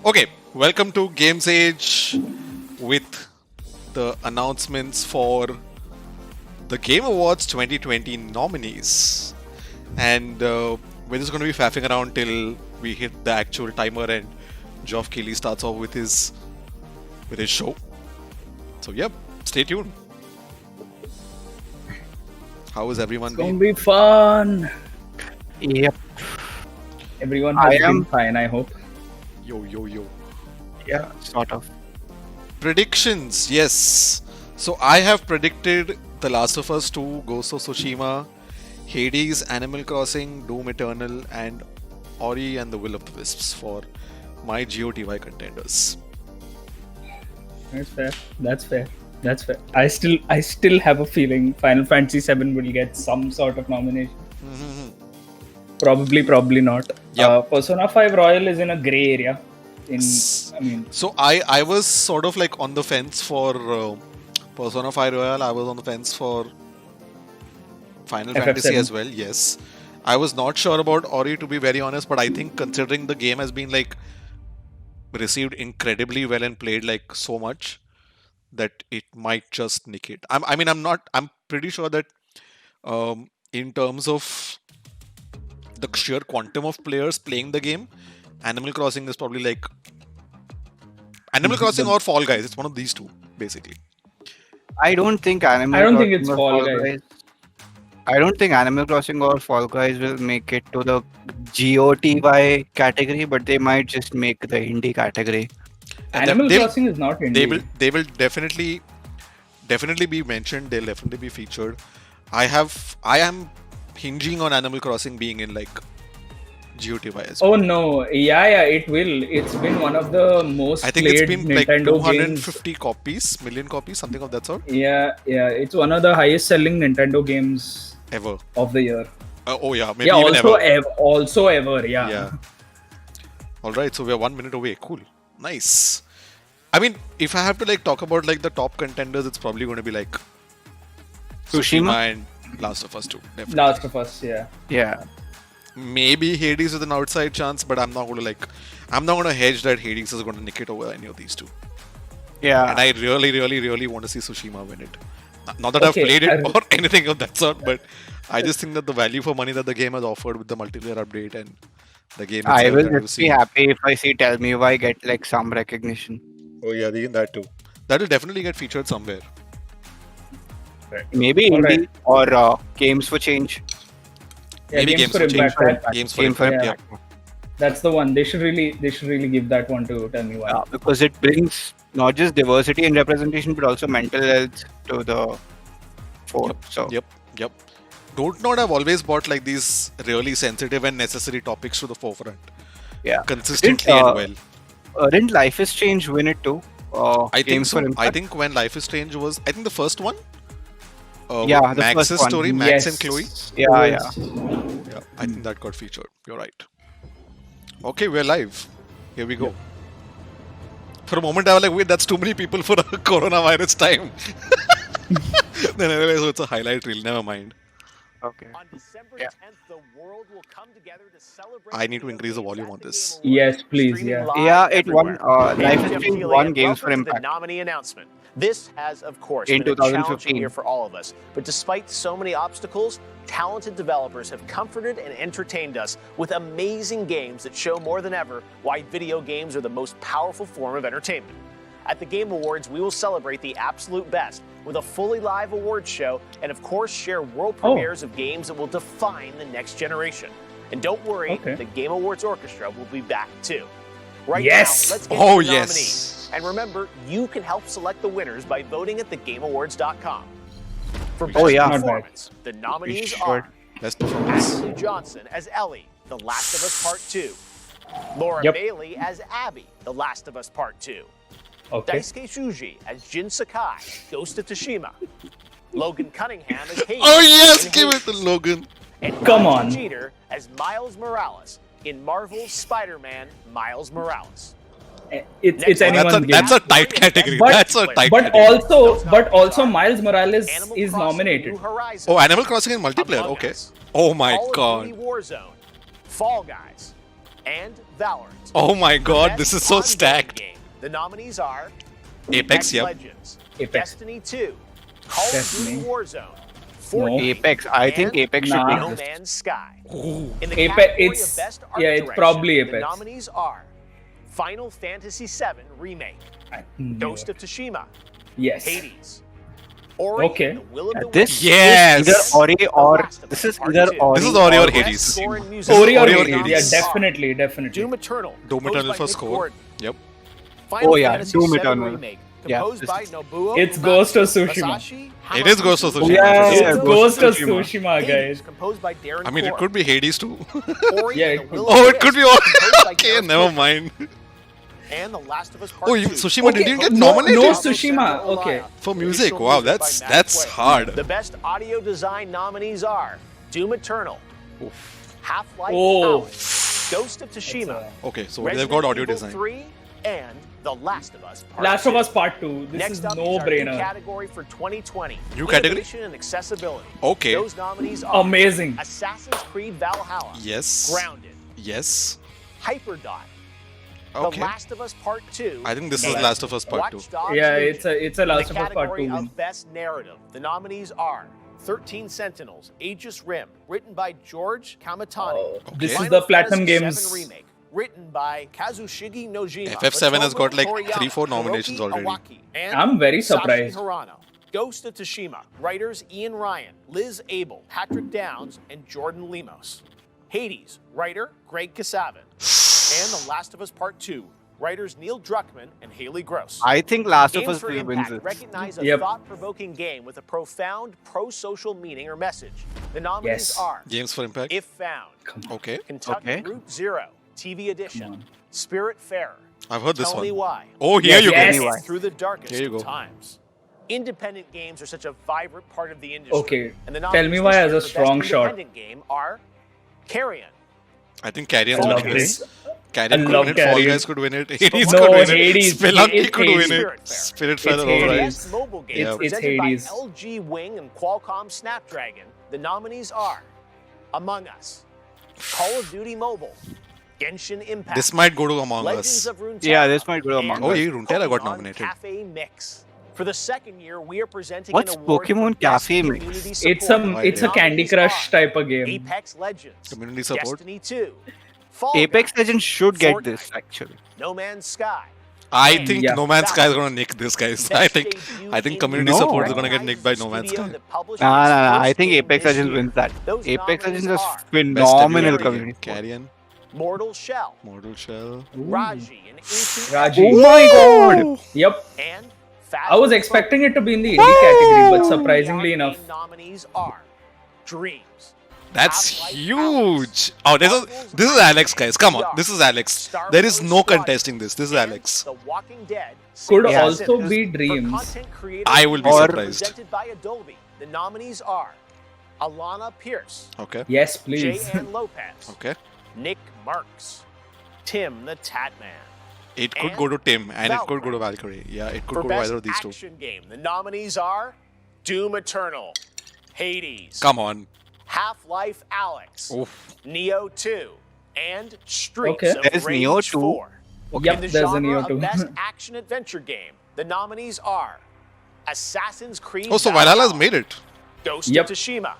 Okay, welcome to Gamesage with the announcements for the Game Awards 2020 nominees. And we're just going to be faffing around till we hit the actual timer and Geoff Keighley starts off with his show. So, yep, stay tuned. How is everyone It's gonna been? be fun. Yep. Everyone has I been am- fine, I hope. Yo. Yeah, sort of. Predictions, yes. So I have predicted The Last of Us 2, Ghost of Tsushima, Hades, Animal Crossing, Doom Eternal, and Ori and the Will of the Wisps for my GOTY contenders. That's fair. That's fair. I still have a feeling Final Fantasy VII will get some sort of nomination. Probably not. Yep. Persona 5 Royal is in a grey area. So I was sort of like on the fence for Persona 5 Royal. I was on the fence for Final FF7. Fantasy as well. Yes, I was not sure about Ori, to be very honest, but I think considering the game has been like received incredibly well and played like so much that it might just nick it. I'm pretty sure that in terms of the sheer quantum of players playing the game, Animal Crossing is probably like Animal Crossing or Fall Guys. It's one of these two, basically. I don't think Animal I don't think Crossing it's or Fall Guys. I don't think Animal Crossing or Fall Guys will make it to the GOTY category, but they might just make the indie category. And Animal they'll- Crossing is not indie. They will definitely be mentioned. They'll definitely be featured. I am hinging on Animal Crossing being in like GOTY as well. Oh no, yeah, it will. It's been one of the most I think played it's been like Nintendo games. 250 million copies, something of that sort. Yeah, it's one of the highest selling Nintendo games Ever. of the year. Oh yeah, maybe Yeah, even also ever. also ever, Yeah. Alright, so we are 1 minute away. Cool. Nice. I mean, if I have to like talk about like the top contenders, it's probably going to be like Tsushima? and Last of Us 2. Definitely. Last of Us, yeah. Yeah. Maybe Hades with an outside chance, but I'm not going to hedge that Hades is going to nick it over any of these two. Yeah. And I really want to see Tsushima win it. Not that I've Okay, played it or anything of that sort, but I just think that the value for money that the game has offered with the multiplayer update and the game I itself will that we've just be seen. happy if I see Tell Me Why get like some recognition. Oh yeah, that too. That will definitely get featured somewhere. Maybe All indie right. or Games for Change. Yeah, Maybe Games for Change. Impact. Games for Game for Impact, Impact. yeah. That's the one. They should really give that one to Tell Me Why. Yeah, because it brings not just diversity and representation, but also mental health to the fore. So Yep. Don't not have always brought like these really sensitive and necessary topics to the forefront. yeah. Consistently Didn't, and well. Didn't Life is Strange win it too? I think Games so. for Impact? I think when Life is Strange was, I think the first one. Yeah, the Max's first one. story, Max and Chloe. Yeah, It yeah. was- Yeah, I think that got featured. You're right. Okay, we're live. Here we go. For a moment, I was like, wait, that's too many people for a coronavirus time. Then I realized, oh, it's a highlight reel. Never mind. Okay. On December Yeah. 10th, the world will come together to celebrate I need to video increase the games volume at on the this. Game Awards, Yes, please, streaming yeah. live Yeah, it won. everywhere. Life is Jeff Strange Keighley, won and Games for welcome to the Impact. nominee announcement. This has, of course, In been a challenging 2015. year for all of us. But despite so many obstacles, talented developers have comforted and entertained us with amazing games that show more than ever why video games are the most powerful form of entertainment. At the Game Awards, we will celebrate the absolute best with a fully live awards show and, of course, share world premieres of games that will define the next generation. And don't worry, Okay. the Game Awards Orchestra will be back too. Right Yes! now, let's get Oh, to the yes. nominees. And remember, you can help select the winners by voting at thegameawards.com. For best Oh, yeah. performance, the nominees Sure. are Best performance. Ashley Johnson as Ellie, The Last of Us Part 2. Laura Yep. Bailey as Abby, The Last of Us Part 2. Okay. Daisuke Shuji as Jin Sakai, Ghost of Tsushima. Logan Cunningham as Hayden. Oh yes, in give it Hades. to Logan. And Come Ryan on. Jeter as Miles Morales in Marvel's Spider-Man Miles Morales. It's Next one. anyone's game. That's a tight category. But- That's a tight But category. also Miles Morales Animal is Crossing nominated. New Horizons, Oh, Animal Crossing in multiplayer. Among Okay. Us, Oh my Call of god. Duty Warzone, Fall Guys, and Valorant. Oh my For god, best this is so ongoing stacked. game, the nominees are Apex, yep. Legends, Apex. Destiny 2, Call of Duty Destiny. Warzone, Fortnite, Apex. I think and Apex should Nah. be No this. Man's Sky. Ooh. In the Apex- category it's- of best art yeah, it's direction, probably the Apex. nominees are Final Fantasy VII Remake, Ghost of Tsushima, Yes. Hades, Ori Okay. and the Will of the This Wisps, Yes. is either Ori The or Last of this Us is Part either 2. Ori. This is Ori or Best Hades. score in music. Ori or Ori or Hades. Yeah, Hades. definitely, definitely. Doom Eternal. Doom composed Eternal by for Nick score. Gordon. Yep. Final Oh, yeah, Fantasy Doom VII Eternal. Remake, Yeah, composed this by is- Nobuo It's Uematsu, Ghost of Tsushima. Masashi It is Ghost of Hamauzu, Tsushima. Yeah, It's yeah, Ghost of Tsushima. Tsushima, Hades, guys. composed by Darren I mean, it Korb. could be Hades too. Ori Yeah, and it the could Will be. of Oh, the it could be Wisps, all. composed by Okay, Gareth never Cooper. mind. And The Last of Us Part Oh, 2. Tsushima didn't get no, nominated no Tsushima. Okay. for music. Original Wow, music that's by Matt Quaid. hard. The best audio design nominees are Doom Eternal, Half-Life Oh. Alyx, Ghost of Tsushima, Okay, so Resident they've got audio Evil design. 3, and The Last of Us Part Last 2. of Us Part 2. This Next is up is our new no-brainer. category for 2020. New category? Innovation and accessibility. Okay. Those nominees are Amazing. Assassin's Creed Valhalla, Yes. Grounded, Yes. Hyperdot, Okay. The Last of Us Part 2. I think this is and Last of Us Part Watch 2. Dogs Yeah, Legion. it's a Last In of the Us Part category 2. of Best Narrative, the nominees are 13 Sentinels, Aegis Rim, written by George Kamitani. Oh, this is Final the Platinum Fantasy Games. VII Remake, written by Kazushige Nojima. FF7 has got like Otomo Toriyama, 3-4 nominations Hiroki already. Awaki, and I'm very Sashi surprised. Hirano. Ghost of Tsushima, writers Ian Ryan, Liz Abel, Patrick Downs, and Jordan Lemos. Hades, writer Greg Kasavin. And The Last of Us Part 2, writers Neil Druckmann and Haley Gross. I think Last of Games Us for will win Impact this. recognize a Yep. thought-provoking game with a profound pro-social meaning or message. The nominees Yes. are Games for Impact. If Found, Okay. Kentucky Okay. Route Zero, TV Come Edition, on. Spirit Fair, I've heard this Tell one. Me Why, Oh, here Yes, you yes. go. Why. Through the Darkest Here you of go. Times. Independent games are such a vibrant part of the industry. Okay, And the Tell Me nominees Why this has year a for Best strong shot. Independent game are Carrion, I think Carrion I will love win this. this. Carrion I could love win it. Fall Carrion. Guys could win it. Hades No, could win Hades. it. Spelunky It's could win Hades. it. Spirit It's Feather Hades. Override. Best mobile game Yeah. It's presented by Hades. LG Wing and Qualcomm Snapdragon. The nominees are Among Us, Call of Duty Mobile, Genshin Impact, This might go to Among Legends Us. of Runeterra. Yeah, this might go to Among and Us. Oh, yeah, Runeterra got Pokemon nominated. Cafe Mix. For the second year, we are presenting What's an award for Pokemon best Cafe Mix? community It's support. a it's a idea. Candy Nominees Crush are type of game. Apex Legends, Community support. Destiny 2, Fall Apex Guys, Legends should get Fortnite, this actually. No Man's Sky. I and think Yeah. No Man's Sky is Valorant. gonna nick this, guys. Best I think debut community No. support is indie gonna get nicked by No recognizes Man's the studio Sky. that published Nah, its nah, nah. I first think game Apex this Legends year. wins that. Those Apex Legends is nominees are Best phenomenal debut community. game. Carrion, Mortal Shell, Mortal Shell. Raji, and Ancient Raji. Oh my god! Yep. and I was expecting it to be in the indie category, but surprisingly enough, nominees are Dreams, That's Half-Life huge. Oh, this is Alex, guys. Come on, this is Alex. Star There is Wars no Squadron, contesting this. This is and Alex. The Walking Dead could Season also 6. be For Dreams. content creators I will be Or- surprised. presented by Adobe. The nominees are Alana Pierce, Okay. Yes, please. J.N. Lopez, Okay. Nick Marks, Tim the Tatman. It could And go to Tim and it could go to Valkyrie. Valkyrie. Yeah, it could For go to best either of these two. action game, the nominees are Doom Eternal, Hades, Come on. Half-Life Alyx, Oof. Neo 2, and Streets Okay. of There's Rage Neo 2? 4. Yep, In the there's a genre Neo of 2. best action-adventure game, the nominees are Assassin's Creed Oh, so Valhalla's made it. Ghost Yep. of Tsushima,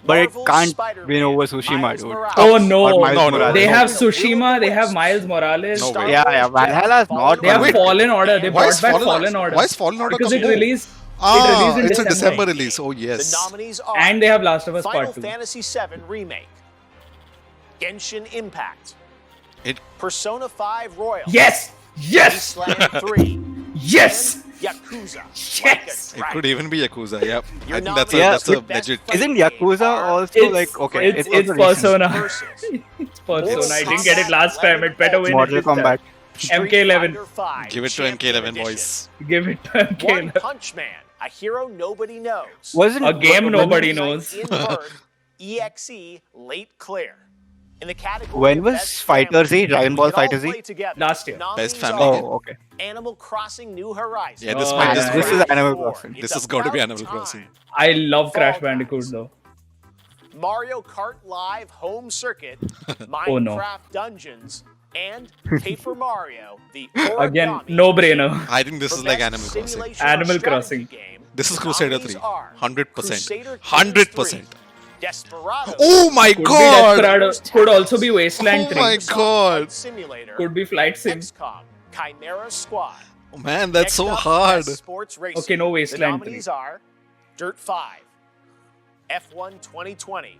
But it Marvel's can't Spider-Man, win over Tsushima, Miles dude. Morales, Oh no, Or Miles No, no, Morales. they no. have Will of the Tsushima, they have Wisps, Miles Morales, No Star way. Yeah, Wars yeah, Jedi Valhalla's Fallen not they have Wait. Fallen Order, they Why brought is back Fallen Fallen Order. Why is Fallen Order Because it coming? released, Ah, released in it's a December. December release. Oh The yes. nominees are and they have Last of Us Final Part 2. Fantasy VII Remake, Genshin Impact, It Persona 5 Royal, Yes! Yes! Wasteland 3, Yes! and Yakuza. Yes! it could even be Yakuza. Yep. Your I think that's nominees a for that's a best legit. fighting Isn't game Yakuza are also It's- like okay? it's also recent. Persona. versus It's Persona. I didn't Mortal get it Kombat last time. It better win it Mortal this time. Kombat. Street MK11. Fighter 5 Give it to Champion MK11 Edition, boys. Give it to One MK11. Punch Man, a hero nobody knows. Wasn't A game when- nobody Midnight knows. in Bird, EXE Late Clear. In the category When of was Best Fighter Family, Z, Dragon we Ball can all Fighter Z? play together. Last year. Nominees Best family are game. Oh, okay. Animal Crossing New Horizons. Yeah, this Oh, might yeah. just This go. is Animal Four. Crossing. It's This has got to be about Animal time. Crossing. I love Crash Fall Bandicoot Guys. though. Mario Kart Live Home Circuit, Oh, no. Minecraft Dungeons, and Paper Mario, the Again, Origami no Machine. brainer. I think this For is like best Animal Crossing. simulation or Animal strategy Crossing. game, This is the Crusader nominees 3. are 100%. Crusader Kings 100%. 3, Desperado. Oh my Could be god! Desperado. Could also be Wasteland Oh 3. my god! Flight Simulator. Could be Flight Sim. XCOM, Chimera Squad. Oh man, that's so Next up, hard. Best Sports Racing. Okay, no Wasteland The nominees are Dirt 5, F1 2020,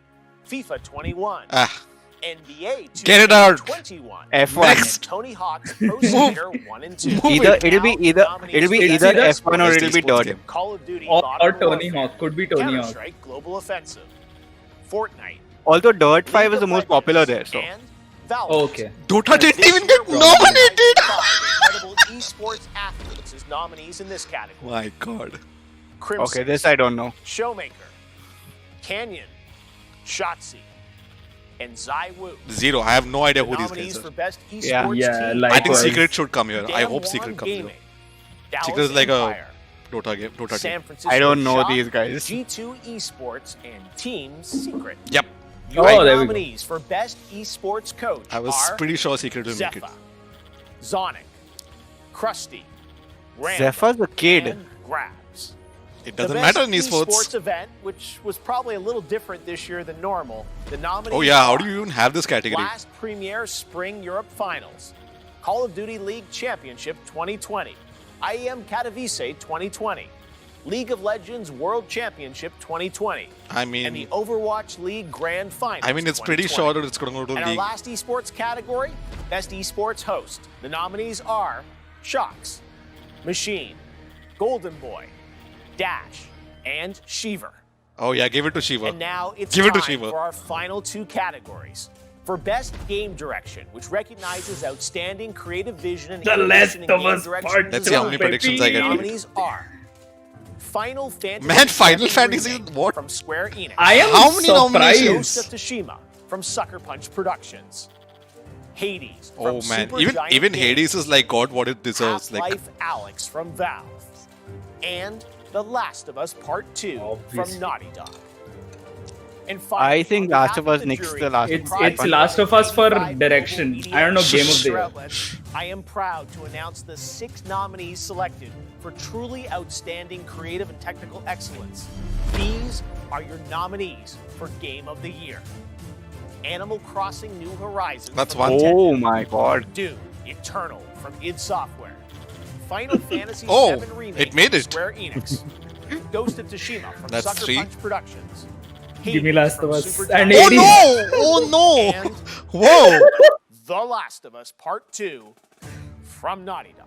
FIFA 21, Ah, NBA Get it out. 2021, F1. Next. and Tony Hawk's Pro Skater 1 and 2. Move Either it. it'll be either It's either either F1 or Best it'll be esports Dirt. game. Call of Duty Or Modern Tony Warfare, Hawk. Could be Tony Hawk. Counter-Strike Global Offensive, Fortnite, Although Dirt 5 League is the of most popular there, Legends, so and Valorant. Oh, okay. Dota didn't This even year, get we're nominated! recognizing 5 incredible esports athletes as nominees in this category. My god. Crimson, okay, this I don't know. Showmaker, Canyon, Shotzi, and Zywoo. Zero. I have no idea The who these nominees guys for are. best esports Yeah. Yeah, team like- I think Likewise. Secret should come here. I Damn hope One Secret comes here. Gaming, Dallas Secret is like a Empire, Dota game. Dota San team. Francisco I don't know Shock, these guys. G2 Esports, and Team Secret. Yep. Your Oh, there we go. nominees for best esports coach I was are pretty sure Secret will make it. Zephyr, Zonic, Krusty, Rambo, Zephyr's a kid. and Grabs. It The doesn't best matter in esports. esports event, which was probably a little different this year than normal. The nominees Oh yeah, how are do you even have this category? Last Premier Spring Europe Finals, Call of Duty League Championship 2020, IEM Katowice 2020, League of Legends World Championship 2020, I and the mean, Overwatch League Grand Finals. it's pretty 2020. sure that it's going to go to And the our league. last esports category, Best Esports Host. The nominees are Shocks, Machine, Golden Boy, Dash, and Sheever. Oh yeah, give it to Shiva. And now it's Give it to time Shiva. for our final two categories. For Best Game Direction, which recognizes outstanding creative vision and The innovation Last in of game Us direction Part and Let's see how Two, many design. predictions I baby. get. The right. nominees are Final Fantasy Man, Final VII Fantasy, Remake what? from Square Enix. I am How many surprised. nominations? Ghost of Tsushima from Sucker Punch Productions. Hades from Oh man, Supergiant even Games. Hades is like got what it deserves. Like Half-Life Alex from Valve. And The Last of Us Part 2 Obviously. from Naughty Dog. And finally, I think on Last behalf of Us the nicks jury, the Last It's one. it's Last of Us for 85 direction. global I don't know, media Game of the Year. outlets, I am proud to announce the 6 nominees selected for truly outstanding creative and technical excellence. These are your nominees for Game of the Year. Animal Crossing New Horizons. That's from one. Nintendo. Oh my god. Dune Eternal from id Software. Final Fantasy Oh, VII Remake it made from it. Square Enix. Ghost of Tsushima from That's Sucker 3. Punch Productions. Give me Hades Last from of Us. Supergiant And oh Hades. no! Oh no! And Whoa! The Last of Us Part 2 from Naughty Dog.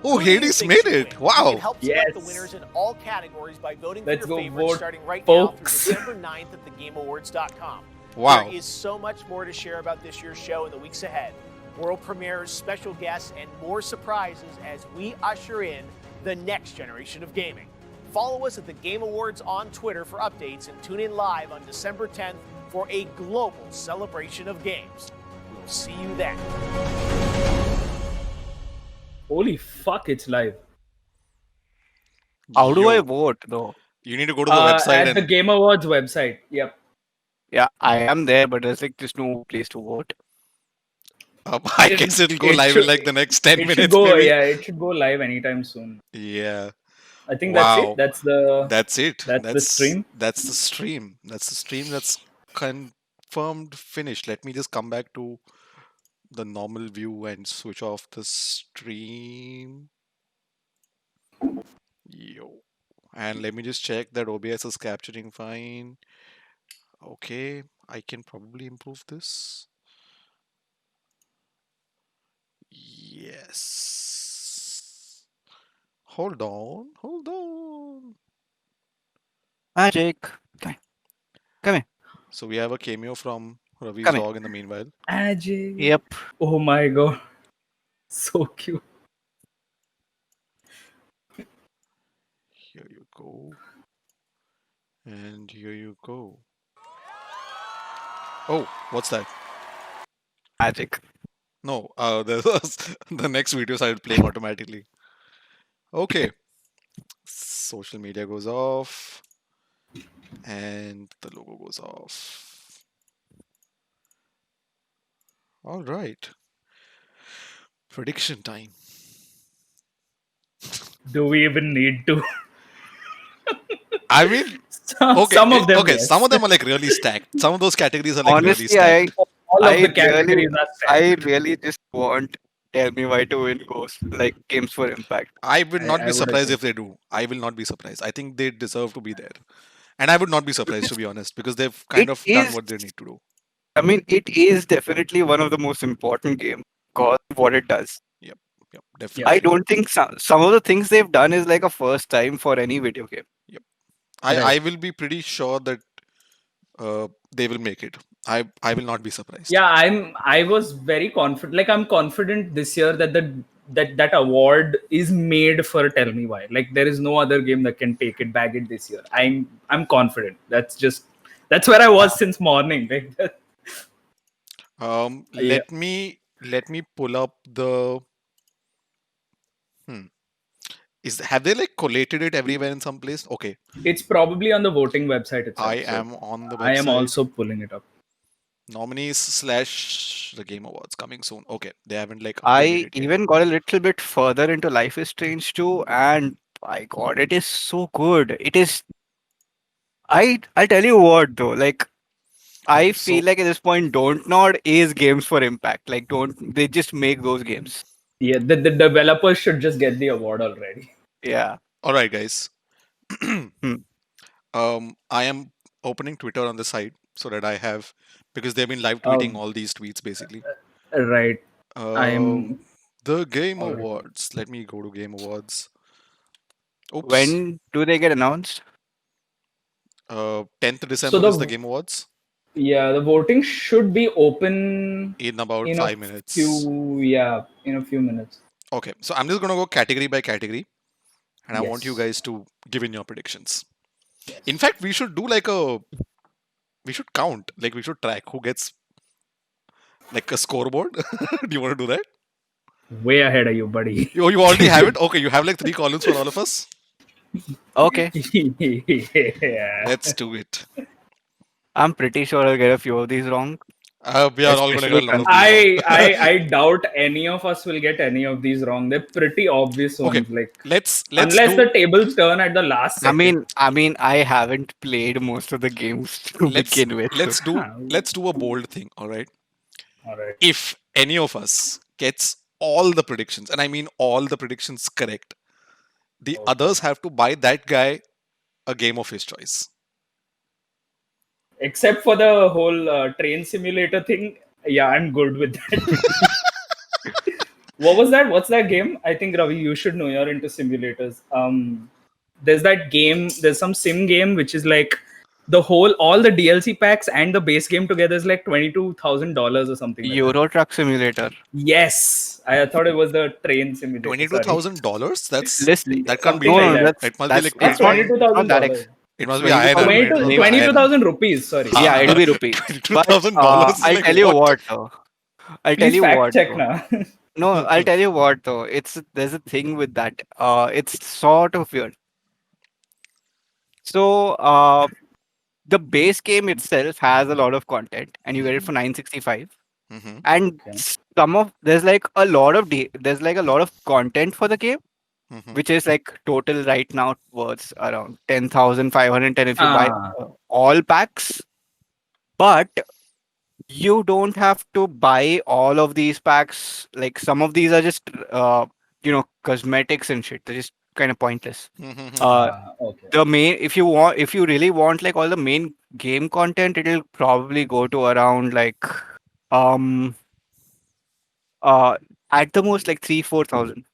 Oh, Who do you Hades think made should it! win? You can Wow! help select the Yes. winners in all categories by voting Let's for your go favorites vote, starting right folks. now through December 9th at thegameawards.com. Wow. There is so much more to share about this year's show in the weeks ahead. World premieres, special guests, and more surprises as we usher in the next generation of gaming. Follow us at the Game Awards on Twitter for updates and tune in live on December 10th for a global celebration of games. We'll see you then. Holy fuck, it's live. How do Yo, I vote though? You need to go to the website At the and Game Awards website. Yep. Yeah, I am there, but there's no place to vote. I guess it'll go it live should- in like the next 10 It minutes. should go. maybe. Yeah, it should go live anytime soon. Yeah. I think that's Wow. it. That's the. That's it. That's the stream? That's the stream. That's the stream. That's confirmed finished. Let me just come back to the normal view and switch off the stream. Yo. And let me just check that OBS is capturing fine. Okay. I can probably improve this. Yes. Hold on. Hold on. Magic. Come here. So we have a cameo from Ravi's Come here. dog in the meanwhile. Ajay. Yep. Oh my god. So cute. Here you go. And here you go. Oh, what's that? Magic. No, the next video started playing automatically. Okay. Social media goes off. And the logo goes off. All right. Prediction time. Do we even need to? I mean, okay, Some of them, okay. Some yes. of them are like really stacked. Some of those categories are like really Honestly, I stacked. All of I the really categories are I stacked. really just want Tell Me Why to win Ghost, like Games for Impact. I would not I be would surprised agree. if they do. I will not be surprised. I think they deserve to be there. And I would not be surprised, to Because be honest, because they've kind it of done is what they need to do. I mean, it is definitely one of the most important games because of what it does. Yep, yep, Yeah. I definitely. don't think some of the things they've done is like a first time for any video game. Yep. Right. I will be pretty sure that they will make it. I will not be surprised. Yeah, I was very confident. Like I'm confident this year that that award is made for Tell Me Why. Like there is no other game that can take it, bag it this year. I'm confident. That's where I was since morning. Like yeah. Let me pull up the. Hmm. Is have they like collated it everywhere in some place? Okay, It's probably on the voting website I itself. So am on the I am website. also pulling it up. Nominees slash the Game Awards coming soon. Okay, they haven't like updated I it yet. even got a little bit further into Life is Strange 2, and my god, it is so good. It is. I'll tell you what though, like I Okay, feel so like at this point, Don't Nod is Games for Impact. Like, don't they just make those games? Yeah, the developers should just get the award already. Yeah. all right, guys. Hmm. I am opening Twitter on the side so that I have because they've been live tweeting Um, all these tweets basically. right. I Um, am the Game already. Awards. Let me go to Game Awards. Oops. When do they get announced? 10th So December is the the Game Awards yeah, the voting should be open in about in a 5 minutes. in a few minutes. Okay, so I'm just gonna go category by category, and I want you Yes. guys to give in your predictions. In Yes. fact, we should do like we should count, like we should track who gets like a scoreboard. Do you want to do that? Way ahead of you, buddy. You already have it. Okay, you have like three columns for all of us. Okay. Yeah. Let's do it. I'm pretty sure I'll get a few of these wrong, We are all gonna get especially a lot of these wrong. I doubt any of us will get any of these wrong. They're pretty obvious Okay, ones. Like let's unless do the tables turn at the last second. I haven't played most of the games to let's begin with. So. let's do let's do a bold thing. All right. All right. If any of us gets all the predictions, and I mean all the predictions correct, the Okay. others have to buy that guy a game of his choice. Except for the whole train simulator thing. Yeah, I'm good with that. What was that? What's that game? I think Ravi, you should know. You're into simulators. There's that game. There's some sim game which is like all the DLC packs and the base game together is like $22,000 or something like that. Euro Truck Simulator. Yes, I thought it was the train simulator. Twenty-two Sorry, thousand dollars? That's Listen, that can't be something no, like right. no, that. It must be like It's it's twenty. not twenty-two not thousand that dollars. It must be twenty two higher than thousand. it must be Maybe higher Twenty-two than thousand rupees. Sorry. yeah, it'll be rupees. twenty-two But thousand dollars is I'll like tell you what? what though. I'll tell Please you fact what check though. now. No, I'll tell you what though. It's there's a thing with that. It's sort of weird. So the base game itself has a lot of content, and you get it Mm-hmm, for 965. mm-hmm, And Okay. some of there's like a lot of there's like a lot of content for the game, mm-hmm, which is like total right now worth around 10,510 if you buy Ah, all packs. But you don't have to buy all of these packs. Like some of these are just cosmetics and shit. They're just kind of pointless. mm-hmm, Uh, okay. the main if you really want like all the main game content, it'll probably go to around like um uh at the most like 3-4 thousand.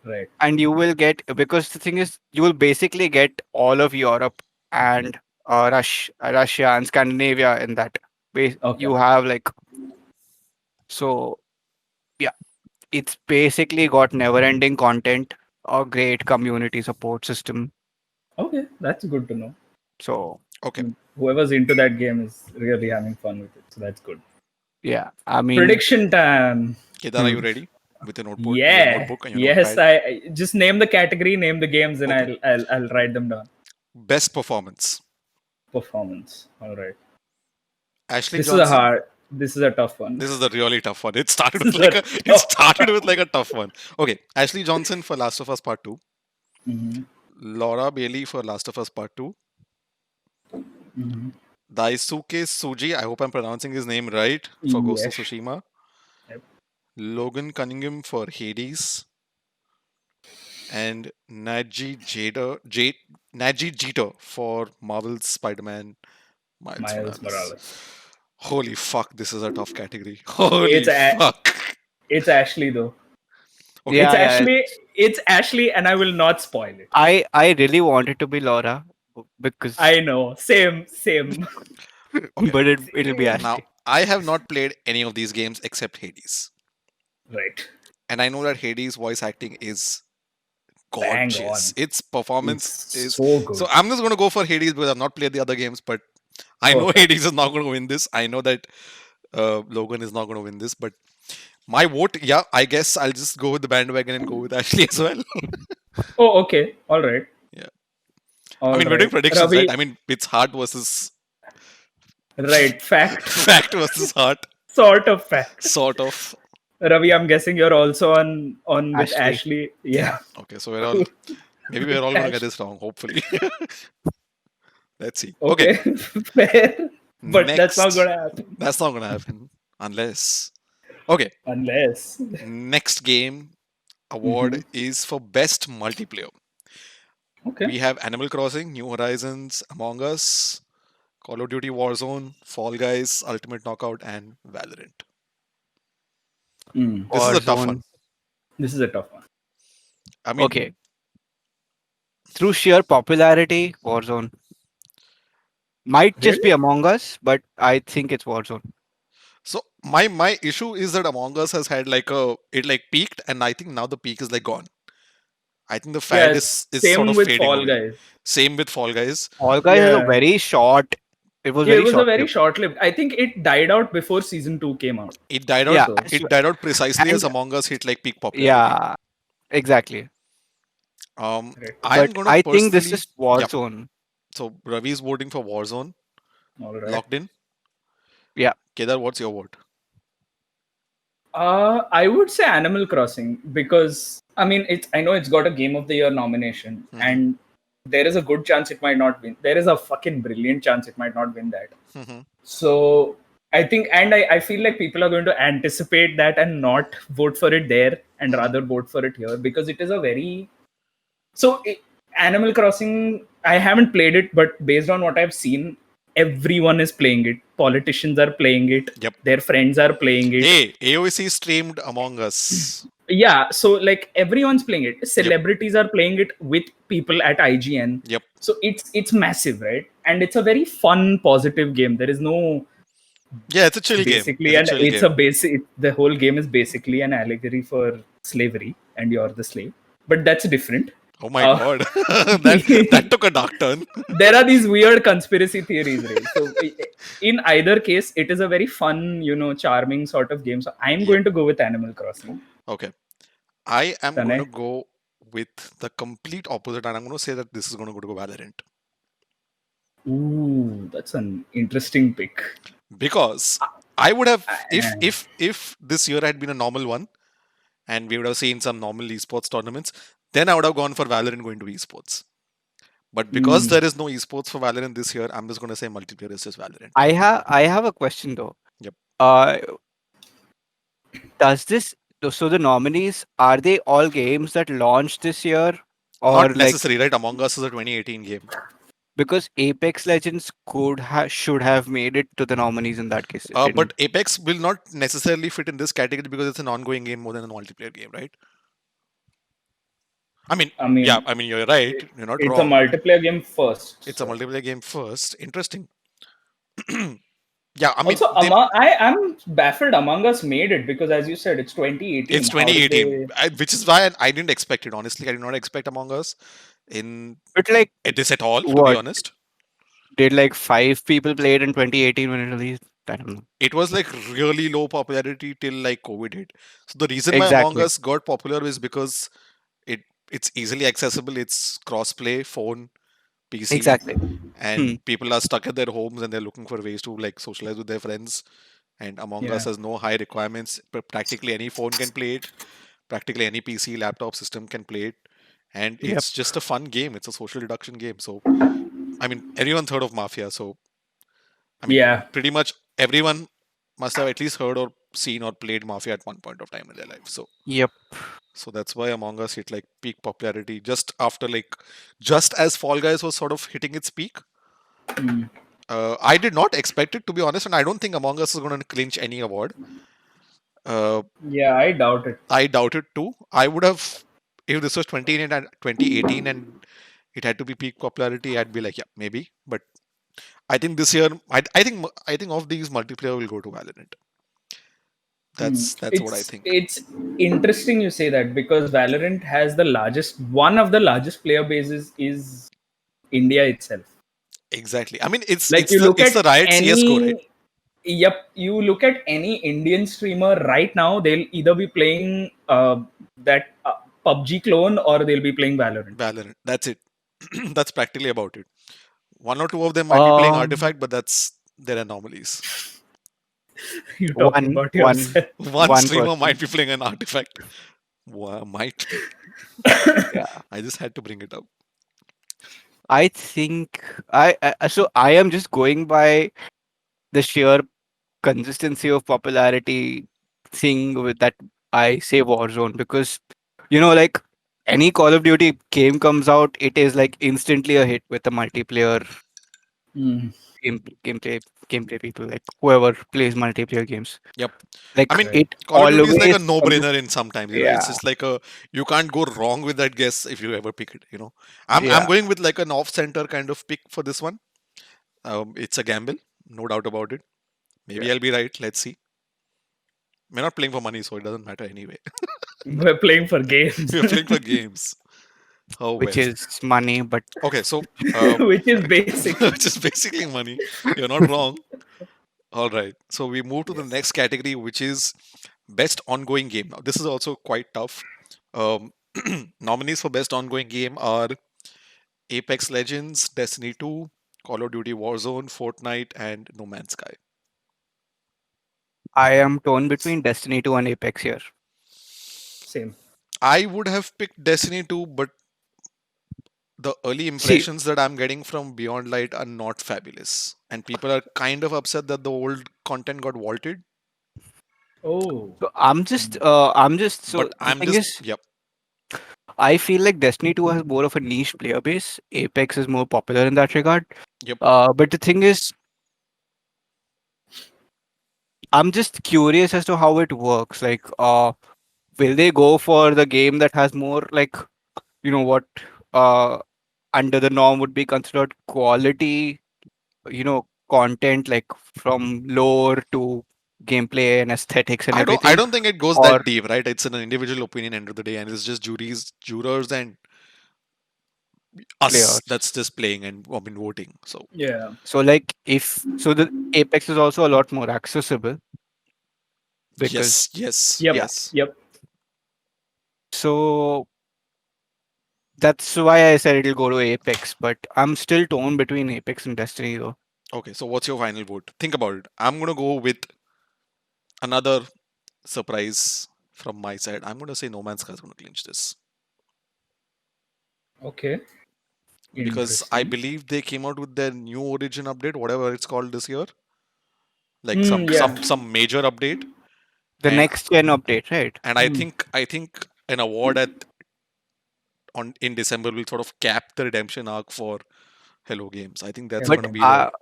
Right. And you will get, because the thing is you will basically get all of Europe and Russia and Scandinavia in that base. Okay. You have like, so yeah, it's basically got never ending content, a great community support system. Okay. That's good to know. So Okay, Whoever's into that game is really having fun with it. So that's good. yeah, I mean, Prediction time. Kedar, are you hmm, ready with your notebook, your Yeah. notebook and your Yes. notepad? I just name the category, name the games, and Okay, I'll write them down. best performance. performance. All right. Ashley This is a Johnson. hard. This is a tough one. This is a really tough one. It started This with is like a a it tough started with one. like a tough one. Okay, Ashley Johnson for Last of Us Part 2. Mhm, Laura Bailey for Last of Us Part 2. mhm. Daisuke Suji, I hope I'm pronouncing his name right, for Ghost of Yes. Tsushima. Yep. Logan Cunningham for Hades. And Naji Jeter for Marvel's Spider-Man Miles Miles Morales. Morales. Holy fuck, this is a tough category. It's Holy fuck. it's Ashley though. Okay. Yeah, yeah. It's Ashley, and I will not spoil it. I really wanted to be Laura because, I know. Same. Okay. but it'll be Same. Now, Ashley. I have not played any of these games except Hades. Right. And I know that Hades voice acting is Bang gorgeous. on. Its It's performance is. so good. So I'm just going to go for Hades because I've not played the other games, but I know Perfect. Hades is not going to win this. I know that Logan is not going to win this, but my vote, yeah, I guess I'll just go with the bandwagon and go with Ashley as well. Oh, okay. All right. Yeah. I All mean, we're doing right. predictions, right? Ravi, I mean, it's heart versus right. Fact. fact versus heart, Sort of fact. sort of. Ravi, I'm guessing you're also on with Ashley. Ashley. Yeah. Okay, so we're all maybe we're all gonna get this wrong. Hopefully, let's see. Okay, Okay. Fair. But that's not next. gonna happen. That's not gonna happen unless. Okay, Unless. next game award Mhm. is for best multiplayer. Okay. We have Animal Crossing, New Horizons, Among Us, Call of Duty Warzone, Fall Guys, Ultimate Knockout, and Valorant. Mm. This is a tough Warzone. one. This is a tough one. I mean, Okay. Through sheer popularity, Warzone might just be Really? Among Us, but I think it's Warzone. so my issue is that Among Us has had like it like peaked, and I think now the peak is like gone. I think the fad Yes. is sort Same of with fading Fall away. Guys. Same with Fall Guys. All Guys is a Yeah. very short. It was Yeah, it very was a short. very short-lived. I think it died out before season 2 came out. It died out. Yeah, So It died out precisely as and Among Us hit like peak popularity. yeah, exactly. right. I'm But gonna I think this personally, is yeah. Warzone. So Ravi's voting for Warzone. All right. Locked in. Yeah. Kedar, what's your vote? I would say Animal Crossing because I mean I know it's got a Game of the Year nomination, Mhm. and there is a good chance it might not win. There is a fucking brilliant chance it might not win that. Mhm. So I think, and I feel like people are going to anticipate that and not vote for it there and Mhm. rather vote for it here because it is a very. So Animal Crossing, I haven't played it, but based on what I've seen, everyone is playing it. Politicians are playing it. Yep. Their friends are playing it. Hey, AOC streamed Among Us. Yeah, so like everyone's playing it. Celebrities are playing it with people at IGN. Yep. So it's massive, right? And it's a very fun, positive game. There is no Yeah, it's a chill game. basically, It's a and chill it's game. a basic. The whole game is basically an allegory for slavery, and you're the slave. But that's different. Oh my Uh, god, that took a dark turn. There are these weird conspiracy theories, right? So in either case, it is a very fun, charming sort of game. So I'm Yep. going to go with Animal Crossing. Okay, I am going to Tanay? go with the complete opposite, and I'm going to say that this is going to go to Valorant Ooh, that's an interesting pick. because I would have Uh, if this year had been a normal one and we would have seen some normal esports tournaments, then I would have gone for Valorant going to esports. But because there is no esports for Valorant this year, I'm just going to say multiplayer is just Valorant. I have a question though. Yep. Does this so the nominees are they all games that launched this year or Not like necessary, right? Among Us is a 2018 game. because Apex Legends should have made it to the nominees in that case. It didn't. But Apex will not necessarily fit in this category because it's an ongoing game more than a multiplayer game, right? I mean, yeah, I mean, you're right. You're not it's wrong. a multiplayer game first. It's a multiplayer game first. Interesting. Yeah, I mean, Also, I'm baffled Among Us made it because, as you said, it's 2018. it's How did 2018, they- which is why I didn't expect it. Honestly, I did not expect Among Us in But like this at all, to be what? honest. Did like 5 people play it in 2018 when it released? I don't know. It was like really low popularity till like COVID hit. So the reason why Among Exactly. Us got popular is because it's easily accessible. It's cross-play, phone, PC, Exactly. Hmm. and people are stuck at their homes and they're looking for ways to like socialize with their friends. And Among Us Yeah. has no high requirements. Practically any phone can play it. Practically any PC, laptop system can play it. And Yep. it's just a fun game. It's a social deduction game. So, I mean, everyone's heard of Mafia. So, I mean, Yeah. pretty much everyone must have at least heard or seen or played Mafia at one point of time in their life. Yep. So that's why Among Us hit like peak popularity just after like, just as Fall Guys was sort of hitting its peak. Mm. I did not expect it, to be honest, and I don't think Among Us is going to clinch any award. Uh, Yeah, I doubt it. I doubt it too. I would have, if this was 2018 and it had to be peak popularity, I'd be like, yeah, maybe. But I think this year, I think of these multiplayer will go to Valorant. That's what I think. It's interesting you say that because Valorant has the largest one of the largest player bases is India itself. Exactly. I mean, it's Like it's you the look it's at the Riot CS:GO, right? any Yep, you look at any Indian streamer right now, they'll either be playing that PUBG clone or they'll be playing Valorant. Valorant. That's it. That's practically about it. One or two of them might be playing Um. Artifact, but that's their anomalies. You're talking One. about One. yourself. One One streamer might person. be playing an Artifact. Might be. Yeah. I just had to bring it up. I think so I am just going by the sheer consistency of popularity thing with that I say Warzone because like any Call of Duty game comes out, it is like instantly a hit with the multiplayer Mm, game gameplay people like whoever plays multiplayer games. Yep. Like I mean, right. it Call of Duty is like always a no-brainer in sometimes. It's yeah, just like a you can't go wrong with that guess if you ever pick it. I'm yeah, going with like an off-center kind of pick for this one. It's a gamble, no doubt about it. yeah. Maybe I'll be right. Let's see. We're not playing for money, so it doesn't matter anyway. We're playing for games, We're playing for games. Oh Which well. is money, but Okay, so uh, which is basic. which is basically money. You're not wrong. All right. So we move to the Yes. next category, which is best ongoing game. Now, this is also quite tough. Um, nominees for best ongoing game are Apex Legends, Destiny 2, Call of Duty Warzone, Fortnite, and No Man's Sky. I am torn between Destiny 2 and Apex here. Same. I would have picked Destiny 2, but the early See, impressions that I'm getting from Beyond Light are not fabulous. And people are kind of upset that the old content got vaulted. Oh. so I'm just so But the I'm thing just, is yep, I feel like Destiny 2 has more of a niche player base. Apex is more popular in that regard. yep. But the thing is, I'm just curious as to how it works. Like, will they go for the game that has more like, what uh under the norm would be considered quality, content like from lore to gameplay and aesthetics and I everything? don't think it goes Or that deep, right? It's an individual opinion end of the day, and it's just jurors, and us players? that's just playing and I mean voting. So Yeah. So like if so the Apex is also a lot more accessible because yes, yes, Yep. yeah. yes. Yep. So that's why I said it'll go to Apex, but I'm still torn between Apex and Destiny though. Okay, so what's your final vote? Think about it. I'm gonna go with another surprise from my side. I'm gonna say No Man's Sky is gonna clinch this Okay. because I Interesting. believe they came out with their new Origin update, whatever it's called this year, like some Hmm. Yeah. some some major update, The and next gen update, right? I Hmm. think an award at on in December will sort of cap the redemption arc for Hello Games. I think that's Hello But gonna be games. the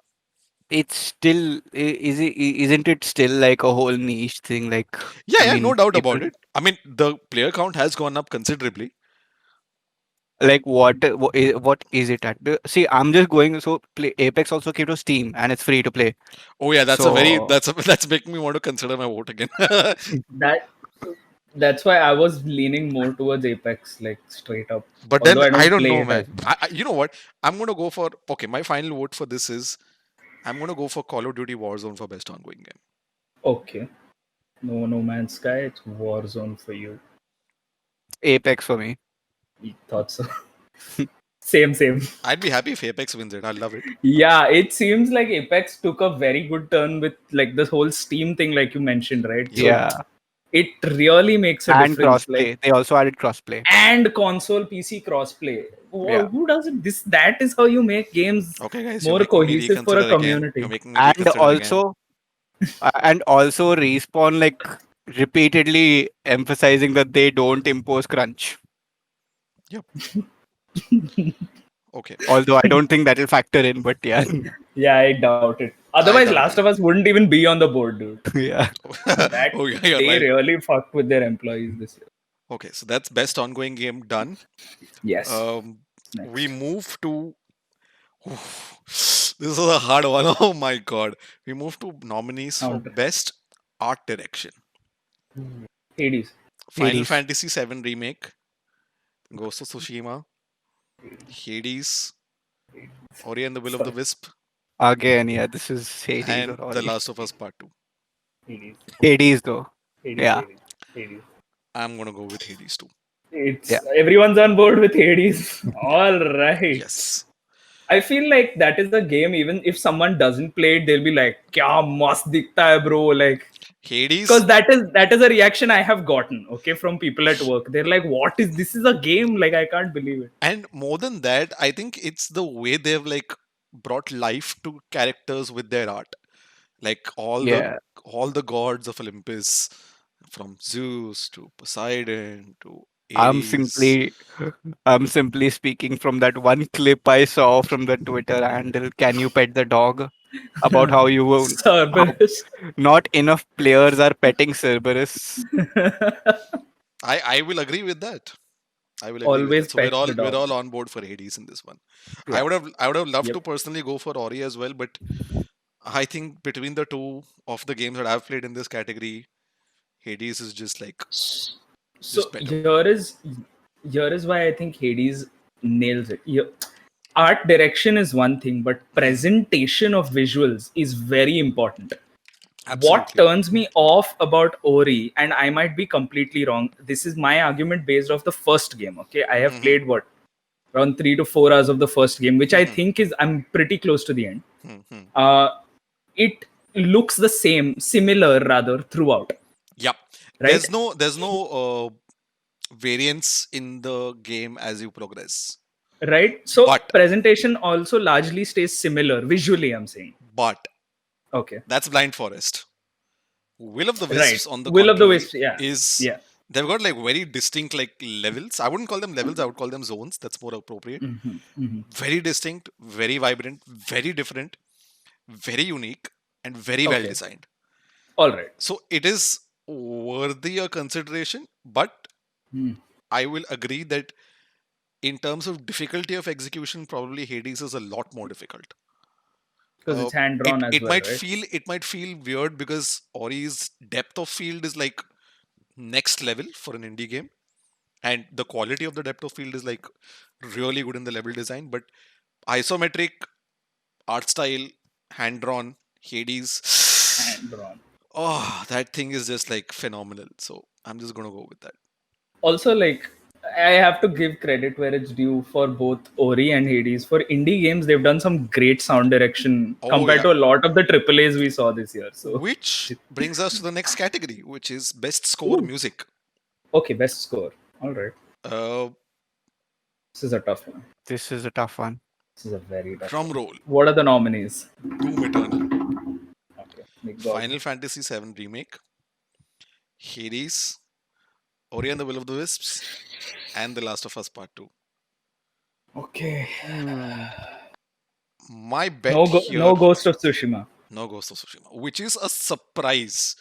it's still isn't it still like a whole niche thing? Like, yeah, I yeah, no mean, doubt people about it. I mean, the player count has gone up considerably. like what is it at? See, I'm just going. So Apex also came to Steam and it's free to play. Oh yeah, So that's making me want to consider my vote again. That that's why I was leaning more towards Apex, like straight up. But Although then I I don't don't play know, it as man. much. You know what? I'm gonna go for okay. My final vote for this is I'm gonna go for Call of Duty Warzone for best ongoing game. Okay. No Man's Sky. It's Warzone for you. Apex for me. You thought so? Same. I'd be happy if Apex wins it. I love it. Yeah, it seems like Apex took a very good turn with like this whole Steam thing, like you mentioned, right? So Yeah. it really makes a And difference. Like, crossplay. They also added crossplay. and console PC crossplay. Yeah. Who does it? This that is how you make games Okay, guys, you're more making me cohesive for a reconsider again. You're community. making me And reconsider again. also Respawn like repeatedly emphasizing that they don't impose crunch. Yep. Okay. Although I don't think that'll factor in, but yeah. Yeah, I doubt it. I Otherwise, doubt Last it. of Us wouldn't even be on the board, dude. Yeah. That Oh yeah, you're they right. really fucked with their employees this year. Okay, so that's best ongoing game done. Yes. We Next. move to. This is a hard one. Oh my god. We move to nominees for Soundtrack. best art direction. Hades. Final Hades. Fantasy VII Remake, Ghost of Tsushima, Hades, Ori and the Will of the Sorry. Wisp, Again, yeah, this is Hades or and The Ori. Last of Us Part 2. Hades. Hades though. Yeah. Hades. I'm gonna go with Hades too. It's Yeah. everyone's on board with Hades. All right. Yes. I feel like that is the game. Even if someone doesn't play it, they'll be like, "Kya mast dikhta hai, bro!" Like, Hades, because that is a reaction I have gotten. Okay, from people at work. They're like, "What is this? Is a game? Like, I can't believe it." and more than that, I think it's the way they've like brought life to characters with their art. Like Yeah. all the gods of Olympus, from Zeus to Poseidon to I'm Ares. simply I'm simply speaking from that one clip I saw from the Twitter handle, Can You Pet the Dog? About how how Cerberus. not enough players are petting Cerberus. I will agree with that. I will agree with Always that. So pet the we're dog. all on board for Hades in this one. Yeah. I would have loved to Yep. personally go for Ori as well, but I think between the two of the games that I've played in this category, Hades is just like So just better. here is why I think Hades nails it. Art direction is one thing, but presentation of visuals is very important. What Absolutely. turns me off about Ori, and I might be completely wrong, this is my argument based off the first game. Okay, I have Mhm, played around 3 to 4 hours of the first game, which I mhm, think is I'm pretty close to the end. mhm. Uh, it looks the similar rather throughout, Yeah. right? There's no variance in the game as you progress. Right. So But presentation also largely stays similar visually. I'm saying. but Okay. that's Blind Forest. Will of the Right. Wisps, on the Will of the contrary, Wisps. Yeah. is Yeah. they've got like very distinct like levels. I wouldn't call them levels, I would call them zones. That's more appropriate. Very distinct, very vibrant, very different, very unique, and very well Okay. designed. All right. So it is worthy a consideration, but I will agree that in terms of difficulty of execution, probably Hades is a lot more difficult. Because it's hand drawn as well, right? It might feel weird because Ori's depth of field is like next level for an indie game, and the quality of the depth of field is like really good in the level design. But isometric art style, hand drawn Hades, Hand drawn. oh, that thing is just like phenomenal. So I'm just gonna go with that. Also, like I have to give credit where it's due for both Ori and Hades. For indie games, they've done some great sound direction Oh compared yeah. to a lot of the AAAs we saw this year. So, Which brings us to the next category, which is best score ooh, music. okay, best score. All right, Uh, this is a tough one. This is a tough one. This is a very tough drum one. roll. What are the nominees? Doom Eternal, Okay, Nick Dog. Final Fantasy VII Remake, Hades, Ori and the Will of the Wisps, and The Last of Us Part 2. Okay. My bet No here, Ghost of Tsushima. no Ghost of Tsushima, which is a surprise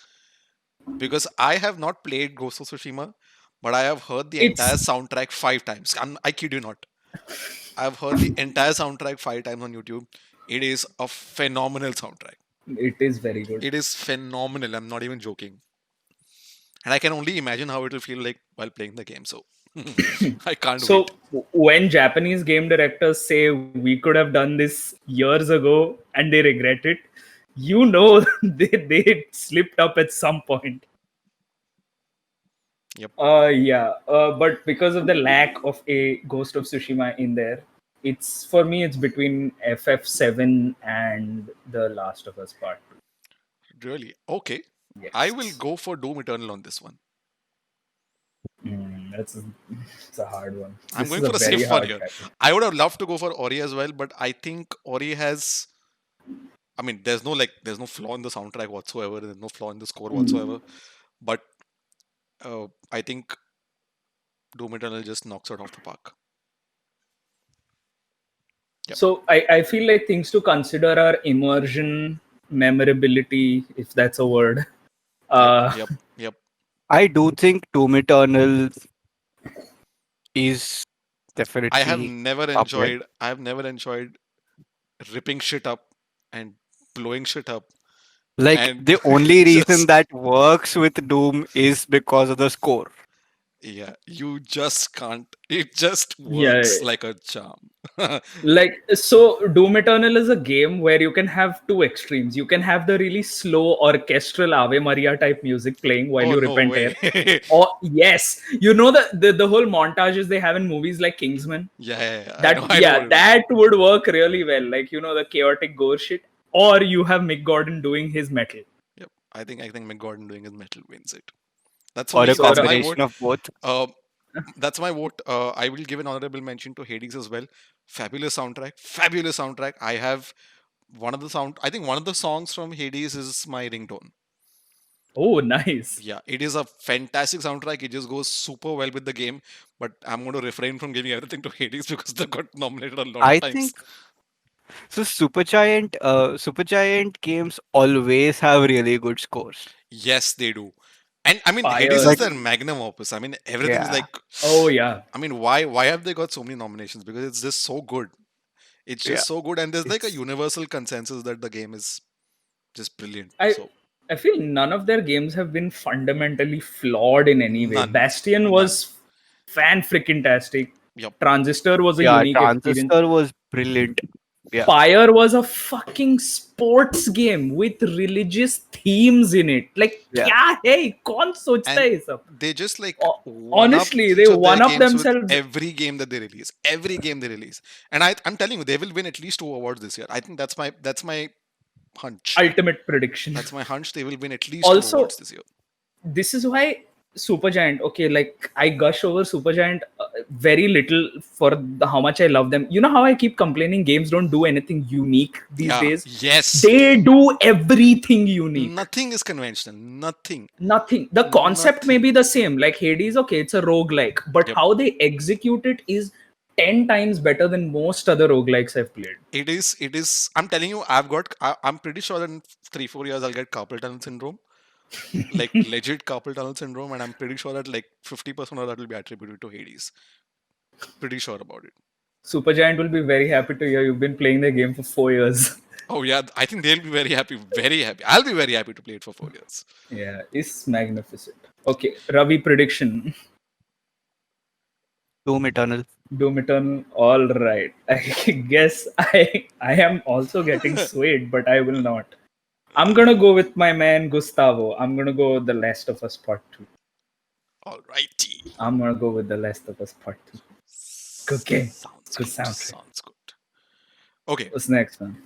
because I have not played Ghost of Tsushima, but I have heard the entire It's soundtrack 5 times. I kid you not. I've heard the entire soundtrack 5 times on YouTube. It is a phenomenal soundtrack. it is very good. It is phenomenal. I'm not even joking. And I can only imagine how it will feel like while playing the game. So I can't So wait. when Japanese game directors say we could have done this years ago and they regret it, you know they slipped up at some point. Yep. But because of the lack of a Ghost of Tsushima in there, it's for me. It's between FF7 and The Last of Us Part Really? Okay. 2. I will Yes. go for Doom Eternal on this one. It's a hard one. I'm This going is a for a safe very one hard here. category. I would have loved to go for Ori as well, but I think Ori has. I mean, there's no flaw in the soundtrack whatsoever. There's no flaw in the score whatsoever. But I think Doom Eternal just knocks it off the park. Yep. So I feel like things to consider are immersion, memorability, if that's a word. Yep. Uh, Yep. Yep. I do think Doom Eternal is I have definitely never up there. enjoyed. I have never enjoyed ripping shit up and blowing shit up Like and the only reason just that works with Doom is because of the score. yeah. You just can't. It just yeah, works like a charm. like so Doom Eternal is a game where you can have two extremes. You can have the really slow orchestral Ave Maria type music playing while Oh you rip no and way. tear. Or yes, you know the whole montages they have in movies like Kingsman. Yeah. I know. That I know what yeah, you mean. that would work really well. Like the chaotic gore shit. Or you have Mick Gordon doing his metal. Yep. I think McGordon doing his metal wins it. That's for Or a me. So That's my combination vote. of both. Uh, that's my vote. I will give an honorable mention to Hades as well. Fabulous soundtrack. Fabulous soundtrack. I have one of the sound. I think one of the songs from Hades is my ringtone. oh nice. Yeah, it is a fantastic soundtrack. It just goes super well with the game. But I'm going to refrain from giving everything to Hades because they got nominated a lot of I times. think so. Supergiant games always have really good scores. Yes, they do. And I mean, Hades Fire. is Like, their magnum opus. I mean, everything's yeah, like. Oh yeah. I mean, why have they got so many nominations? Because it's just so good. It's yeah. just so good, and there's like a It's universal consensus that the game is just brilliant. I So I feel none of their games have been fundamentally flawed in any way. none, Bastion none. was fan freaking tastic. Yep. Transistor was a yeah. unique experience. Transistor was brilliant. Yeah, Pyre was a fucking sports game with religious themes in it. Like, yeah. kya hai? Kaun sochta And hai ye sab? they just like Ho- one up Honestly, they each of their one up games with themselves. every game that they release. Every game they release, and I'm telling you, they will win at least 2 awards this year. I think that's my hunch. Ultimate prediction. That's my hunch. They will win at least two Also, awards this year. this is why Supergiant. Okay, like I gush over Supergiant very little for how much I love them. You know how I keep complaining games don't do anything unique these Yeah. days. Yes. They do everything unique. Nothing is conventional. Nothing. Nothing. The concept may Nothing. be the same. Like Hades, okay, it's a roguelike, but Yep. how they execute it is 10 times better than most other roguelikes I've played. It is. It is. I'm telling you, I'm pretty sure that in 3-4 years I'll get carpal tunnel syndrome, like legit carpal tunnel syndrome, and I'm pretty sure that like 50% of that will be attributed to Hades. Pretty sure about it. Supergiant will be very happy to hear you've been playing the game for 4 years. Oh yeah, I think they'll be very happy. Very happy. I'll be very happy to play it for 4 years. Yeah, it's magnificent. Okay, Ravi prediction. Doom Eternal. Doom Eternal. All right. I guess I am also getting swayed, but I will not. I'm gonna go with my man Gustavo. I'm gonna go with The Last of Us Part 2. Alrighty. I'm gonna go with The Last of Us Part 2. Good game. Sounds Good good. soundtrack. Sounds good. Okay. What's next, man?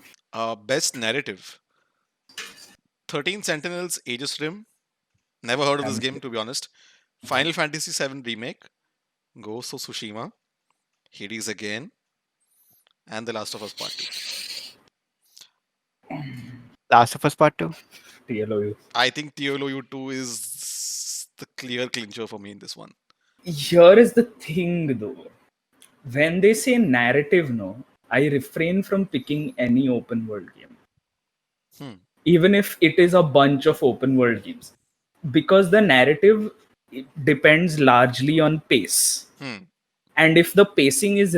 Best narrative. 13 Sentinels, Aegis Rim. Never heard of this game, to be honest. Final Fantasy VII Remake. Ghost of Tsushima. Hades again. And The Last of Us Part 2. Last of Us Part 2. TLOU. I think TLOU 2 is the clear clincher for me in this one. Here is the thing, though. When they say narrative, no, I refrain from picking any open world game. Even if it is a bunch of open world games. Because the narrative depends largely on pace. And if the pacing is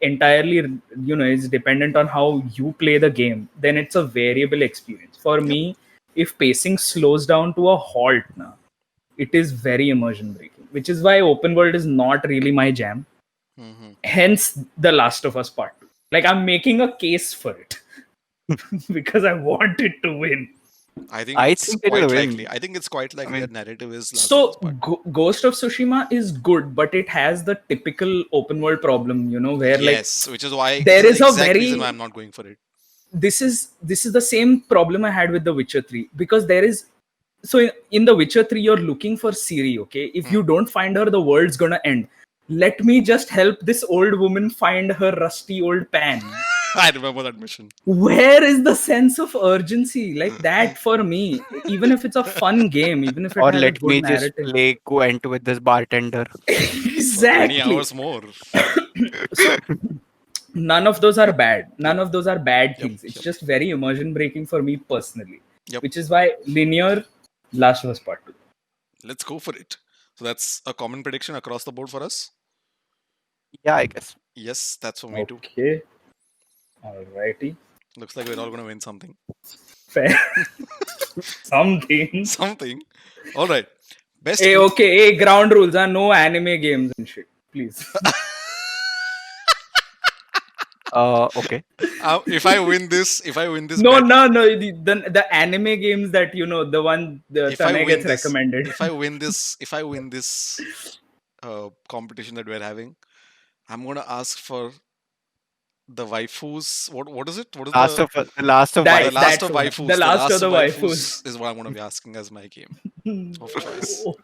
entirely is dependent on how you play the game, then it's a variable experience. For me, if pacing slows down to a halt now, it is very immersion breaking, which is why open world is not really my jam. Hence The Last of Us Part 2. Like I'm making a case for it because I want it to win. I think I it's think it'll quite win. likely. I think it's quite I likely that mean, narrative is Last of Us, So but Ghost of Tsushima is good, but it has the typical open world problem, where like yes, which there is the is a exact reason why very I'm not going for it. this is the same problem I had with The Witcher 3, because there is so in The Witcher 3 you're looking for Ciri, okay? If you don't find her, the world's gonna end. Let me just help this old woman find her rusty old pan. I remember that mission. Where is the sense of urgency like that for me? Even if it's a fun game, even if it or has a let good me just narrative. play Gwent with this bartender. For 20 Exactly. hours more. So none of those are bad. None of those are bad Yep, things. It's yep, just very immersion breaking for me personally, yep. which is why linear Last of Us Part 2. Let's go for it. So that's a common prediction across the board for us. Yeah, I guess. Yes, that's for me too. Okay. Alrighty. Looks like we're all gonna win something. Fair. Something. Something. All right. Best. Hey, okay. Hey, ground rules are no anime games and shit. Please. Okay. If I win this No, bet, no, no. The anime games that the one the if I Tanay win gets this, recommended. if I win this competition that we're having, I'm gonna ask for the waifus. What is it? What is The last of the That Vice. last that's of one. The waifus? The last last of of the waifus. waifus is what I'm gonna be asking as my game of choice. No.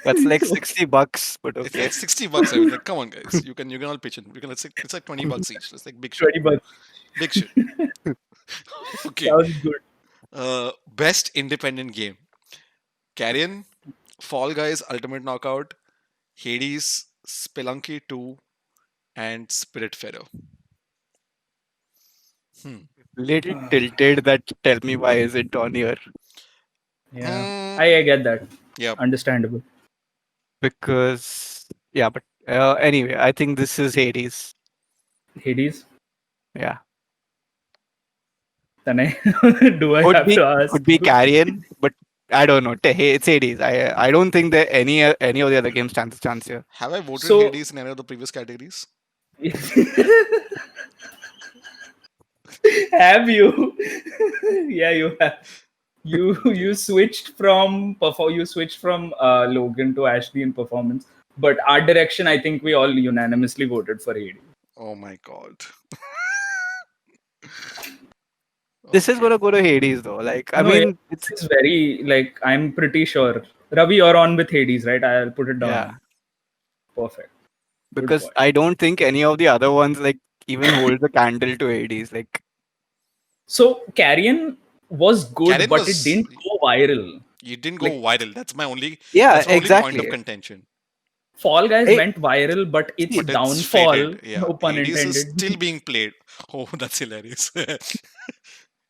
That's like $60, but It's okay. like $60. I mean, like, come on, guys. You can all pitch in. it's like $20 each. It's like big shit. 20 bucks. Big shit. Okay. Sounds good. Best independent game. Carrion, Fall Guys Ultimate Knockout, Hades, Spelunky 2, and Spiritfarer. Hmm. Little tilted that tell me why is it on here. Yeah. Hmm. I get that. Yeah. Understandable. Because yeah, but anyway, I think this is Hades. Hades. Yeah. Tanay, do I Could have be to ask could be you? Carrion, but I don't know. Hey, it's Hades. I don't think that any of the other games stands a chance here. Have I voted So Hades in any of the previous categories? have you? Yeah, you have. You Okay. switched from Logan to Ashley in performance, but art direction, I think we all unanimously voted for Hades. Oh my god. This is Okay. gonna go to Hades though. Like I No, yeah, mean, it's this is very like I'm pretty sure. Ravi, you're on with Hades, right? I'll put it down yeah, now. Perfect. Good because boy. I don't think any of the other ones like even hold the candle to Hades. Like So Carrion was good, Carrion but it was. didn't go viral. It didn't go Like viral. That's yeah, my only point of exactly. contention. Fall Guys Hey, went viral, but its But see, it's downfall, faded. Yeah. no pun Hades is intended. still being played. Oh, that's hilarious.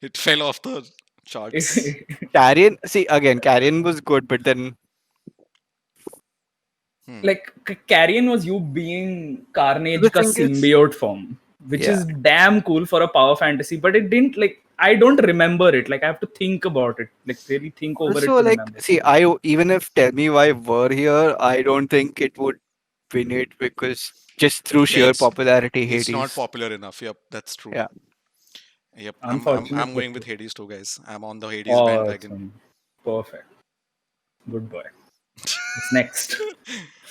It fell off the charts. Carrion. See again, Carrion was good, but then Hmm. Like Carrion was you being the Carnage ka thing is, symbiote form, which yeah. is damn cool for a power fantasy, but it didn't like I don't remember it. Like I have to think about it, like really think over it Also, to like, remember. see, even if Tell Me Why were here, I don't think it would win it because just through Yeah, sheer popularity, it's not Hades. popular enough. Yep, that's true. Yeah. Yep, I'm Unfortunate, but going with true. Hades too, guys. I'm on the Hades bandwagon. Awesome. Perfect. Good boy. What's next?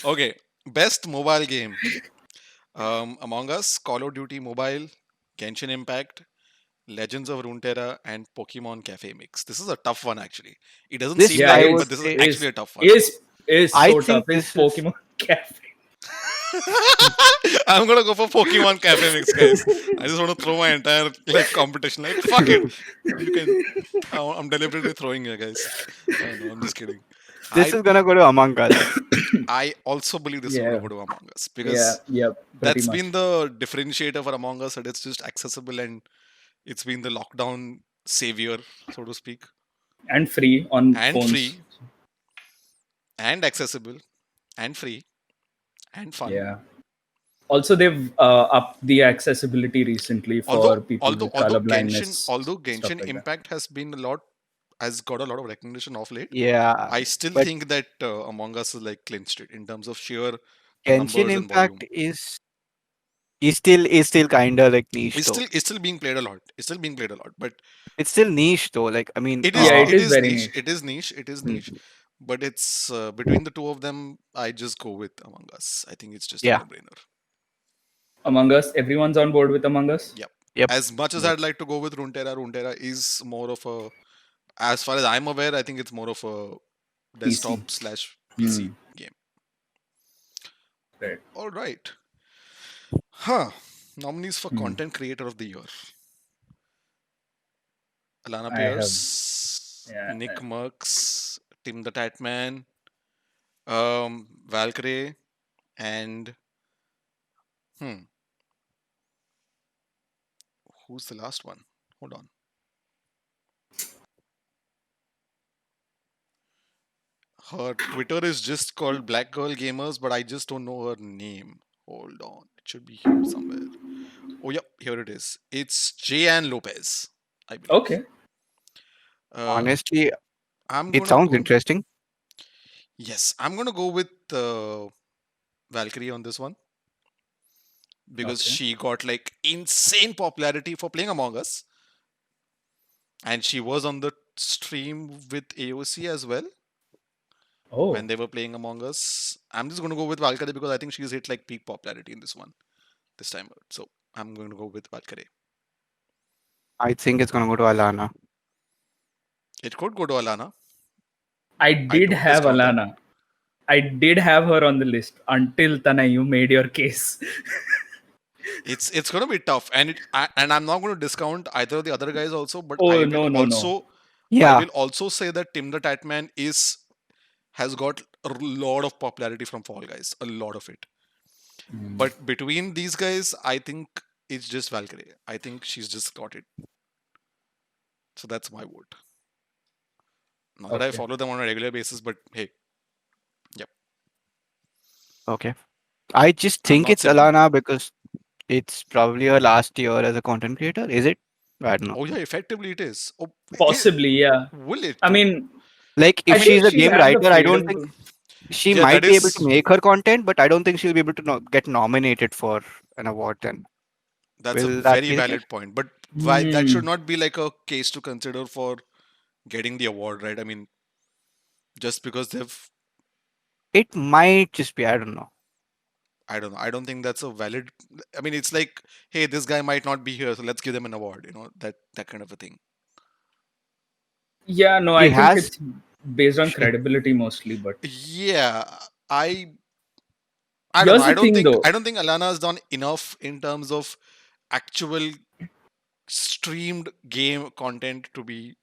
Okay, best mobile game. Among Us, Call of Duty Mobile, Genshin Impact, Legends of Runeterra, and Pokemon Cafe Mix. This is a tough one, actually. It doesn't This seem Yeah, like I it, would but this is say, actually a tough one. is I so tough. think It's this is Pokemon Cafe. I'm gonna go for Pokemon Cafe Mix, guys. I just want to throw my entire like competition. Like fuck it, you can. I'm deliberately throwing you guys. No, I'm just kidding. this I is gonna go to Among Us. I also believe this is gonna Yeah, go to Among Us yeah, because yeah. Pretty that's much. been the differentiator for Among Us, that it's just accessible and it's been the lockdown savior, so to speak, And free on and phones. free and accessible and free and fun. Yeah. Also, they've upped the accessibility recently Although for people although with although color Genshin blindness, although stuff Genshin like that. Impact has got a lot of recognition of late. Yeah. I still But think that Among Us is like clinched it in terms of sheer Genshin numbers and volume. Impact is Is still kind of like niche though. It's still being played a lot. It's still being played a lot, but It's still niche though. Like I mean, Yeah, it it is is very niche. niche. It is niche. It is Hmm. niche. But it's between the two of them. I just go with Among Us. I think it's just a yeah, no-brainer. Among Us, everyone's on board with Among Us. Yep. yep. As much as Good. I'd like to go with Runeterra is more of a, as far as I'm aware, I think it's more of a PC. desktop slash Hmm. PC game. Right. All right. Huh. Nominees for Hmm. Content Creator of the Year: Alana I have. Pierce, Yeah. Nick Merckx, Tim the Tatman, Valkyrie, and hmm, who's the last one? Hold on. Her Twitter is just called Black Girl Gamers, but I just don't know her name. Hold on. It should be here somewhere. Oh, yep, here it is. It's Jan Lopez, I believe. Okay. Uh, Honestly, I'm it gonna sounds go. interesting. Yes, I'm gonna go with Valkyrie on this one because Okay. she got like insane popularity for playing Among Us, and she was on the stream with AOC as well Oh. when they were playing Among Us. I'm just gonna go with Valkyrie because I think she's hit like peak popularity in this one this time out. So I'm going to go with Valkyrie. I think it's gonna go to Alana. It could go to Alana. I I did don't have discount that. Alana. I did have her on the list until Tanay, you made your case. It's going to be tough, and and I'm not going to discount either of the other guys also, but Oh no no no. I Yeah, will also say that Tim the Tatman is has got a lot of popularity from Fall Guys, a lot of it. But between these guys, I think it's just Valkyrie. I think she's just got it. So that's my vote. Not that I Okay. follow them on a regular basis, but hey, yep, okay. I just I'm think not it's saying no. Alana because it's probably her last year as a content creator. Is it? I don't know. Oh yeah, effectively it is. Oh, Possibly, yeah. will it I though? mean, Like I if I mean, think she's a she game had the writer, I don't freedom think to. she yeah, that might be able to is make her content, but I don't think she'll be able to get nominated for an award. Then that's a will that very be the case? valid point. But why that should Hmm. not be like a case to consider for getting the award, right? I mean, just because they've, It might just be. I don't know. I don't know. I don't think that's a valid. I mean, it's like, hey, this guy might not be here, so let's give them an award. That kind of a thing. Yeah, no, She I think has. it's based on She credibility mostly. But Yeah, I I don't know. here's the thing, though. I don't think Alana has done enough in terms of actual streamed game content to be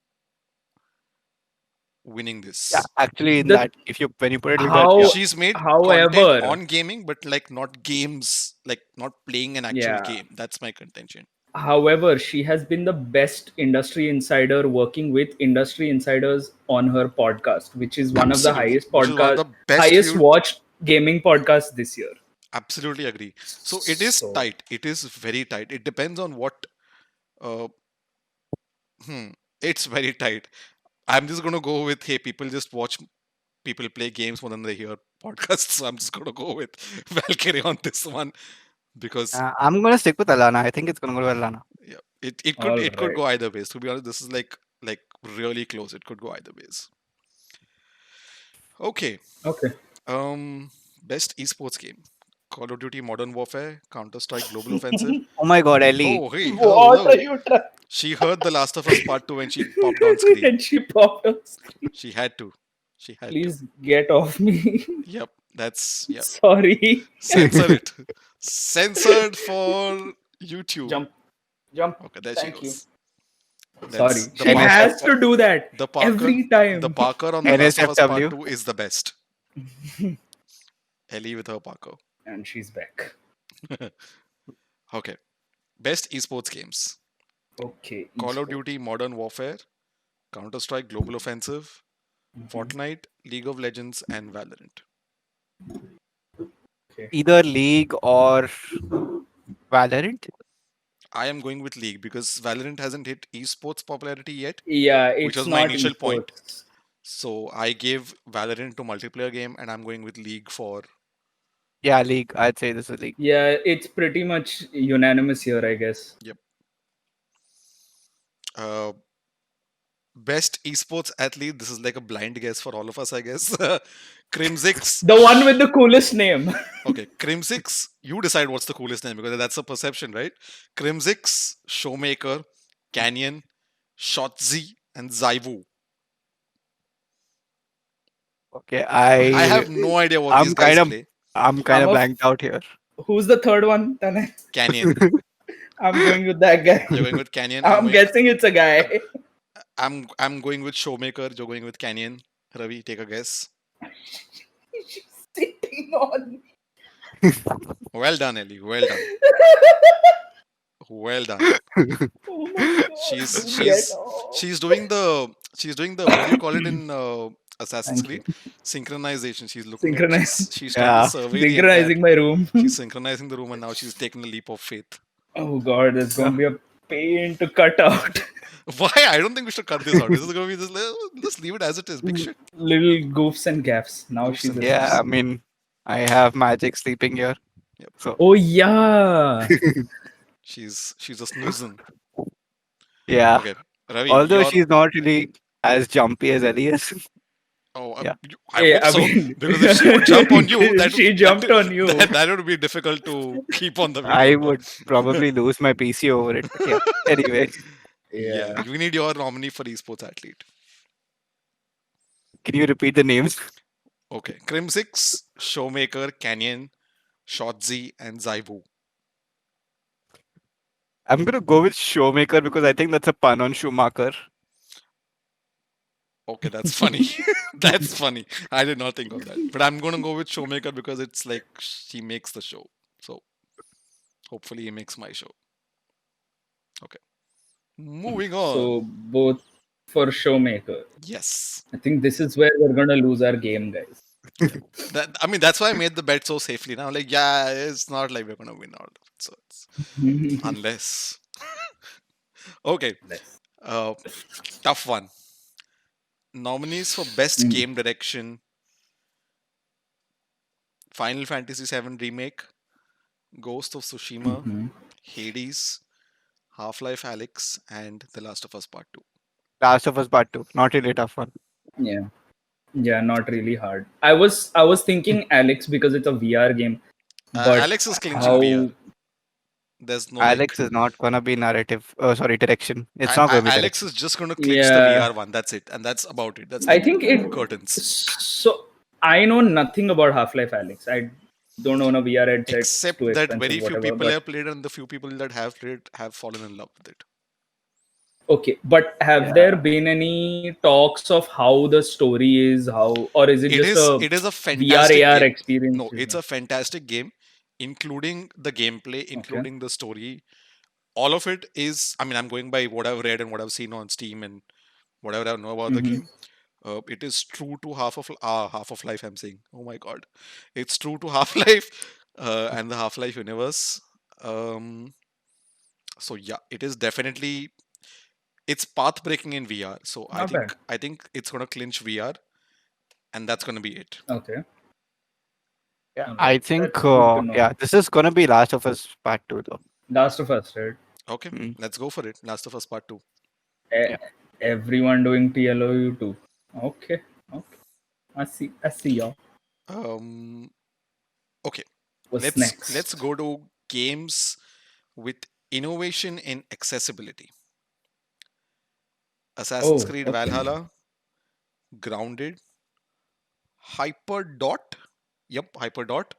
winning Yeah, this. actually, in The that, if you when you put it like that, yeah. how, She's made content however, on gaming, but like not games, like not playing an actual yeah. game. That's my contention. However, she has been the best industry insider working with industry insiders on her podcast, which is one of the Absolutely, highest which is one of podcast, the best highest viewed. watched gaming podcasts this year. Absolutely agree. So it is So tight. It is very tight. It depends on what. Uh, hmm, it's very tight. I'm just gonna go with, hey, people just watch people play games more than they hear podcasts. So I'm just gonna go with Valkyrie on this one because I'm gonna stick with Alana. I think it's gonna go to Alana. yeah, all it could right. go either ways. To be honest, this is like really close. It could go either ways. Okay. Okay. Um, Best esports game: Call of Duty Modern Warfare, Counter Strike Global Offensive. Oh my God, Ellie. Oh, hey, What are hello. you trying? She heard The Last of Us Part 2 when she popped on screen. And she popped on screen. She had to. She had to. Please get off me. Yep, yep. Sorry. Censor it. Censored for YouTube. Jump. Jump. Okay, there she Thank you. goes. That's Sorry. the She NS, Parker. has to do that The Parker. every The time. Parker on The Last of Us Part NSFW. 2 is the best. Ellie with her Parker. And she's back. Okay. Best esports games: Okay. Call of esport. Duty Modern Warfare, Counter Strike Global Offensive, Mhm. Fortnite, League of Legends, and Valorant. Okay. Either League or Valorant. I am going with League because Valorant hasn't hit esports popularity yet, Yeah, which it's was my not initial point. esports. So I gave Valorant to multiplayer game, and I'm going with League for Yeah, League. I'd say this is League. Yeah, it's pretty much unanimous here, I guess. Yep. Uh, Best esports athlete. This is like a blind guess for all of us, I guess. Crimsix. The one with the coolest name. Okay, Crimsix. You decide what's the coolest name because that's a perception, right? Crimsix, Showmaker, Canyon, Shotzi, and Zaiwu. Okay, I have no idea what these I'm guys kind of play. I'm kind I'm of a blanked out here. Who's the third one, Tanay? Canyon. I'm going with that guy. You're going with Canyon. I'm guessing it's a guy. I'm going with Showmaker. You're going with Canyon. Ravi, take a guess. She's sitting on. Well done, Ellie. Well done. Well done. Oh my god. She's Get she's off. she's doing the what do you call it in Assassin's Thank Creed? you. Synchronization. She's looking at Synchronize. she's trying to Yeah. survey the entire. Synchronizing my room. She's synchronizing the room and now she's taking a leap of faith. Oh god, there's Yeah. gonna be a pain to cut out. Why? I don't think we should cut this out. This is gonna be just leave it as it is. Big shit. Little goofs and gaffs. Now Goofs she's and a Yeah, gaffs. I mean, I have Magic sleeping here. Yep. So Oh yeah. She's a snoozing. yeah. Okay. Ravi, Although you're she's not really as jumpy as Ellie is. oh Yeah. I Yeah, hope I so. mean, Because if she would jump on you, she jumped on you. that would be difficult to keep on the I video. would probably lose my PC over it. But yeah. Anyway, Yeah, Yeah. we need your nominee for esports athlete. can you repeat the names? Okay. Crimsix, Showmaker, Canyon, Shotzi, and Zaibu. I'm gonna go with Showmaker because I think that's a pun on Schumacher. Okay, that's funny. That's funny. I did not think of that. But I'm gonna go with Showmaker because it's like she makes the show. So hopefully he makes my show. Okay. Moving on. So both for Showmaker. Yes. I think this is where we're gonna lose our game, guys. That's why I made the bet so safely. Now, like, yeah, it's not like we're gonna win all of it. So it's unless. Okay. Let's- Uh, Tough one. Nominees for best game direction: Final Fantasy VII Remake, Ghost of Tsushima, Mhm. Hades, Half-Life Alyx, and The Last of Us Part 2. Last of Us Part 2. Not really tough one. Yeah. Yeah, not really hard. I was thinking Alex because it's a VR game. But Alex is clinching how VR. There's no Alex like. is not gonna be narrative. Sorry, direction. It's not gonna be Alex direction. is just gonna clinch the Yeah. VR one. That's it, and that's about it. That's I like think it curtains. so I know nothing about Half-Life Alex. I don't own a VR headset. It's Except too that expensive, very few whatever, people but- have played, and the few people that have played have fallen in love with it. Okay, but have Yeah. there been any talks of how the story is, or is it just a It is a VR fantastic AR game. experience? No, it's a fantastic game, including the gameplay, including the story. All of it is. I mean, I'm going by what I've read and what I've seen on Steam and whatever I know about the Mhm. game. It is true to Half of Life. I'm saying, oh my god, it's true to Half Life and the Half Life universe. So yeah, it is definitely it's path breaking in VR. So Not bad. I think it's gonna clinch VR, and that's gonna be it. Okay. Yeah, Alright, I think. that's good to know. Yeah, this is gonna be Last of Us Part 2 though. Last of Us, right? Okay, Mm. let's go for it. Last of Us Part 2. E- Everyone doing TLOU too. Okay. Okay. I see y'all. Um, okay, What's next? let's go to games with innovation in accessibility. Assassin's Oh, Creed okay. Valhalla, Grounded, Hyperdot. Yep, Hyperdot.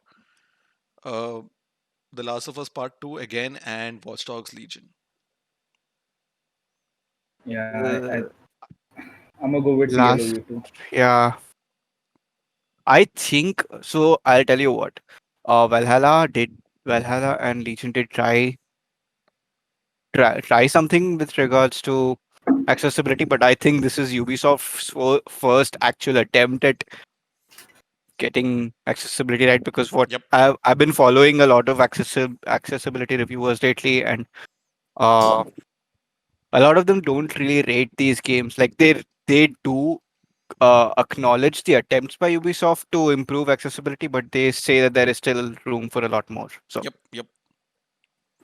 Uh, The Last of Us Part 2 again, and Watch Dogs Legion. Yeah, I'm gonna go with Last- TLOU too. Yeah. I think so. I'll tell you what. Valhalla and Legion did try something with regards to accessibility, but I think this is Ubisoft's first actual attempt at getting accessibility right. Because what Yep. I've been following a lot of accessibility reviewers lately, and uh, a lot of them don't really rate these games. Like they do acknowledge the attempts by Ubisoft to improve accessibility, but they say that there is still room for a lot more. So, Yep, yep,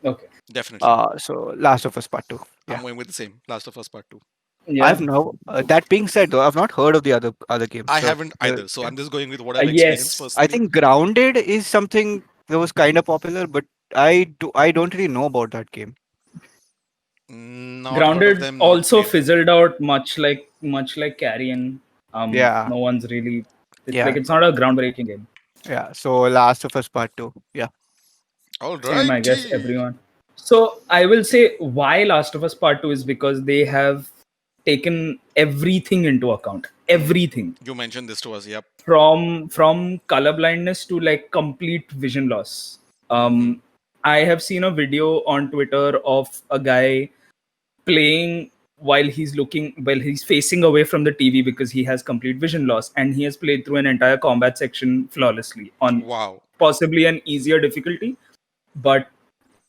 Okay. definitely. Last of Us Part Two. I'm Yeah, going with the same. Last of Us Part 2. I've Yeah. no. That being said, though, I've not heard of the other games. I So, haven't either, so yeah. I'm just going with what I've experienced Yes. I personally. think Grounded is something that was kind of popular, but I don't really know about that game. Not heard of Grounded them, not also played them. fizzled out much like Carrion. Yeah, No one's really. It's like yeah, it's not a groundbreaking game. yeah. So Last of Us Part Two. Yeah, Same, I guess, Alrighty. everyone. So I will say why Last of Us Part 2 is because they have taken everything into account. Hmm. Everything. You mentioned this to us. Yep. From color blindness to like complete vision loss. Hmm. I have seen a video on Twitter of a guy playing while he's facing away from the TV because he has complete vision loss, and he has played through an entire combat section flawlessly on Wow. possibly an easier difficulty, but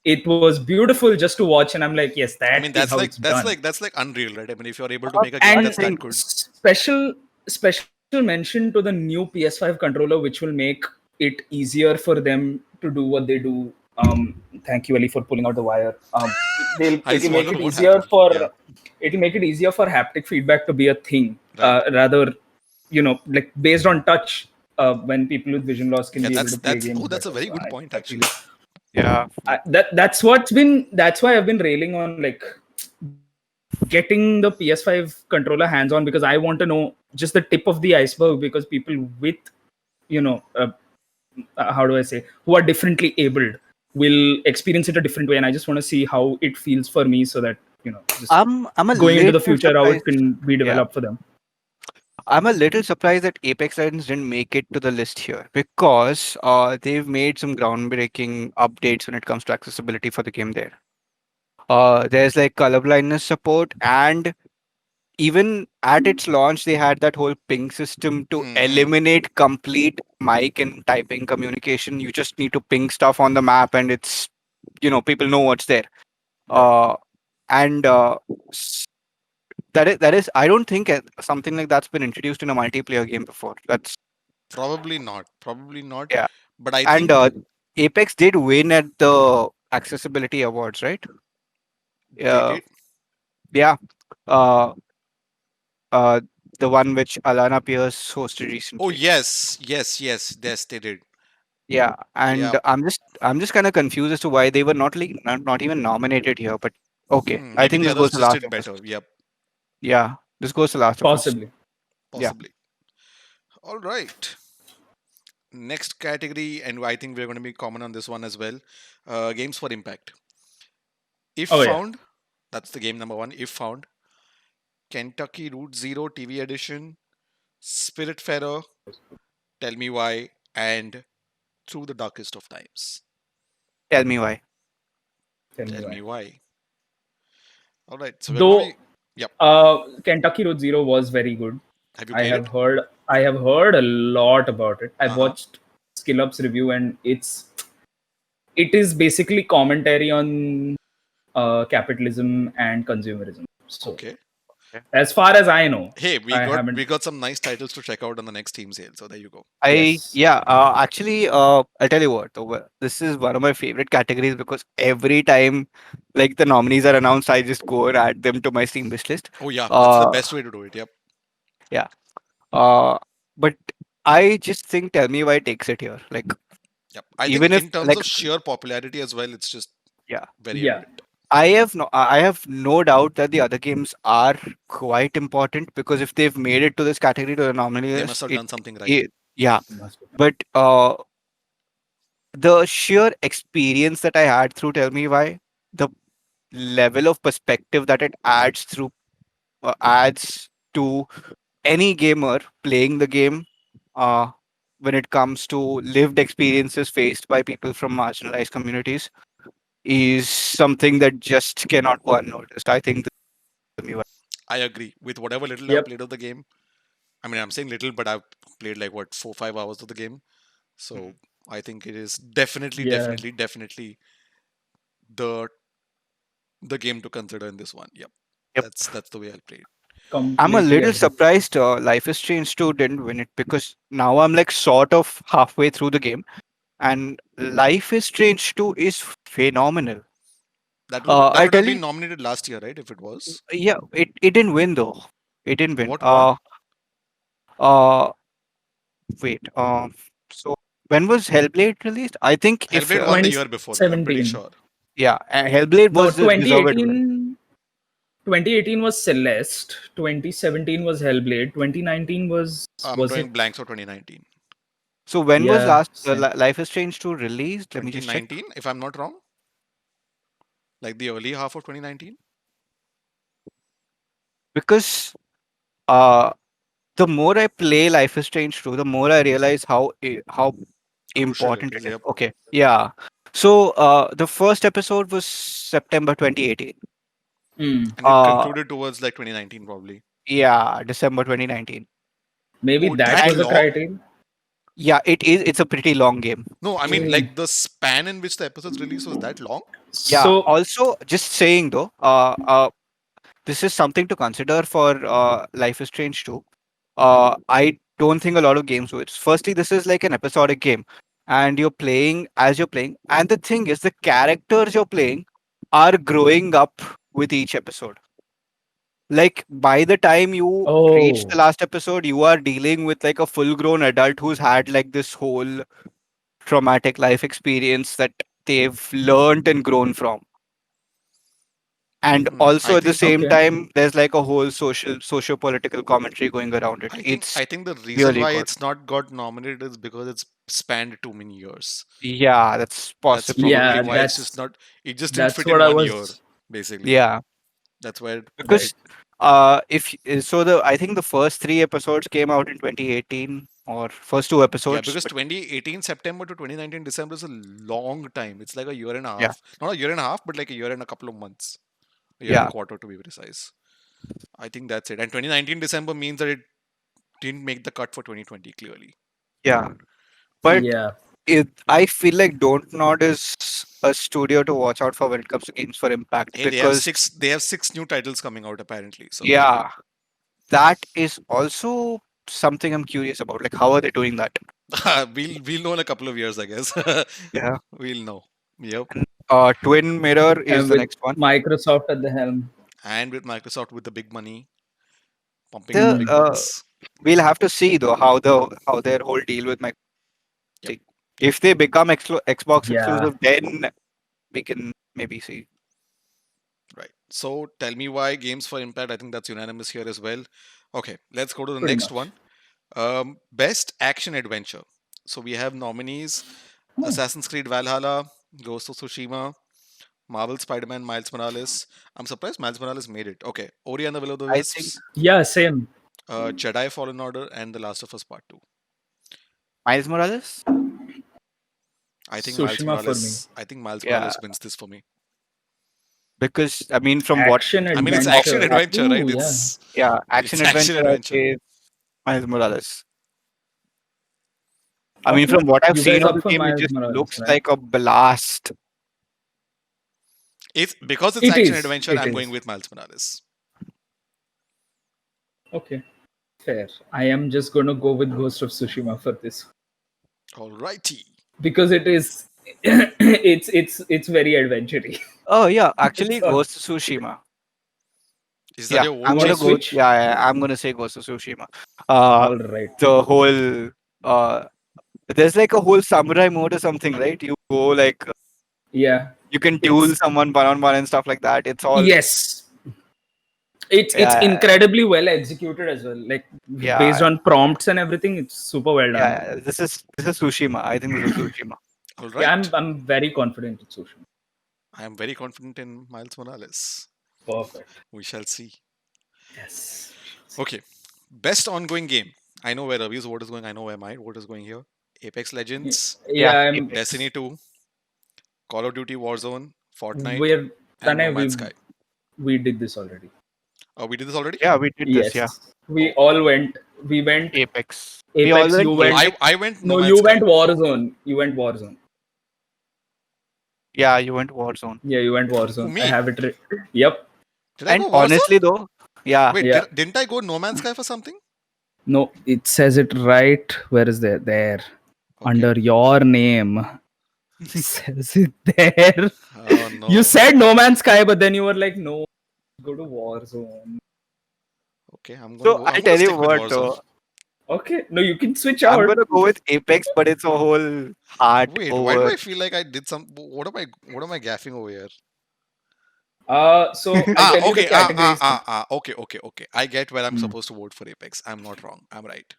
it was beautiful just to watch, and I'm like, yes, I that mean, is that's how like it's that's done. like that's like unreal, right? I mean, if you're able to I make a game I And that's that think good. special mention to the new PS5 controller, which will make it easier for them to do what they do. Thank you, Ali, for pulling out the wire. They'll I just it'll want make to it know what easier happened. for Yeah. haptic feedback to be a thing, Right. rather, like based on touch. When people with vision loss can Yeah. be able to play That's. games Oh, that's a better. very So good point, I feel actually. yeah. Yep. that's why I've been railing on like getting the PS5 controller hands on, because I want to know just the tip of the iceberg, because people with, you know how do I say, who are differently abled will experience it a different way, and I just want to see how it feels for me, so that, just I'm a going into the little future, how it surprised. can be Yeah, developed for them. I'm a little surprised that Apex Legends didn't make it to the list here because they've made some groundbreaking updates when it comes to accessibility for the game there. There's like colorblindness support, and even at its launch, they had that whole ping system to Hmm. eliminate complete mic and typing communication. You just need to ping stuff on the map, and people know what's there. Right. Uh, and s- that is I don't think something like that's been introduced in a multiplayer game before. That's Probably not. Probably not. Yeah. But I And think Apex did win at the accessibility awards, right? they uh, did. yeah. uh, uh, the one which Alana Pierce hosted Oh recently. yes, yes, yes, yes. They did. Yeah, Yeah. and I'm just kind of confused as to why they were not even nominated here. But okay, Hmm. I Maybe think the this goes others to just Last did of Us. better. Yep. Yeah, this goes to Last of Us. Possibly. Yeah, Possibly. All right. Next category, and I think we're going to be common on this one as well. Games for impact. If Oh yeah. found, that's the game number one. If found, Kentucky Route Zero TV edition, Spiritfarer, Tell Me Why, and Through the Darkest of Times. tell me why. Tell me Tell why. me why. All right, so we're going to Though be. Yep. Kentucky Road Zero was very good. Have you I played it? have heard I have heard a lot about it. Uh I've huh. watched SkillUp's review, and it is basically commentary on capitalism and consumerism. So Okay. Okay. as far as I know, Hey, I haven't. we got some nice titles to check out on the next team sale. So there you go. I Yes. Yeah, actually, I'll tell you what. This is one of my favorite categories because every time, like the nominees are announced, I just go and add them to my Steam wish list. Oh yeah, that's the Uh, best way to do it. Yep. yeah. Uh, but I just think Tell Me Why takes it here. Like Yep. I think even if in terms like of sheer popularity as well, it's just yeah, very Yeah. evident. I have no doubt that the other games are quite important because if they've made it to this category to the nominee They must list, have done something right. it yeah. Must be. But the sheer experience that I had through Tell Me Why, the level of perspective that it adds to any gamer playing the game, uh, when it comes to lived experiences faced by people from marginalized communities, is something that just cannot go unnoticed. I think Tell Me Why. I agree with whatever little I've Yep. played of the game. I mean, I'm saying little, but I've played like what 4 5 hours of the game. So I think it is definitely, Yeah. definitely, definitely the the game to consider in this one. Yep, Yep. that's the way I'll play it. I'm a Completely little agree. surprised Life is Strange 2 didn't win it, because now I'm like sort of halfway through the game, and Life is Strange 2 is phenomenal. That I would have tell been you, nominated last year, right? If it was. yeah, it didn't win though. It didn't win. What won? Uh, Wait. So when was Hellblade released? I think if Hellblade won the year before that, I'm pretty 2017. sure. yeah, Hellblade No, was the deserved winner. 2018 was Celeste. 2017 was Hellblade. 2019 I'm was it? drawing blanks for 2019. So when was Yeah, last same. Life is Strange 2 released? Let me just check. 2019, if I'm not wrong, like the early half of 2019. Because uh the more I play Life is Strange 2, the more I realize how Crucial it important is. it is. Yep. Okay. Yeah. So the first episode was September 2018. Hmm. And it Uh concluded towards like 2019, probably. yeah, December 2019. Maybe Oh, that that was a And long? criteria. yeah, it's a pretty long game. No, I mean, Hmm. like the span in which the episodes released was that long? Yeah. So, Also, just saying though, this is something to consider for Life is Strange 2. I don't think a lot of games do it. Firstly, this is like an episodic game, and you're playing as you're playing. And the thing is, the characters you're playing are growing up with each episode. Like by the time you reach the oh, last episode, you are dealing with like a full-grown adult who's had like this whole traumatic life experience that they've learned and grown from. And I also at the think same okay. time, there's like a whole socio-political commentary going around it. It's I think the reason really why good. it's not got nominated is because it's spanned too many years. Yeah, that's That's possibly the probably Yeah, reason. why it's just not. It just didn't that's fit what in I 1 year, was. basically. Yeah, That's where Right. because if so the I think the first three episodes came out in 2018, or first two yeah, episodes, because but 2018 September to 2019 December is a long time. It's like a year and a yeah, half. Not a year and a half, but like a year and a couple of months. A year and a yeah, quarter to be precise. I think that's it. And 2019 December means that it didn't make the cut for 2020 clearly. yeah. But Yeah, I feel like Don't Nod is a studio to watch out for when it comes to games for impact, Hey, because they have six new titles coming out apparently. So yeah, that is also something I'm curious about. Like, how are they doing that? we'll know in a couple of years, I guess. Yeah. We'll know. Yep. And Twin Mirror is and the with next one. Microsoft at the helm. And with Microsoft with the big money, pumping in the The Hmm. big bucks. We'll have to see though how their whole deal with Microsoft. Yep. If they become Xbox Yeah, exclusive, then we can maybe see. Right. So tell me why games for impact. I think that's unanimous here as well. Okay, let's go to the pretty next much. one. Best action adventure. So we have nominees: Oh, Assassin's Creed Valhalla, Ghost of Tsushima, Marvel Spider-Man, Miles Morales. I'm surprised Miles Morales made it. Okay, Ori and the Will of the I think Wisps, yeah, same. Jedi Fallen Order, and The Last of Us Part 2. Miles Morales. Tsushima for me. I think Miles Yeah, Morales wins this for me. because I mean, from what Action I mean, it's of action adventure. adventure, right? Ooh, yeah. yeah, It's action action adventure, I'd adventure. say Miles Morales. I mean, Okay. from what I've You seen guys of up the for game, it Miles just Morales, looks right? like a blast. It's because it's It action is. adventure. It I'm going is. with Miles Morales. Okay. Fair. I am just gonna go with Ghost of Tsushima for this Alrighty. because it is. It's very adventurous. Oh yeah, That's actually, all. Ghost of Tsushima. Is that Yeah, your vote, I'm On gonna Chavi? go. Switch. Yeah, yeah, I'm gonna say Ghost of Tsushima. Uh, All right. the whole there's like a whole samurai mode or something, right? You go like Yeah. you can duel It's someone one on one and stuff like that. It's all yes. It's yeah, incredibly well executed as well. Like based yeah, on prompts and everything, it's super well done. yeah. This is Tsushima. I think this is Tsushima. Yeah, Alright. I'm very confident in Tsushima. I am very confident in Miles Morales. Perfect. We shall see. Yes. Okay. Best ongoing game. I know where Ravi's vote is going. I know where my vote is going here. Apex Legends, Yeah, Yeah, I'm. Apex. Destiny 2, Call of Duty Warzone, Fortnite, We're and No Tanay, Man's Sky. we did this already. Oh, we did this already? Yeah, we did this. Yeah, Yes. We Oh, all went. We went Apex. We all Apex. went You no, went. Apex. I went No No, Man's you Sky. went Warzone. You went Warzone. Yeah, you went Warzone. Yeah, you went Who, Warzone. I me? have it. Yep. Did I And go Warzone? honestly, though, Yeah. Wait, Yeah. didn't I go No Man's Sky for something? No, it says it right. Where is there? There. Okay. Under your name. It says it there. Oh You no. said No Man's Sky, but then you were like, no, go to Warzone. Okay, I'm gonna So go. I'm I'll gonna tell you stick with what, Warzone. Okay, no, you can switch I'm out. gonna go with Apex, but it's a whole heart Wait, why do over. I feel like I did some? What am I gaffing over here? So I'll tell you the Okay. categories. Okay. I get where I'm Hmm. supposed to vote for Apex. I'm not wrong. I'm right.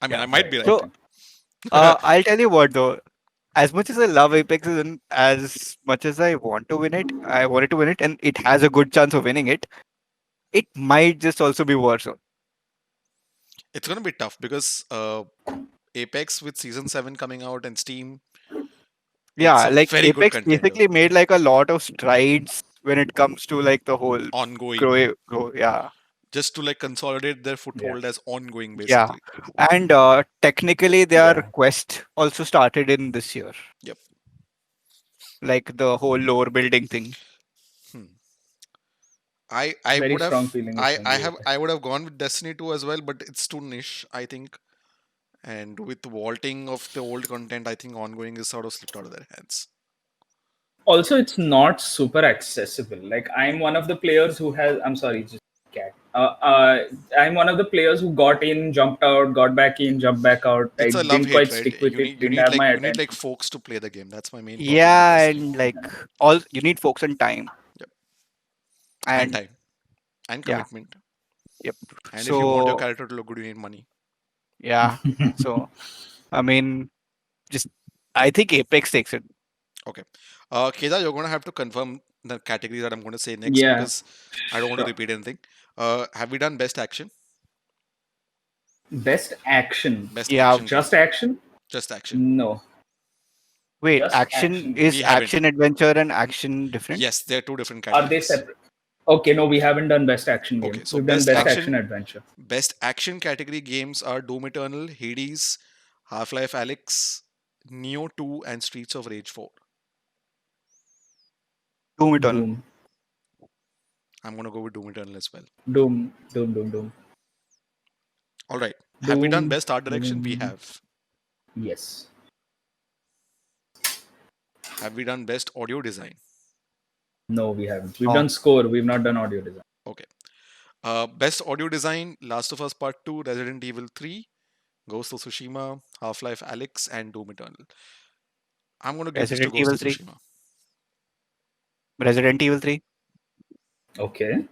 I mean, Yeah, I might right, be right, So right. right. I'll tell you what though. As much as I love Apex and as much as I want to win it, I wanted to win it, and it has a good chance of winning it. It might just also be Warzone. It's gonna be tough because Apex with season 7 coming out and Steam, it's Yeah, a like very good Apex contender. basically made like a lot of strides when it comes to like the whole Ongoing, yeah, just to like consolidate their Yeah, foothold as ongoing, yeah. basically. And technically their yeah. quest also started in this year, Yep. like the whole lore building thing. Hmm. I Very would strong have feeling is from you. I would have gone with Destiny 2 as well, but it's too niche, I think. And with the vaulting of the old content, I think ongoing is sort of slipped out of their hands. Also, it's not super accessible. Like I'm one of the players who has. I'm sorry, just cat. I'm one of the players who got in, jumped out, got back in, jumped back out. I It's a love didn't hate, quite right? stick with it. Didn't have my You need like attention. folks to play the game. That's my main problem with Yeah, Destiny. and like all you need focus and time. Yep. And And time and yeah, commitment. yep. And if you want your So character to look good, you need money. yeah. So I mean, just I think Apex takes it. Okay. Keda, you're gonna have to confirm the category that I'm going to say next Yeah, because I don't want to sure. repeat anything. Have we done best action? Best action. Best Yeah. action game. Just action? Just action. No, Wait, just action action. is We haven't. action adventure and action different? Yes, they're two different Are they categories. separate? Okay, no, we haven't done best action Okay, game. so We've done best best action action, adventure. best action category games are Doom Eternal, Hades, Half-Life Alyx, Neo 2, and Streets of Rage 4. Doom Eternal. Doom, I'm gonna go with Doom Eternal as well. Doom. All right. Have we done Doom, best art direction? We Doom. have. Yes. Have we done best audio design? No, we haven't. We've No. done score. We've not done audio design. Okay. Best audio design: Last of Us Part 2, Resident Evil 3, Ghost of Tsushima, Half-Life Alyx, and Doom Eternal. I'm gonna give this to Resident Ghost Evil of 3. Tsushima. Resident Evil 3. Okay.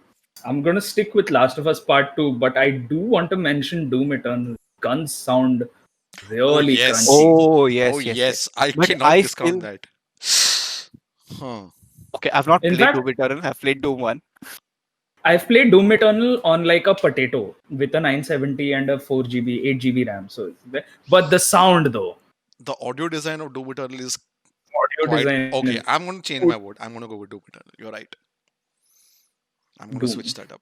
I'm gonna stick with Last of Us Part 2, but I do want to mention Doom Eternal. Guns sound Oh really yes. crunchy. Oh Oh yes. yes. I But cannot I discount still that. Huh. okay. I've not In played fact, Doom Eternal. I've played Doom 1. I've played Doom Eternal on like a potato with a 970 and a 4 GB, 8 GB RAM. But the sound though, The audio design of Doom Eternal is audio quite design okay. is I'm gonna change my vote. I'm gonna go with Doom Eternal. You're right. I'm gonna switch Doom. that up.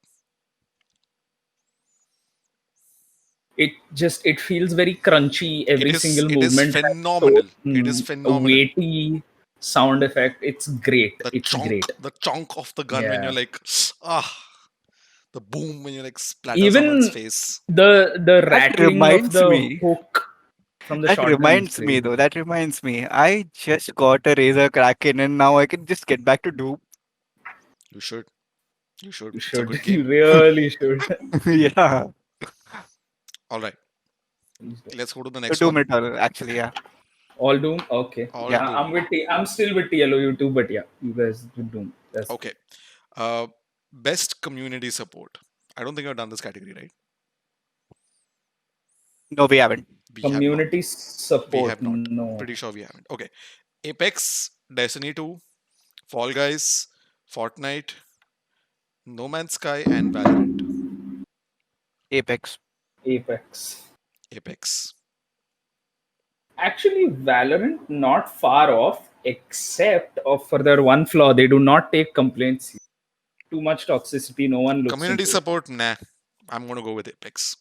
It feels very crunchy. Every single It is movement has its own phenomenal. It is a phenomenal. weighty sound effect. It's great. It's great. The chunk of the gun when you're Yeah. like ah, the boom when you like splatter someone's Even face. the That rattling of reminds the me. hook from the That shotgun is reminds me crazy. though. That reminds me. I just got a Razer Kraken and now I can just get back to Doom. You should. You should. You It's a should. good You game. really should. Yeah. All right. Let's go to the So next Doom one. Eternal actually. Yeah. All Doom. Okay. All Yeah. Doom. I'm still with TLOU too, but yeah, you guys do Doom. That's Okay. Best community support. I don't think I've done this category, right? No, we haven't. We have not. community We support. have not. No. Pretty sure we haven't. Okay. Apex, Destiny 2, Fall Guys, Fortnite, No Man's Sky, and Valorant. Apex. Apex. Apex. Actually, Valorant not far off, except for their one flaw. They do not take complaints. Too much toxicity. No one looks Community into it. support, nah. I'm gonna go with Apex.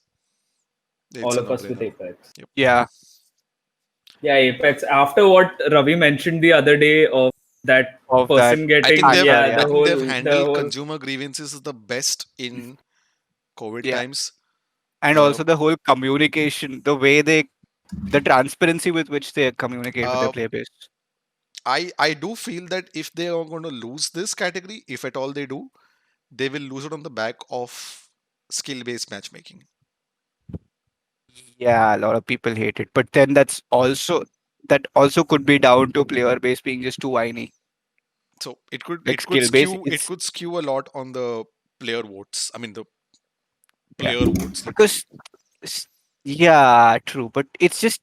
It's All a of us with no-brainer. Apex. Yep. Yeah. Yeah, Apex. After what Ravi mentioned the other day of that Of that person I think getting, hacker. yeah, I Yeah. think they've the handled whole consumer grievances the best in COVID Yeah. times. And Uh, also the whole communication, the way the transparency with which they communicate with their uh, player base. I do feel that if they are going to lose this category, if at all they do, they will lose it on the back of skill-based matchmaking. Yeah, a lot of people hate it. But then that also could be down to player base being just too whiny. So it could Like it could skill base, skew it it's could skew a lot on the player votes. I mean the yeah. player votes literally. Because s- yeah, true. But it's just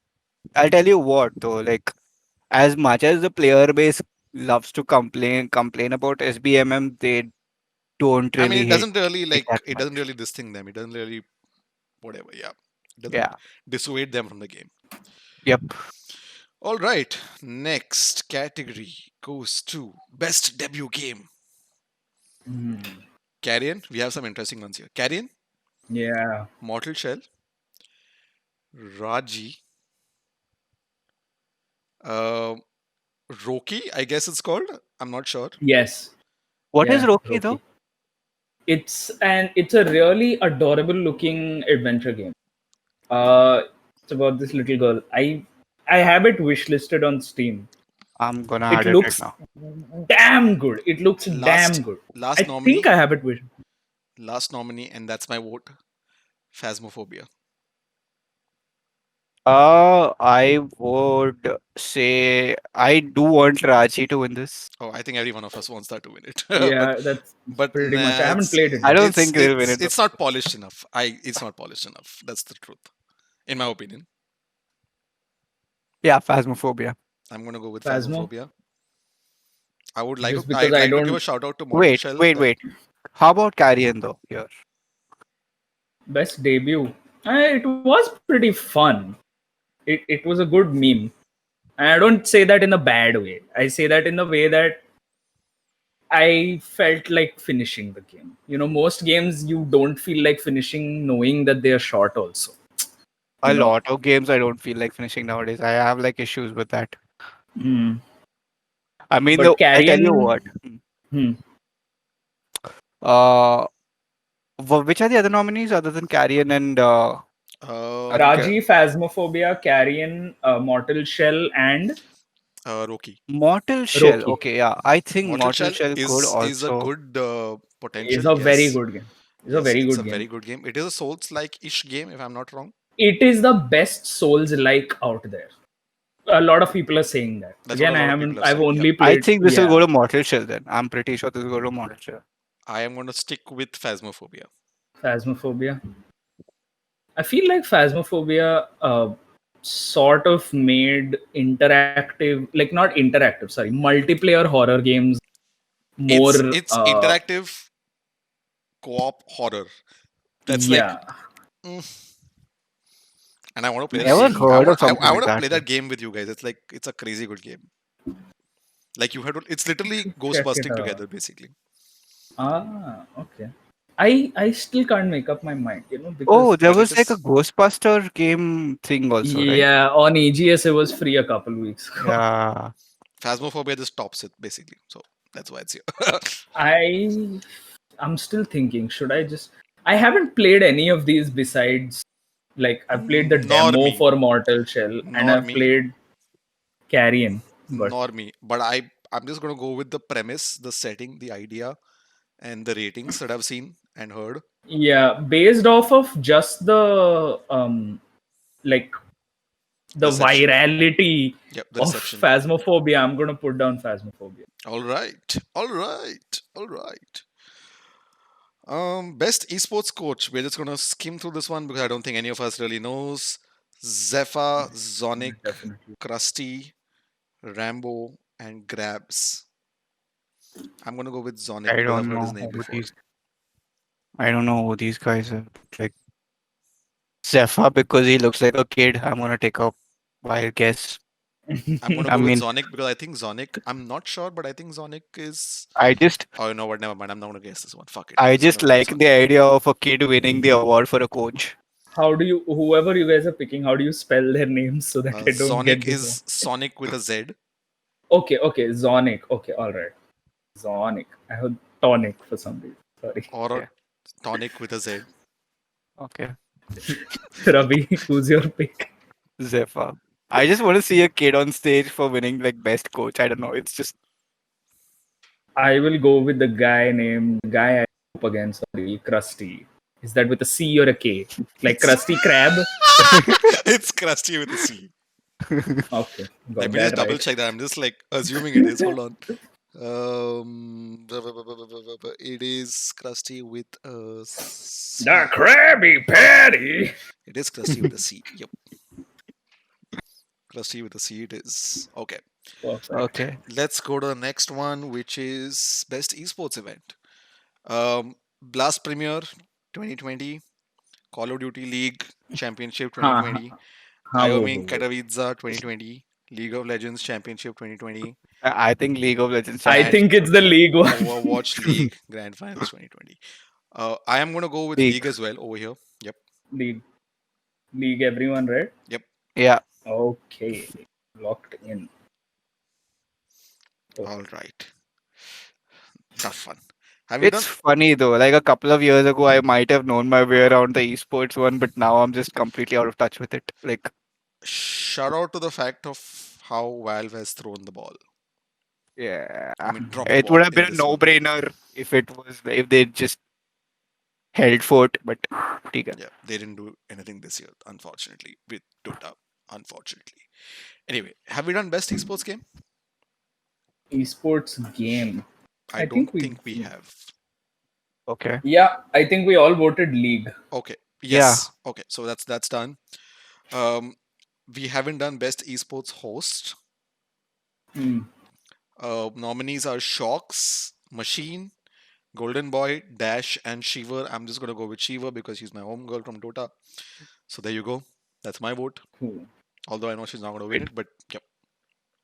I'll tell you what though, like as much as the player base loves to complain about SBMM, they don't I mean really it hate doesn't really it that it much. doesn't really distinct them. It doesn't really whatever. Yeah, it doesn't Yeah. dissuade them from the game. Yep. All right, next category goes to best debut game. Hmm. Carrion. We have some interesting ones here. Carrion, Yeah. Mortal Shell, Raji, uh, Roki. I guess it's called. I'm not sure. Yes. What is Yeah. Rocky though? Roki. It's a really adorable looking adventure game. It's about this little girl. I have it wishlisted on Steam. I'm gonna It add it right looks now. damn good. It looks Last damn good. I last think nominee, I have it wish. last nominee, and that's my vote. Phasmophobia. I would say I do want Raji to win this. Oh, I think every one of us wants that to win it. but Yeah, that's but pretty much. I nah, haven't played it I yet. don't think they'll win it though. it's not polished enough. It's not polished enough. That's the truth, in my opinion. Yeah, Phasmophobia. I'm gonna go with Phasmo, Phasmophobia. just because I'd I like to give a don't shout out to Mortal Wait, Shell. wait, wait. How about Carrion though? Here. best debut. It was pretty fun. It was a good meme. And I don't say that in a bad way. I say that in the way that I felt like finishing the game. You know, most games you don't feel like finishing knowing that they are short also. A You know. lot of games I don't feel like finishing nowadays. I have like issues with that. Hmm. I mean, But I tell you Carrion, what. hmm. Uh, which are the other nominees other than Carrion and Um, okay, Raji, Phasmophobia, Carrion, Mortal Shell, and Roki. Mortal Shell? Roki. Okay, yeah, I think Mortal Mortal Shell Shell could is a also. good Is potential. a very Yes, good game. It's a yes, very it's a good very game. good game. It is a Souls-like ish game, if I'm not wrong. It is the best Souls like out there. A lot of people are saying that. That's what a Again, I lot of people haven't. have I've said. Yeah, only I played. think this will go Yeah, to Mortal Shell then. I'm pretty sure this will go to Mortal Shell. I am going to stick with Phasmophobia. Phasmophobia. I feel like Phasmophobia sort of made interactive, like not interactive, sorry, multiplayer horror games more. It's interactive co-op horror. That's like, Yeah, mm, and I want to play that Never yes. game. I heard of want something I like want to that. play that game with you guys. It's like it's a crazy good game. Like you had to, it's literally Check ghost it busting out. together basically. Okay. I still can't make up my mind, Oh, because there But it was like a is Ghostbuster game thing also, right? yeah, on EGS it was free a couple weeks ago. Yeah. Phasmophobia just tops it basically. So that's why it's here. I I'm still thinking, should I just I haven't played any of these besides, like I've played the nor demo me, for Mortal Shell and nor I've me, played Carrion, but nor me. But I'm just gonna go with the premise, the setting, the idea, and the ratings that I've seen and heard. yeah, based off of just the like the Reception. virality Yep, the of reception. Phasmophobia, I'm gonna put down Phasmophobia. All right, all right, all right. Best esports coach. We're just gonna skim through this one because I don't think any of us really knows. Zephyr, Zonic, Definitely. Krusty, Rambo, and Grabs. I'm gonna go with Zonic I because I've don't heard his know name who before. these I don't know who these guys are. Like Zephyr because he looks like a kid. I'm gonna take a wild guess. I'm gonna I go with mean, Zonic because I think Zonic. I'm not sure, but I think Zonic is. I just Oh, you know what? Never mind. I'm not gonna guess this one. Fuck it. I'm I just just gonna go with like the Zonic. idea of a kid winning the award for a coach. How do you, whoever you guys are picking, how do you spell their names so that I don't Zonic get this one? is Sonic with a Z Okay, Zonic. Okay, all right. Zonic. I heard tonic for some reason. Sorry. or a Yeah. Tonic with a Z. Okay. Ravi, who's your pick? Zephyr. I just want to see a kid on stage for winning like best coach. I don't know. It's just I will go with the guy I hope against. Sorry, Krusty. Is that with a C or a K? Like It's Krusty Krab? it's crusty with a C. Okay, Let got me just that double right. check that. I'm just like assuming it is. Hold on. It is crusty with a The C. Krabby Patty. It is crusty with a C. Yep, crusty with a C. It is. Okay. Perfect. okay. Let's go to the next one, which is best esports event. Blast Premier 2020, Call of Duty League Championship Ha ha 2020, ha. Wo, wo, Wyoming wo. Katowice 2020, League of Legends Championship 2020, I think League of Legends I and think Championship. it's the League one. Overwatch League Grand Finals 2020. I am gonna go with League. League as well over here. Yep, League. League, everyone read? yep. Yeah. Okay. Locked in. All Perfect. right. Tough one. Have you It's done? funny though. Like a couple of years ago, I might have known my way around the esports one, but now I'm just completely out of touch with it. Like, Shout out to the fact of how Valve has thrown the ball. yeah, I mean, dropped the it ball would have been in a this one. no-brainer if it was if they just held fort. But ठीक है. Yeah, they didn't do anything this year, unfortunately, with Dota. Unfortunately. Anyway, have we done best esports game? Esports game. I I don't think we. think we have. Okay. Yeah, I think we all voted League. Okay. Yeah. Yes. Okay. So that's done. Um, we haven't done best esports host. Hmm. Nominees are Shocks, Machine, Golden Boy, Dash, and Shiver. I'm just gonna go with Shiver because she's my home girl from Dota. So there you go. That's my vote. Cool. Although I know she's not gonna win Wait, it, but yep.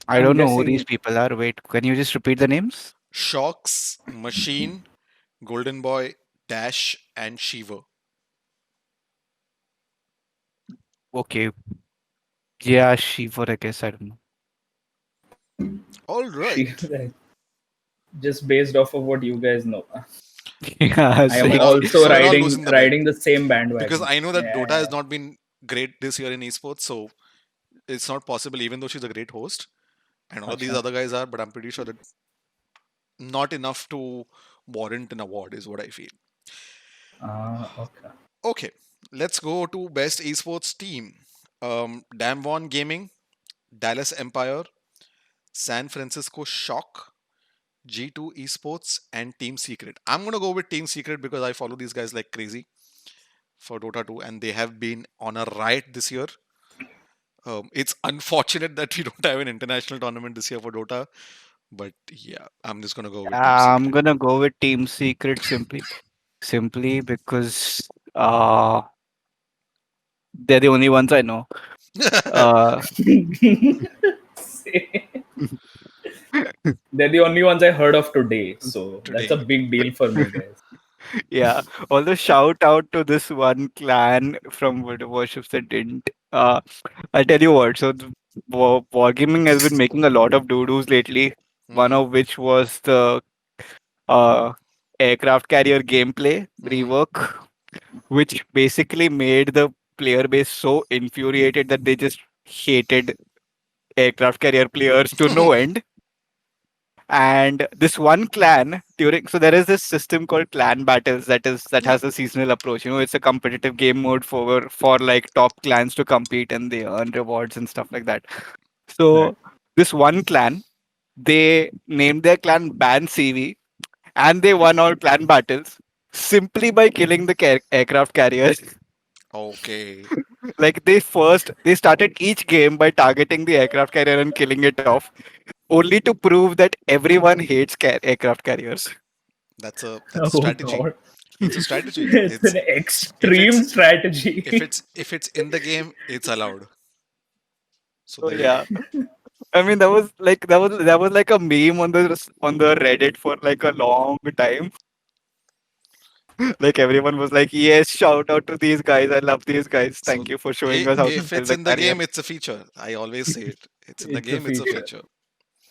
I I'm don't know who these guessing people are. Wait, can you just repeat the names? Shocks, Machine, Golden Boy, Dash, and Shiver. Okay. Yeah, Shiva, I guess. I don't know. All she right. just based off of what you guys know. Yeah, I am We're same. all also so we're all riding losing the bet riding the same because bandwagon. I know that Dota has Yeah. not been great this year in esports, so it's not possible. Even though she's a great host, and all of these Acha. other guys are, but I'm pretty sure that not enough to warrant an award is what I feel. Okay. Okay, let's go to best esports team. Damwon Gaming, Dallas Empire, San Francisco Shock, G2 Esports, and Team Secret. I'm gonna go with Team Secret because I follow these guys like crazy for Dota 2, and they have been on a riot this year. It's unfortunate that we don't have an international tournament this year for Dota, but yeah, I'm just gonna go with Team I'm Secret. gonna go with Team Secret simply because uh they're the only ones I know. Uh They're the only ones I heard of today, so that's a Today, big deal for me, guys. yeah. Although shout out to this one clan from World of Warships that didn't. I'll tell you what. So Wargaming has been making a lot of doo-doos lately. One hmm of which was the uh aircraft carrier gameplay hmm rework, which basically made the player base so infuriated that they just hated aircraft carrier players to no end. And this one clan during so there is this system called clan battles that yeah. has a seasonal approach. It's a competitive game mode for like top clans to compete and they earn rewards and stuff like that. Right. So this one clan, they named their clan Ban CV and they won all clan battles simply by killing the aircraft carriers. Okay, Like they started each game by targeting the aircraft carrier and killing it off, only to prove that everyone hates aircraft carriers. that's a Oh strategy. god. It's a strategy. It's It's an if extreme it's strategy. if it's in the game, it's allowed. So So there you go. yeah, I mean that was like a meme on the Reddit for like a long time. Like everyone was like, "Yes, shout out to these guys. I love these guys. So Thank you for showing us how to if kill it's the in the carrier." game, it's a feature. I always say it. It's in the It's a game, it's a feature. feature.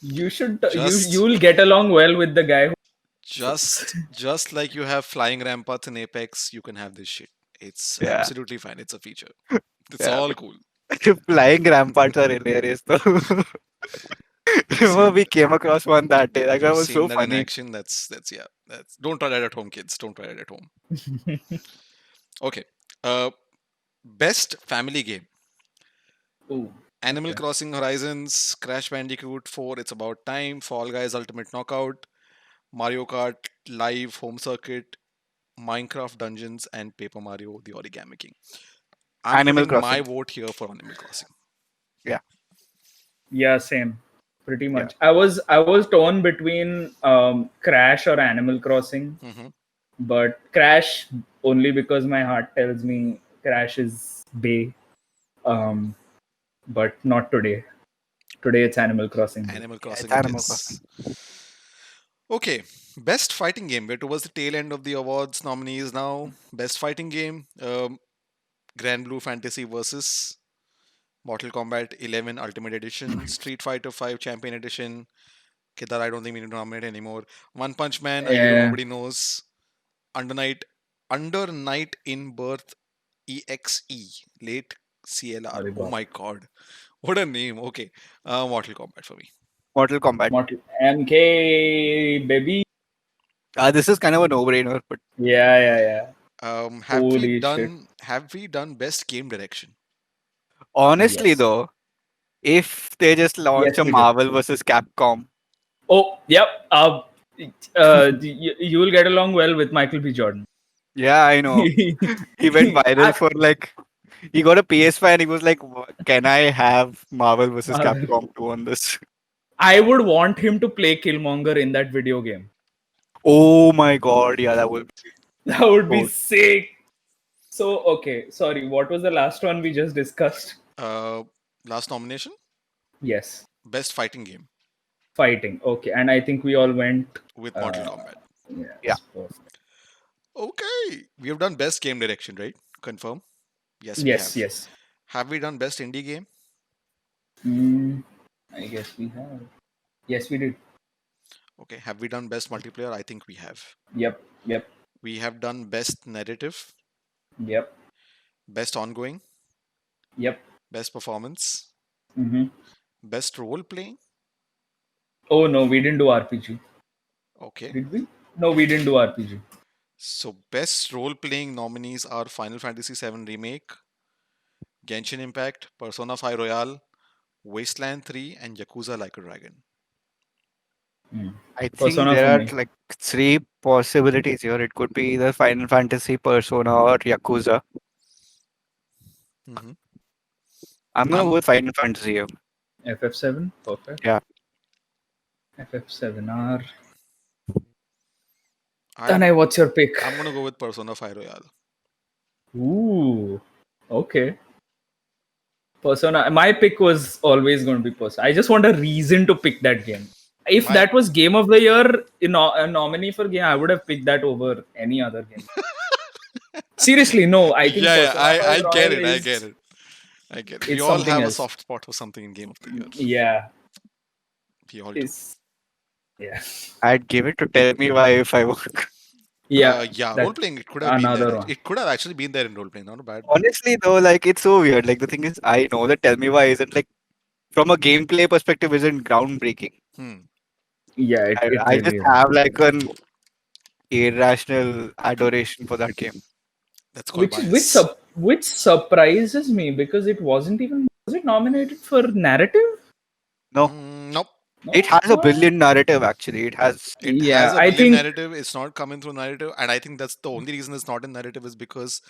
You should Just you'll get along well with the guy who. just like you have flying ramparts in Apex, you can have this shit It's Yeah. absolutely fine. It's a feature. It's Yeah. all But cool. flying ramparts are hilarious though. You've Remember seen we came across one that day. That guy you've was so seen that in funny. action. That's yeah. That's don't try that at home, kids. Don't try that at home. Okay. Uh, best family game. Ooh, Animal okay. Crossing Horizons, Crash Bandicoot 4, It's About Time, Fall Guys Ultimate Knockout, Mario Kart Live Home Circuit, Minecraft Dungeons, and Paper Mario The Origami King. I'm Animal putting my Crossing. vote here for Animal Crossing. Yeah. Yeah, same. Pretty Yeah. much. I was torn between Crash or Animal Crossing, Hmm. but Crash only because my heart tells me Crash is Bay. Um, but not today. Today it's Animal Crossing Bay. Animal Yeah, it's Crossing it Animal is. Crossing. Okay, best fighting game. We're towards the tail end of the awards nominees now. Best fighting game. Grand Blue Fantasy versus Mortal Kombat 11 Ultimate Edition, Street Fighter 5 Champion Edition. Kedar, I don't think we need to nominate anymore. One Punch Man, a hero Yeah, nobody knows. Under Night in Birth EXE, late CLR. Sorry, Oh Bob. my god, what a name. Okay, Mortal Kombat for me. Mortal Kombat. Mortal MK baby. This is kind of a no-brainer, but Yeah, yeah, yeah. Have we Holy shit. done best game direction? honestly Yes. though, if they just launch Yes, a we did. Marvel versus Capcom, Oh, yep. You will get along well with Michael B. Jordan. yeah, I know. He went viral I, for like he got a PS5 and he was like, Can I have Marvel versus uh, Capcom 2 on this?" I would want him to play Killmonger in that video game. Oh my god, yeah, that would be That would be so. sick. So, okay, sorry, what was the last one we just discussed? Uh, Last nomination, Yes, best fighting game fighting. Okay, and I think we all went. with Mortal Uh, Kombat. Yeah. yes, perfect. Okay, we have done best game direction, right? Confirm. Yes, we Yes, have. yes. Have we done best indie game? Mm, I guess we have. Yes, we did. Okay. Have we done best multiplayer? I think we have. Yep, yep, We have done best narrative, yep, best ongoing, yep. best performance, Mm-hmm. best role playing. Oh no, we didn't do RPG. Okay. Did we? No, we didn't do RPG. So best role playing nominees are Final Fantasy VII Remake, Genshin Impact, Persona 5 Royale, Wasteland 3, and Yakuza Like a Dragon. Mm. I think Persona there for are me. like three possibilities here. It could be either Final Fantasy, Persona, or Yakuza. Hmm. I'm gonna go I'm with Final Fantasy here. FF7, perfect. Yeah. FF7R. I'm Tanay, what's your pick? I'm gonna go with Persona 5 Royale. Ooh, okay. Persona. My pick was always going to be Persona. I just want a reason to pick that game. If My that was Game of the Year, a nominee for game, I would have picked that over any other game. Seriously, no. I think Yeah, yeah, Persona 5 I get Royal it, I get is it, I get it. We it's all something have a else. soft spot for something in Game of the Year. Yeah, We all do. is yeah, I'd give it to Tell Me Why if I work. yeah. Yeah, role That playing. It could have been there. another one. It could have actually been there in role playing. Not bad. Honestly, though, like it's so weird. Like the thing is, I know that Tell Me Why isn't like from a gameplay perspective isn't groundbreaking. Hmm. Yeah, it I just really is. have like an irrational adoration for that game. That's called Which which bias. sup- which surprises me because it wasn't even was it nominated for narrative? No, Nope. it No. has a brilliant narrative. Actually, it has. It has Yeah, a I brilliant think narrative. It's not coming through narrative, and I think that's the only reason it's not in narrative is because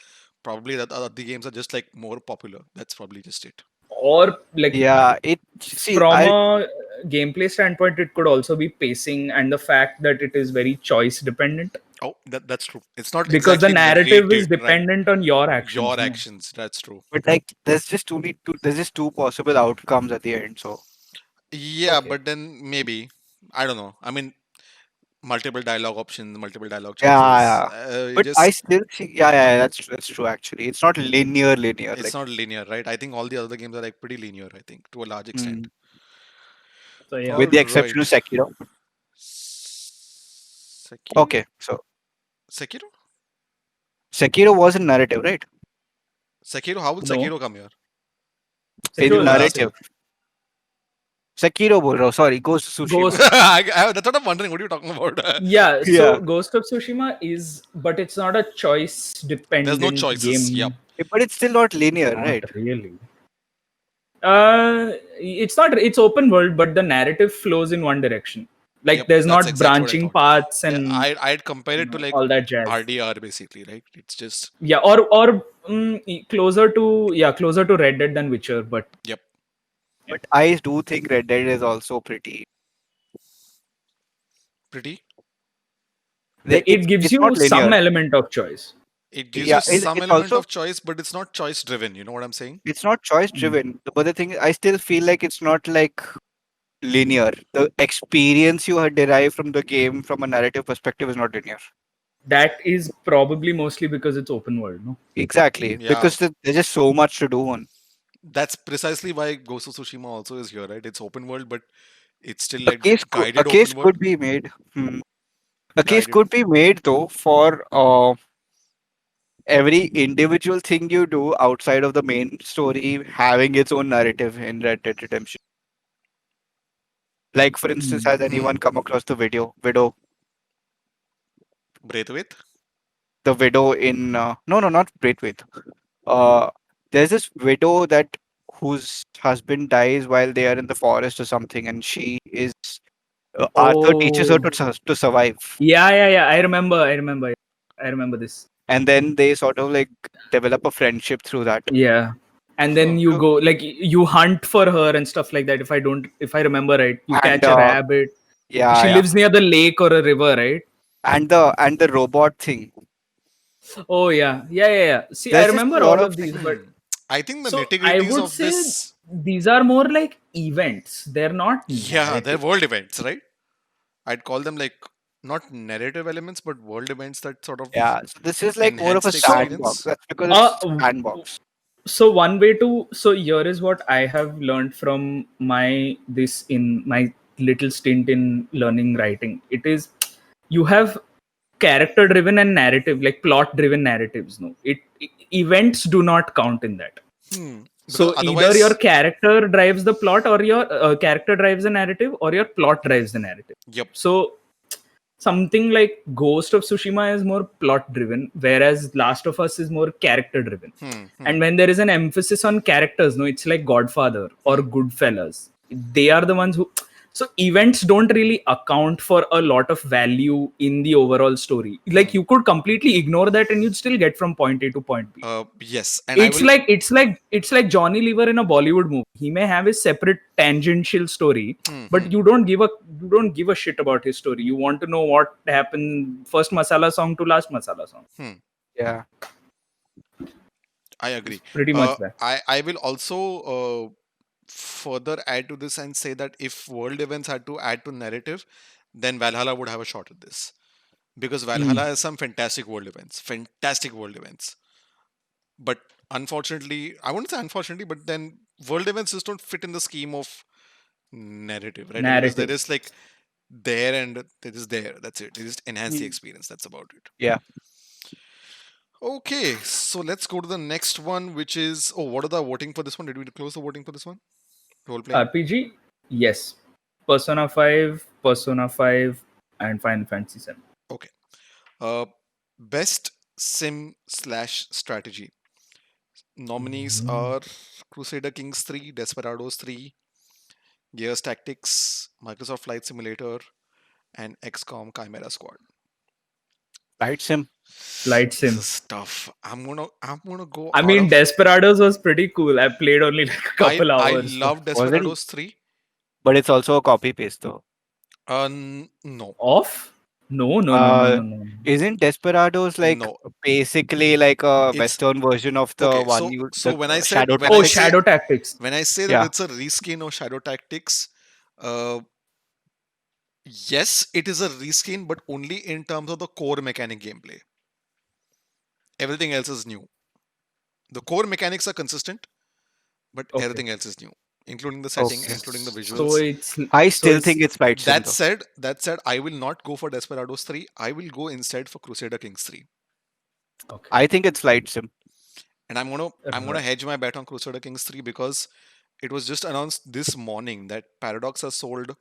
probably that other games are just like more popular. That's probably just it. or like Yeah, it. See, from I. a gameplay standpoint, it could also be pacing and the fact that it is very choice dependent Oh, that's true. It's not because the exactly narrative is narrated, right? dependent on your actions. Your No. actions. That's true. But like, there's just only two. There's just two possible outcomes at the end. So Yeah, Okay. but then maybe I don't know. I mean, multiple dialogue options, multiple dialogue yeah, choices. yeah. It But I just still see. Yeah, yeah, that's true. Actually, it's not linear. it's Like, not linear, right? I think all the other games are like pretty linear. I think to a large extent. mm, So yeah. All with the exception right. of Sekiro. Sekiro. Okay, so Sekiro. Sekiro was in narrative, right? Sekiro, how will No, Sekiro come here? In Sekiro Who's is asking? narrative. narrative. Sekiro bol raha hu, sorry, Ghost of Tsushima. Ghost. That's what I'm wondering. What are you talking about? Yeah, Yeah. so Ghost of Tsushima is, but it's not a choice There's no dependent choices. Yep. game. But it's still not linear, Not right? really. It's not. It's open world, but the narrative flows in one direction. Like Yep. there's That's not exactly what I branching thought. paths Yeah, and I'd compare it to like all that jazz. RDR basically, right? It's just Yeah, or closer to closer to Red Dead than Witcher, but yep. But I do think Red Dead is also pretty. Pretty. Like it gives it's not you some linear. element of choice. It gives Yeah, you some it's element also of choice, but it's not choice driven. You know what I'm saying? it's not choice Mm. driven. But the thing is, I still feel like it's not like linear. The experience you had derived from the game from a narrative perspective is not linear. That is probably mostly because it's open world, no? Exactly, Yeah. because there's just so much to do on. That's precisely why Ghost of Tsushima also is here, right? It's open world, but it's still A like a guided case open world. could be made. A case Guided. could be made though for every individual thing you do outside of the main story having its own narrative in Red Dead Redemption. Like for instance, Mm. has anyone come across the Braithwaite. widow in no, not Braithwaite. Uh, there's this widow that whose husband dies while they are in the forest or something, and she is Arthur teaches her Oh, to survive, yeah. I remember this. and then they sort of like develop a friendship through that. Yeah. And then Huh. you So- go like you hunt for her and stuff like that. If I remember right, you And catch a rabbit. She yeah, lives near the lake or a river, right? and the robot thing. Oh yeah. See, I There's just a remember lot all of of these, things. but I think the so nitty I gritties would of say this, these are more like events. They're not yeah, they're narrative. world events, right? I'd call them like not narrative elements, but world events that sort of Yeah, so this is like more of enhance a the sandbox. experience. That's because Uh, it's sandbox. so one way to so here is what I have learned from my little stint in learning writing. It is you have character driven and narrative, like plot driven narratives. No, events do not count in that. Because So either your otherwise, character drives the plot, or your character drives the narrative, or your plot drives the narrative. yep. So something like Ghost of Tsushima is more plot driven, whereas Last of Us is more character driven. And when there is an emphasis on characters, no, it's like Godfather or Goodfellas. They are the ones who. So events don't really account for a lot of value in the overall story. Like you could completely ignore that and you'd still get from point A to point B. Yes, and I It's will. like it's like Johnny Lever in a Bollywood movie. He may have his separate tangential story, but you don't give a shit about his story. You want to know what happened first masala song to last masala song. Yeah. I agree. Pretty much that. I will also further add to this and say that if world events had to add to narrative, then Valhalla would have a shot at this because Valhalla has some fantastic world events. But unfortunately, I wouldn't say unfortunately, but then world events just don't fit in the scheme of narrative, right? Because there Narrative. is like there and there is there. That's it. They just enhance the Mm. experience. That's about it. Yeah. Okay, so let's go to the next one, which is what are the voting for this one? Did we close the voting for this one? Role playing. RPG, yes. Persona 5, and Final Fantasy 7. Okay. Uh, best sim slash strategy. Nominees are Crusader Kings 3, Desperados 3, Gears Tactics, Microsoft Flight Simulator, and XCOM Chimera Squad. Right, Sim. Flight This Sim. is tough. I'm gonna go I out mean, of. Desperados was pretty cool. I played only like a I couple I hours. But love Wasn't, Desperados 3. but it's also a copy paste though. No, off? No, no, no, no, Uh, no, no. isn't Desperados like no. basically like a It's Western version of the okay. one So when I said Shadow when I Oh, Tactics? say Shadow Tactics. when I say that Yeah. it's a reskin of Shadow Tactics, uh, yes, it is a reskin, but only in terms of the core mechanic gameplay. Everything else is new. The core mechanics are consistent, but Okay. everything else is new, including the setting, Okay. including the So visuals. it's I so still it's think it's Flight Sim That though. said, I will not go for Desperados 3. I will go instead for Crusader Kings 3. Okay. I think it's Flight Sim. And I'm gonna Right. hedge my bet on Crusader Kings 3 because it was just announced this morning that Paradox has sold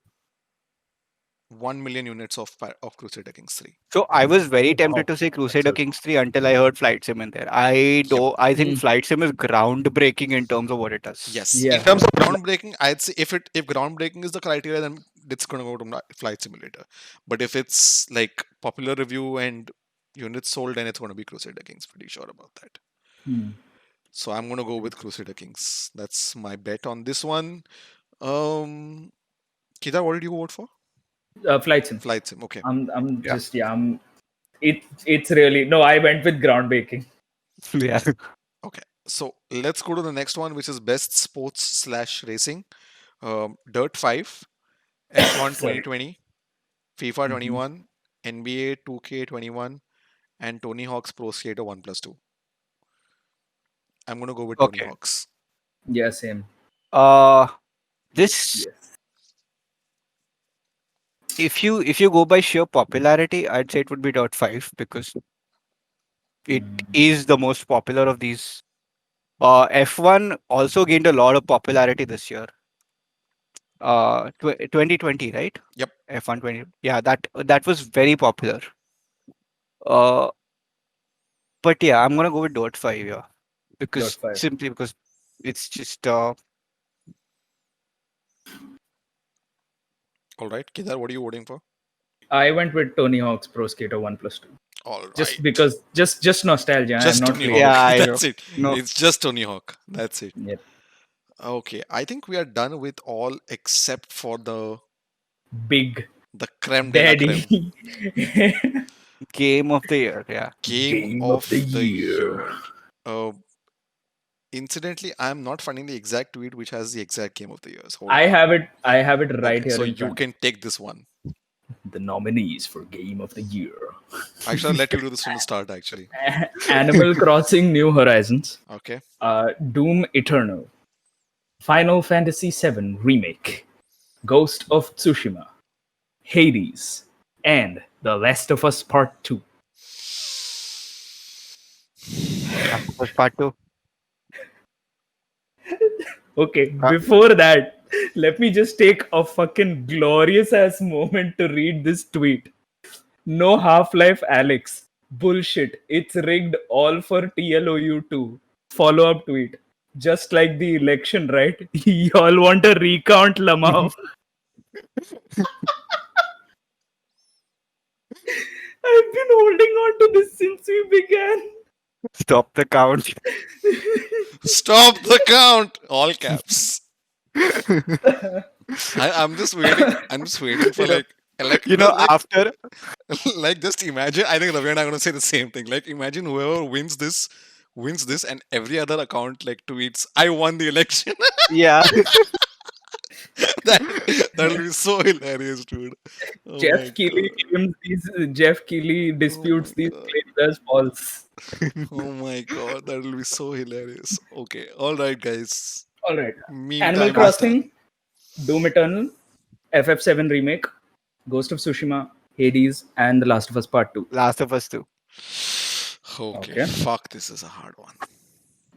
1 million units of Crusader Kings 3. So I was very tempted Wow. to say That's Crusader a Kings 3 until I heard Flight Sim in there. Yep. I think Hmm. Flight Sim is groundbreaking in terms of what it does. Yes. In Yeah. terms of groundbreaking, I'd say if groundbreaking is the criteria, then it's gonna go to Flight Simulator. But if it's like popular review and units sold, then it's gonna be Crusader Kings. Pretty sure about that. Hmm. So I'm gonna go with Crusader Kings. That's my bet on this one. Um, Kedar, what did you vote for? Flight Sim. Flight Sim. Okay. I'm Yeah. just yeah. It's really no. I went with groundbreaking. Yeah. Okay. So let's go to the next one, which is best sports slash racing. Dirt 5, F1 Sorry. 2020, FIFA Mhm. 21, NBA 2K21, and Tony Hawk's Pro Skater 1 plus 2. I'm going to go with Tony Okay. Hawk's. Yeah. Same. Uh, this Yes. if you go by sheer popularity, I'd say it would be Dot 5 because it is the most popular of these. F1 also gained a lot of popularity this year. 2020, right? Yep. F1 20. Yeah, that was very popular. Uh, but yeah, I'm gonna go with Dot 5. Yeah, Dot because five. simply because it's just All right. Kedar, what are you voting for? I went with Tony Hawk's Pro Skater 1 plus 2. All Just right. because, just nostalgia. I have Just not Tony played it. yeah, Hawk. I know. That's it. No, It's just Tony Hawk. That's it. Yep. Okay. I think we are done with all except for Big the creme de la creme. Daddy. game of the year. Yeah, Game Game of the of the year. year. Uh, Incidentally, I'm not finding the exact tweet which has the exact game of the years. Hold I on. have it. I have it right Okay, here so in you front. can take this one. The nominees for Game of the Year: I should have let you do this from the start, actually. Animal Crossing: New Horizons, Okay. Doom Eternal, Final Fantasy VII Remake, Ghost of Tsushima, Hades, and The Last of Us Part 2. Last of Us Part 2. Okay, Uh, before that, let me just take a fucking glorious ass moment to read this tweet. No Half-Life Alex. Bullshit. It's rigged all for TLOU 2. Follow up tweet. Just like the election, right? Y'all want a recount, Lamau? I've been holding on to this since we began. Stop the count. Stop the count! All caps. I'm just waiting. I'm just waiting for you know, like you know, like after like just imagine. I think Ravi and I are gonna say the same thing. Like imagine whoever wins this, and every other account like tweets, "I won the election." yeah, That'll be so hilarious, dude. Oh my Jeff Keighley god. claims these. Jeff Keighley Oh my disputes these god. claims as false. Oh my god. That'll be so hilarious. Okay. All right, guys. All right. Meme Animal time is Crossing, done. Doom Eternal, FF7 Remake, Ghost of Tsushima, Hades, and The Last of Us Part 2. Last of Us 2. Okay. Okay. Fuck. This is a hard one.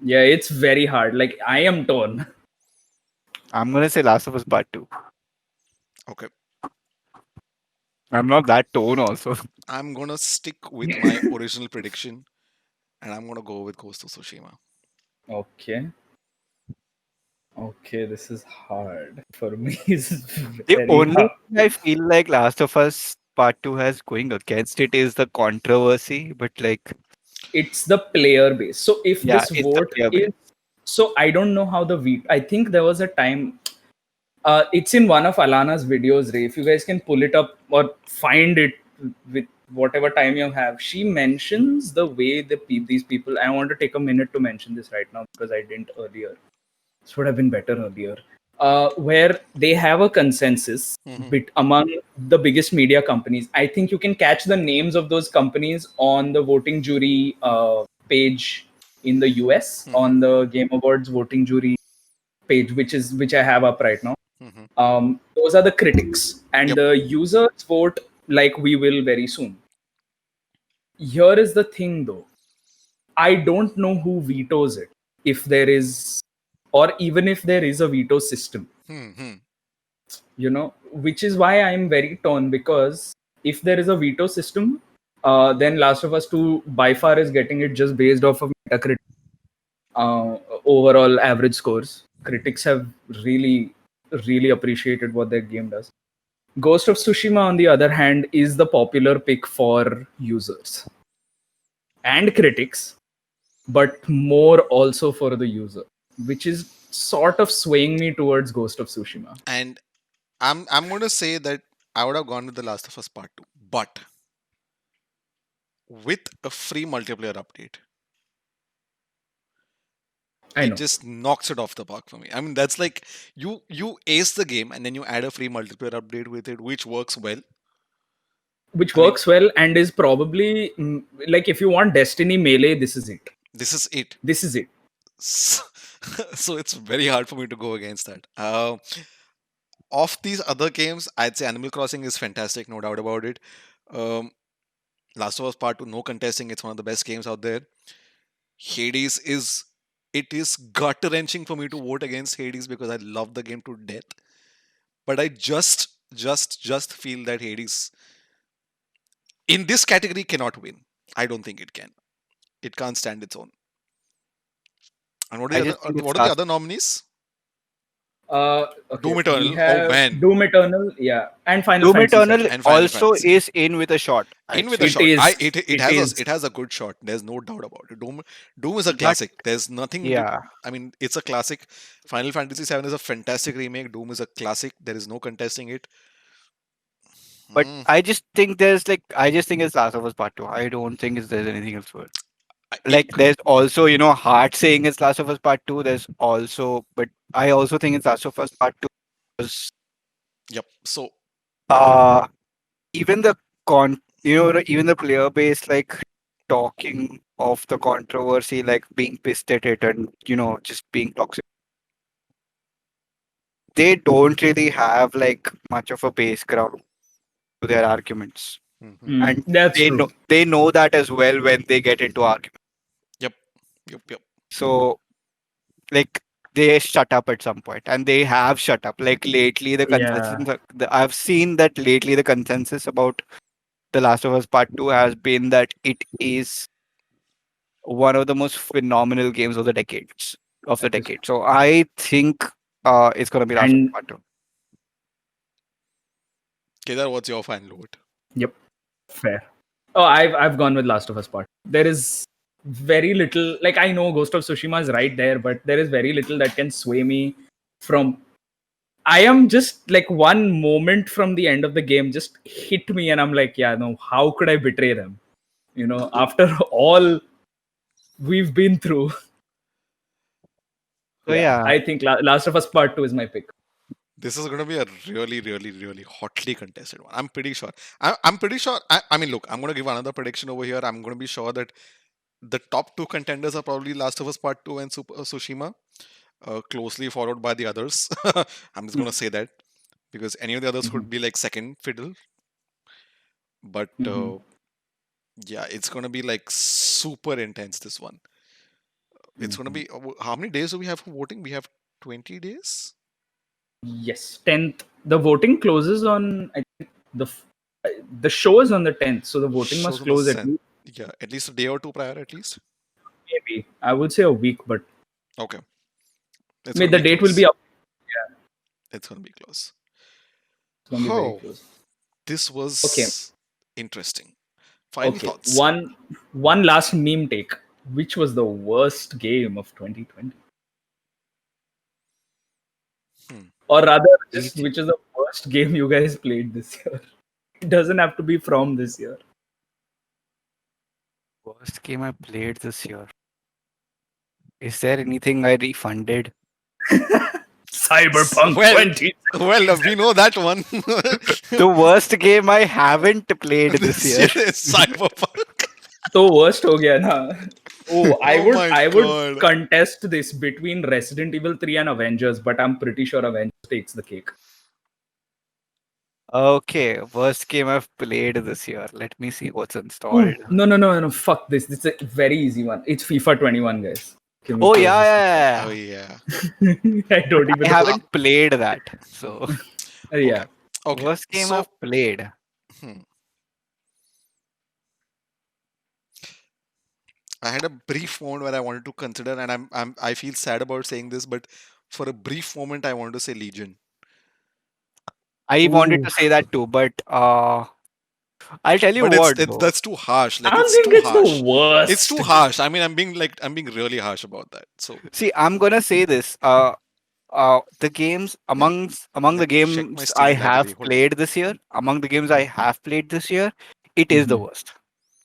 Yeah, it's very hard. Like, I am torn. I'm gonna say Last of Us Part 2. Okay. I'm not that tone also. I'm gonna stick with my original prediction, and I'm gonna go with Ghost of Tsushima. Okay. Okay, this is hard. For me, it's The very only hard. thing I feel like Last of Us Part 2 has going against it is the controversy, but like, It's the player base. So if yeah, this it's the vote player base. is, so I don't know how the I think there was a time. It's in one of Alana's videos, Ray. If you guys can pull it up or find it with whatever time you have, she mentions the way these people. I want to take a minute to mention this right now because I didn't earlier. This would have been better earlier. Where they have a consensus Mhm. among the biggest media companies. I think you can catch the names of those companies on the voting jury page in the US Mhm. on the Game Awards voting jury page, which I have up right now. Mhm. Those are the critics, and Yep. the users vote like we will very soon. Here is the thing, though. I don't know who vetoes it, if there is, or even if there is a veto system. Which is why I'm very torn, because if there is a veto system, then Last of Us 2 by far is getting it just based off of Metacritic overall average scores. Critics have really, really appreciated what their game does. Ghost of Tsushima, on the other hand, is the popular pick for users and critics, but more also for the user, which is sort of swaying me towards Ghost of Tsushima. And I'm going to say that I would have gone with The Last of Us Part 2, but with a free multiplayer update, I it know. just knocks it off the park for me. I mean, that's like you ace the game and then you add a free multiplayer update with it, which works well. Which I mean, works well and is probably like, if you want Destiny Melee, this is it. this is it. This is it. So it's very hard for me to go against that. Of these other games, I'd say Animal Crossing is fantastic, no doubt about it. Um, Last of Us Part 2, no contesting. It's one of the best games out there. Hades is it is gut wrenching for me to vote against Hades because I love the game to death. But I just feel that Hades in this category cannot win. I don't think it can. It can't stand its own. And I just think it's what are the other nominees? Okay. Doom We Eternal. Oh have man. Doom Eternal, yeah, and Final Doom Fantasy Eternal 7. And Final also Fantasy. is in with a shot. In I'd with say. a It shot. is. It has a good shot. There's no doubt about it. Doom is a But classic. There's nothing. yeah, I mean, it's a classic. Final Fantasy 7 is a fantastic remake. Doom is a classic. There is no contesting it. but Mm, I just think it's Last of Us Part 2. I don't think there's anything else for it. it, Like there's also, Heart saying it's Last of Us Part 2. But I also think it's Last of Us Part 2 because yep. So uh even the even the player base, like talking of the controversy, like being pissed at it and just being toxic. They don't really have like much of a base ground to their arguments. mhm. And That's true. they know that as well when they get into arguments. Yep. Yep. So like they shut up at some point, and they have shut up. Like lately, the consensus Yeah. I've seen that lately the consensus about The Last of Us Part 2 has been that it is one of the most phenomenal games of the That is, decade. So I think it's gonna be Last of Us and Part 2. Kedar, what's your final vote? yep, fair. Oh, I've gone with Last of Us Part. There is very little. Like, I know Ghost of Tsushima is right there, but there is very little that can sway me from. I am just like, one moment from the end of the game just hit me, and I'm like, yeah, no, how could I betray them? After all we've been through. So Yeah, yeah, I think Last of Us Part 2 is my pick. This is going to be a really, really, really hotly contested one. I'm pretty sure. I'm pretty sure. I mean, look, I'm going to give another prediction over here. I'm going to be sure that the top two contenders are probably Last of Us Part 2 and Tsushima, closely followed by the others. I'm just going to say that because any of the others could be like second fiddle. But yeah, it's going to be like super intense, this one. It's going to be. How many days do we have for voting? We have 20 days? Yes, 10th. The voting closes on, I think, the show is on the 10th, so the voting Shows must on the close at 7th. Yeah, at least a day or two prior, at least. maybe, I would say, a week, but Okay. It's maybe going to the be date will close. be up. Yeah, It's going to be close. it's going to be very Oh, close. this was Okay. interesting. Final Okay, thoughts. one last meme take. Which was the worst game of 2020? Or rather, just which is the worst game you guys played this year? It doesn't have to be from this year. worst game I played this year. Is there anything I refunded? Cyberpunk Well, 20. well, we know that one. The worst game I haven't played this This year. year is Cyberpunk. तो worst हो गया ना. Oh, my I would God. contest this between Resident Evil 3 and Avengers, but I'm pretty sure Avengers takes the cake. Okay, worst game I've played this year. Let me see what's installed. Ooh, no. Fuck this. This is a very easy one. It's FIFA 21, guys. Can we Oh close yeah, this? yeah, yeah, Oh yeah. yeah. I But don't I even know. haven't played that. Hmm. So Okay. Yeah. Okay. worst game So I've played. hmm, I had a brief moment where I wanted to consider, and I feel sad about saying this, but for a brief moment, I wanted to say Legion. I wanted Ooh. to say that too, but I'll tell you But what it's though. that's too harsh. I Like don't it's think too it's the harsh. It's worst. too harsh. I mean, I'm being really harsh about that. So See, I'm gonna say this. The games let among the let me check my games I Steam library. have Hold on. played this year, among the games I have played this year, it is the Mhm. worst.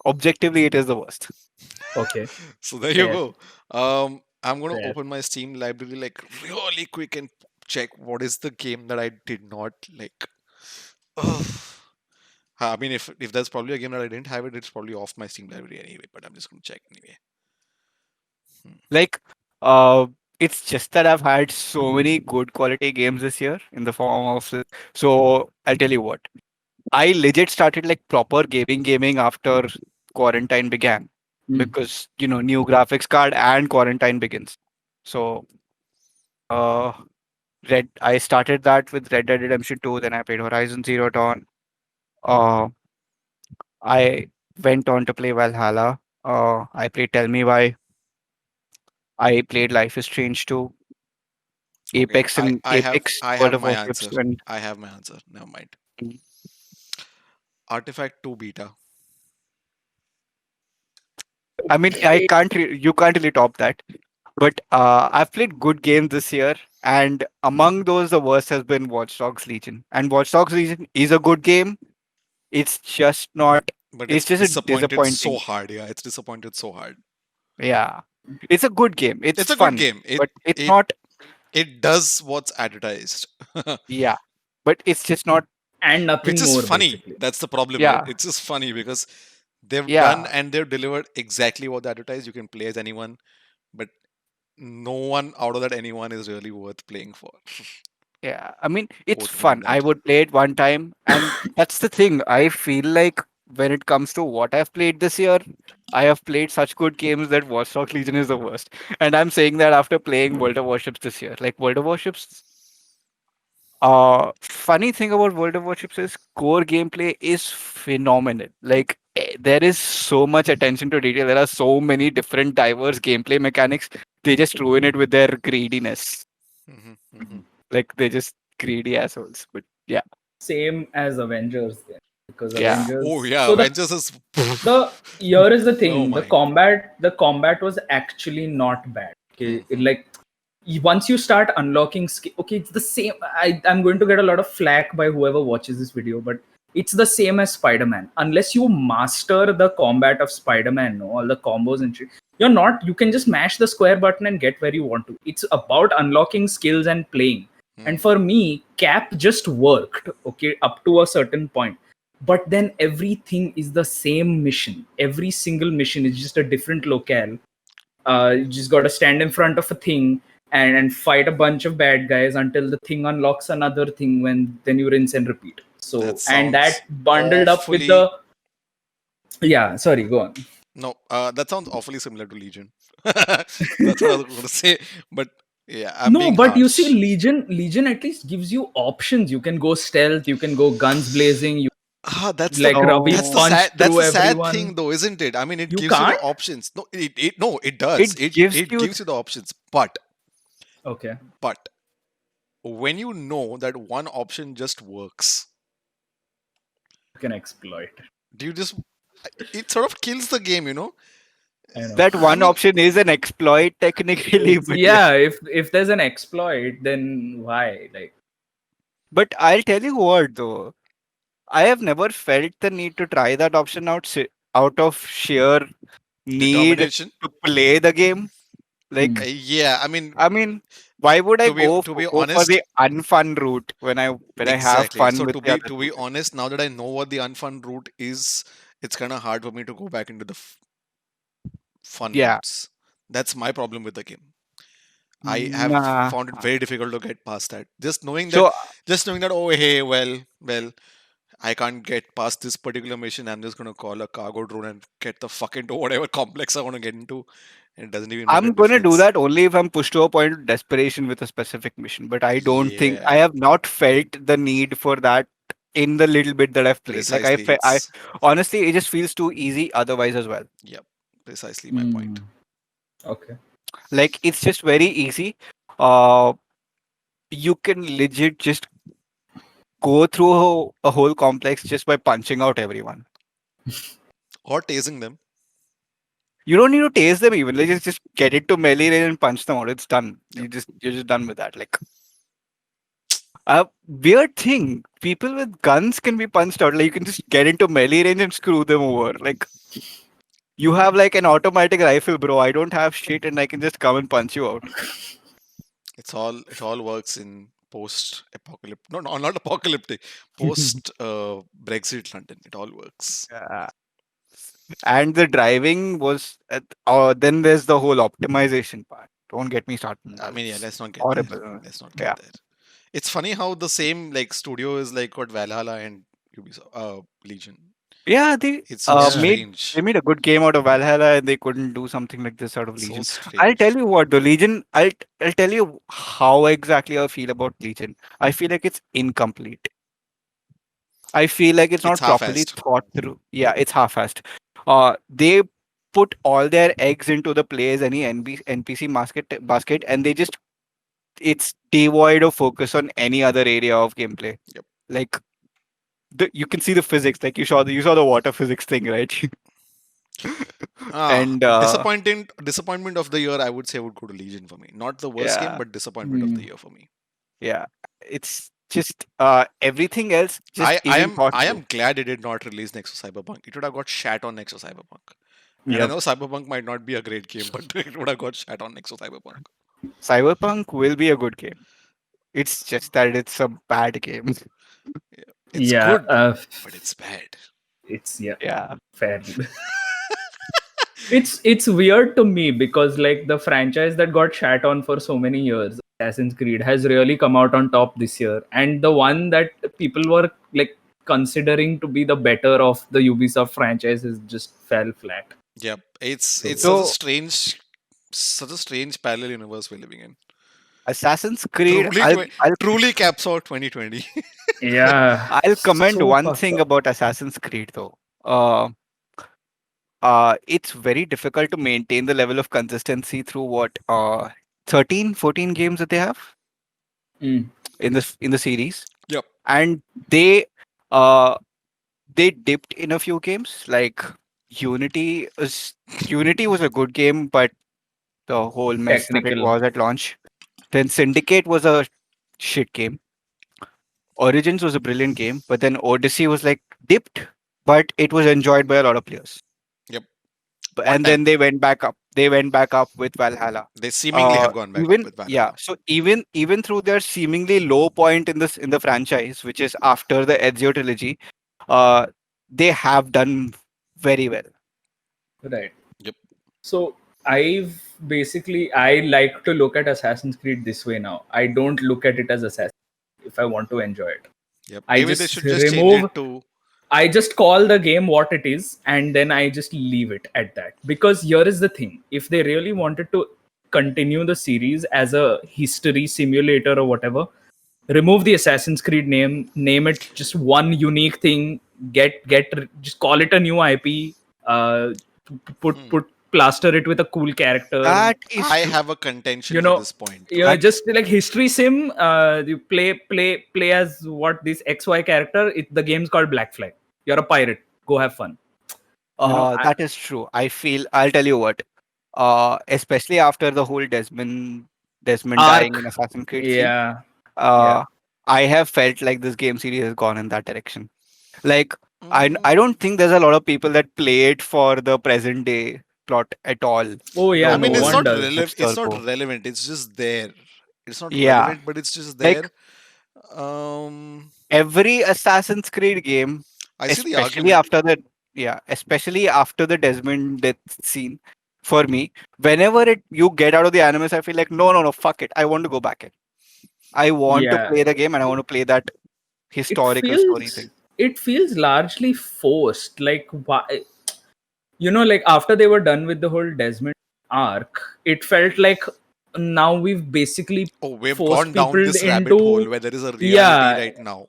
Objectively, it is the worst. Okay. So there you Fair. go. I'm gonna Fair. open my Steam library like really quick and check what is the game that I did not like. Ugh. I mean, if there's probably a game that I didn't have it, it's probably off my Steam library anyway. But I'm just gonna check anyway. Hmm. Like, uh, it's just that I've had so many good quality games this year in the form of. So I'll tell you what. I legit started like proper gaming after quarantine began Mm. because new graphics card and quarantine begins. So uh, Red I started that with Red Dead Redemption 2. Then I played Horizon Zero Dawn. Uh, I went on to play Valhalla. I played Tell Me Why. I played Life is Strange 2. Okay, Apex and Apex I World have of my Warships answer. and I have my answer. Never mind. Artifact 2 beta. I mean you can't really top that. But I've played good games this year, and among those, the worst has been Watch Dogs Legion. And Watch Dogs Legion is a good game. It's just not. But It's it's just a disappointed so disappointing. hard. Yeah, it's disappointed so hard. Yeah, it's a good game. It's It's a good fun, game. but it's It not. it does what's advertised. Yeah, but it's just not. And Which nothing is more, funny. basically. That's the problem, right? Yeah, It's just funny because they've done yeah, and they've delivered exactly what they advertised. You can play as anyone, but no one out of that anyone is really worth playing for. yeah. I mean, it's Quote me on fun. I that. would play it one time, and that's the thing. I feel like when it comes to what I've played this year, I have played such good games that Watch Dogs Legion is the worst. And I'm saying that after playing World of Warships this year. Like World of Warships, funny thing about World of Warships is core gameplay is phenomenal. Like there is so much attention to detail. There are so many different diverse gameplay mechanics. They just ruin it with their greediness. Hmm, hmm. Like they're just greedy assholes. But yeah, Same as Avengers then. Because yeah, Oh Avengers. yeah, So Avengers is. the here is the Oh thing. my. The combat was actually not bad. Okay. Hmm. Like once you start unlocking okay, it's the same. I'm going to get a lot of flack by whoever watches this video, but it's the same as Spider-Man. Unless you master the combat of Spider-Man, no, all the combos and shit, you can just mash the square button and get where you want to. It's about unlocking skills and playing. And Hmm. for me, Cap just worked, okay, up to a certain point. But then everything is the same mission. Every single mission is just a different locale. You just got to stand in front of a thing and fight a bunch of bad guys until the thing unlocks another thing. When then you rinse and repeat. That So and sounds that bundled up with awfully. the yeah. Sorry, go on. No, that sounds awfully similar to Legion. That's what I was going to say. But yeah, I'm No, being but you see, harsh. Legion at least gives you options. You can go stealth. You can go guns blazing. You Ah, like Ravi punch that's through the sad thing everyone. though, isn't it? I mean, it You gives you the can't. options. No, it no, it does. it gives It you. gives you the options. Okay, But when you know that one option just works, you can exploit. do you just it sort of kills the game, you know? I know. That I one mean, option is an exploit technically, but yeah. Yeah, if there's an exploit, then why? Like, But I'll tell you what though, I have never felt the need to try that option out out of sheer need determination. to play the game. hmm. Like, Yeah, I mean, I mean, why would I to be go for honest, the unfun route when I have exactly. fun So with the other to be route? honest, now that I know what the unfun route is, it's kind of hard for me to go back into the fun Yeah, routes. That's my problem with the game. I have Nah. found it very difficult to get past that. So Just knowing that, oh hey, well, I can't get past this particular mission. I'm just gonna call a cargo drone and get the fuck into whatever complex I want to get into. And it doesn't even make a I'm gonna do difference. that only if I'm pushed to a point of desperation with a specific mission. But I don't think I Yeah, have not felt the need for that in the little bit that I've played. Like precisely. I It's honestly, it just feels too easy otherwise as well. Yep, precisely my Hmm. point. Okay. Like it's just very easy. Uh, you can legit just go through a whole complex just by punching out everyone. Or tasing them. You don't need to tase them even. Like just get it to melee range and punch them out. It's done. Yep. You're just done with that. Like a weird thing. People with guns can be punched out. Like you can just get into melee range and screw them over. Like you have like an automatic rifle, bro. I don't have shit and I can just come and punch you out. It all works in post apocalyptic. No, no, not apocalyptic. Post Brexit London. It all works. Yeah. And the driving was then there's the whole optimization part. Don't get me started on I that. mean, yeah, It's let's not get there. horrible. Let's not Yeah. get there. It's funny how the same like studio is like got Valhalla and Ubisoft, Legion. Yeah, they It's so Yeah. made strange. they made a good game out of Valhalla and they couldn't do something like this out of So Legion. I'll strange. tell you what, the Legion, I'll tell you how exactly I feel about Legion. I feel like it's incomplete. I feel like it's It's not properly half-assed. thought through. Yeah, it's half-assed. They put all their eggs into the players any NPC basket and they just it's devoid of focus on any other area of gameplay. Yep. Like you can see the physics, like you saw the water physics thing, right? Ah, and disappointment of the year. I would say would go to Legion for me. Not the worst game, yeah, but disappointment of Hmm. the year for me. yeah, it's just everything else just isn't thought I through. am glad it did not release next to Cyberpunk. It would have got shat on next to Cyberpunk. And I Yep. know Cyberpunk might not be a great game, but it would have got shat on next to Cyberpunk. Cyberpunk will be a good game. It's just that it's a bad game. Yeah. It's Yeah. good, but it's bad. It's yeah. Yeah, Fair. It's weird to me because like the franchise that got shat on for so many years, Assassin's Creed, has really come out on top this year, and the one that people were like considering to be the better of the Ubisoft franchises just fell flat. Yep. It's So so such a strange parallel universe we're living in. Assassin's Creed, Truly, truly caps out 2020. yeah, I'll comment so one fucked thing up. about Assassin's Creed though. It's very difficult to maintain the level of consistency through what 13, 14 games that they have Mm. in the series, Yep. and they uh they dipped in a few games. Like Unity is Unity was a good game, but the whole mess that it Technical, was at launch. Then Syndicate was a shit game. Origins was a brilliant game, but then Odyssey was like dipped, but it was enjoyed by a lot of players. Yep. One And time. then they went back up. They went back up with Valhalla. They seemingly have gone back up Even with yeah. Valhalla. So even through their seemingly low point in the franchise, which is after the Ezio trilogy, uh, they have done very well. right? Yep. So I've I like to look at Assassin's Creed this way now. I don't look at it as Assassin's Creed if I want to enjoy it. Yep. I Maybe they just should just change remove it to I just call the game what it is and then I just leave it at that. Because here is the thing. If they really wanted to continue the series as a history simulator or whatever, remove the Assassin's Creed name it just one unique thing, just call it a new IP, hmm. put plaster it with a cool character, That is I true. have a contention you for know this point. That's just like history sim, you play as what this XY character. The game's called Black Flag. You're a pirate, go have fun. that is true. I feel I'll tell you what. Especially after the whole Desmond dying in Arc, Assassin's Creed 3, yeah, yeah. uh, I have felt like this game series has gone in that direction. Like I Mm, don't think there's a lot of people that play it for the present day plot at all. Oh The yeah, I no mean, whole one does. it's not circle. relevant. It's just there. It's not Yeah, relevant, but it's just like there. Um, every Assassin's Creed game, I see the especially argument. after the especially after the Desmond death scene, for me. Whenever it you get out of the animus, I feel like no, no, no, fuck it. I want to go back in. I want to Yeah, play the game and I want to play that it historical story feels thing. it feels largely forced. Like why, like after they were done with the whole Desmond arc, it felt like now we've basically Oh, we've forced gone down people this rabbit hole into, where there is a reality yeah, right now,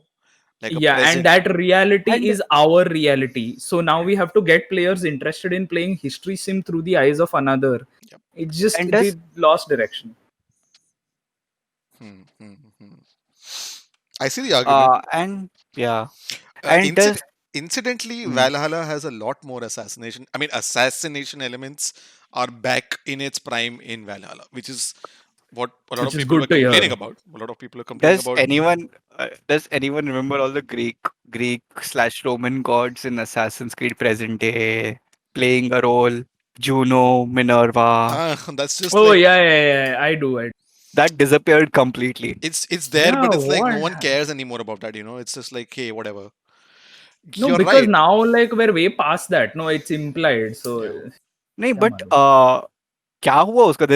like a yeah, and present. that reality And is our reality. So now we have to get players interested in playing history sim through the eyes of another. Yep. It's just and they does lost direction. Hmm, hmm, hmm. I see the argument. and yeah, Uh, and does incid- Incidentally, mm, Valhalla has a lot more assassination. I mean, assassination elements are back in its prime in Valhalla, which is what a lot Which of is people were good to complaining hear. about. A lot of people are complaining does about. anyone remember all the Greek slash Roman gods in Assassin's Creed present day playing a role? Juno, Minerva, That's just Oh like yeah, yeah, yeah. I do. that disappeared completely. it's there, Yeah, but it's like no what? one cares anymore about that. It's just like, hey, whatever. No, You're because right. now like we're way past that. No, it's implied. So Yeah. नहीं, क्या but मालूम? क्या हुआ उसका?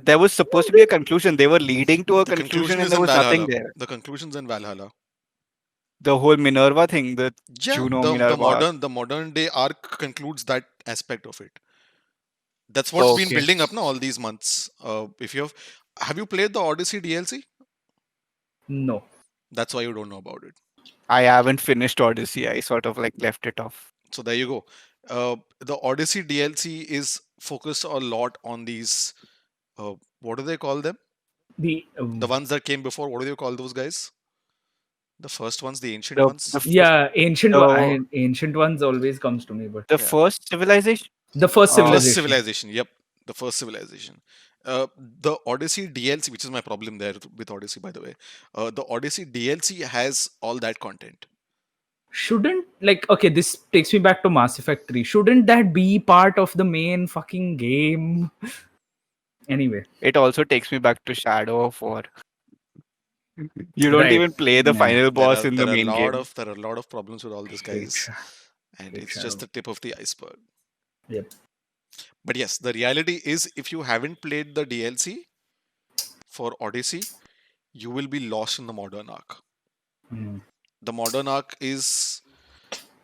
There was supposed to be a conclusion. They were leading to a The conclusion, conclusion and is there in was nothing Valhalla. there. The conclusion's in Valhalla. The whole Minerva thing, the Yeah, Juno the Minerva. modern day arc concludes that aspect of it. That's what's been Okay, building up now all these months. If you have you played the Odyssey DLC? No. That's why you don't know about it. I haven't finished Odyssey. I sort of like left it off. So there you go. The Odyssey DLC is focused a lot on these. What do they call them? The The ones that came before. What do you call those guys? The first ones, the ancient The ones. yeah, the ancient ones always comes to me, but the Yeah, first civilization. the first the first civilization. civilization. Yep, the first civilization. The Odyssey DLC, which is my problem there with Odyssey, by the way. The Odyssey DLC has all that content. Shouldn't, like, okay, this takes me back to Mass Effect 3. Shouldn't that be part of the main fucking game? Anyway, It also takes me back to Shadow of War. You don't right. even play the Yeah. final There boss are in the main game. a lot of problems with all these Hate, guys, and hate it's just Shadow. the tip of the iceberg. Yep. But yes, the reality is if you haven't played the DLC for Odyssey, you will be lost in the modern arc. Mm. The modern arc is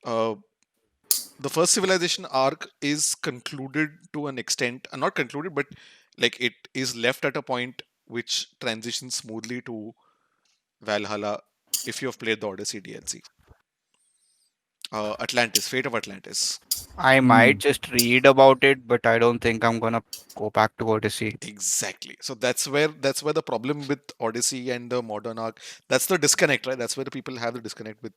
uh, the first civilization arc is concluded to an extent, not concluded, but like it is left at a point which transitions smoothly to Valhalla if you have played the Odyssey DLC. Atlantis, Fate of Atlantis. I might Mm. just read about it, but I don't think I'm gonna go back to Odyssey. Exactly. So that's where the problem with Odyssey and the modern arc. That's the disconnect, right? That's where the people have the disconnect with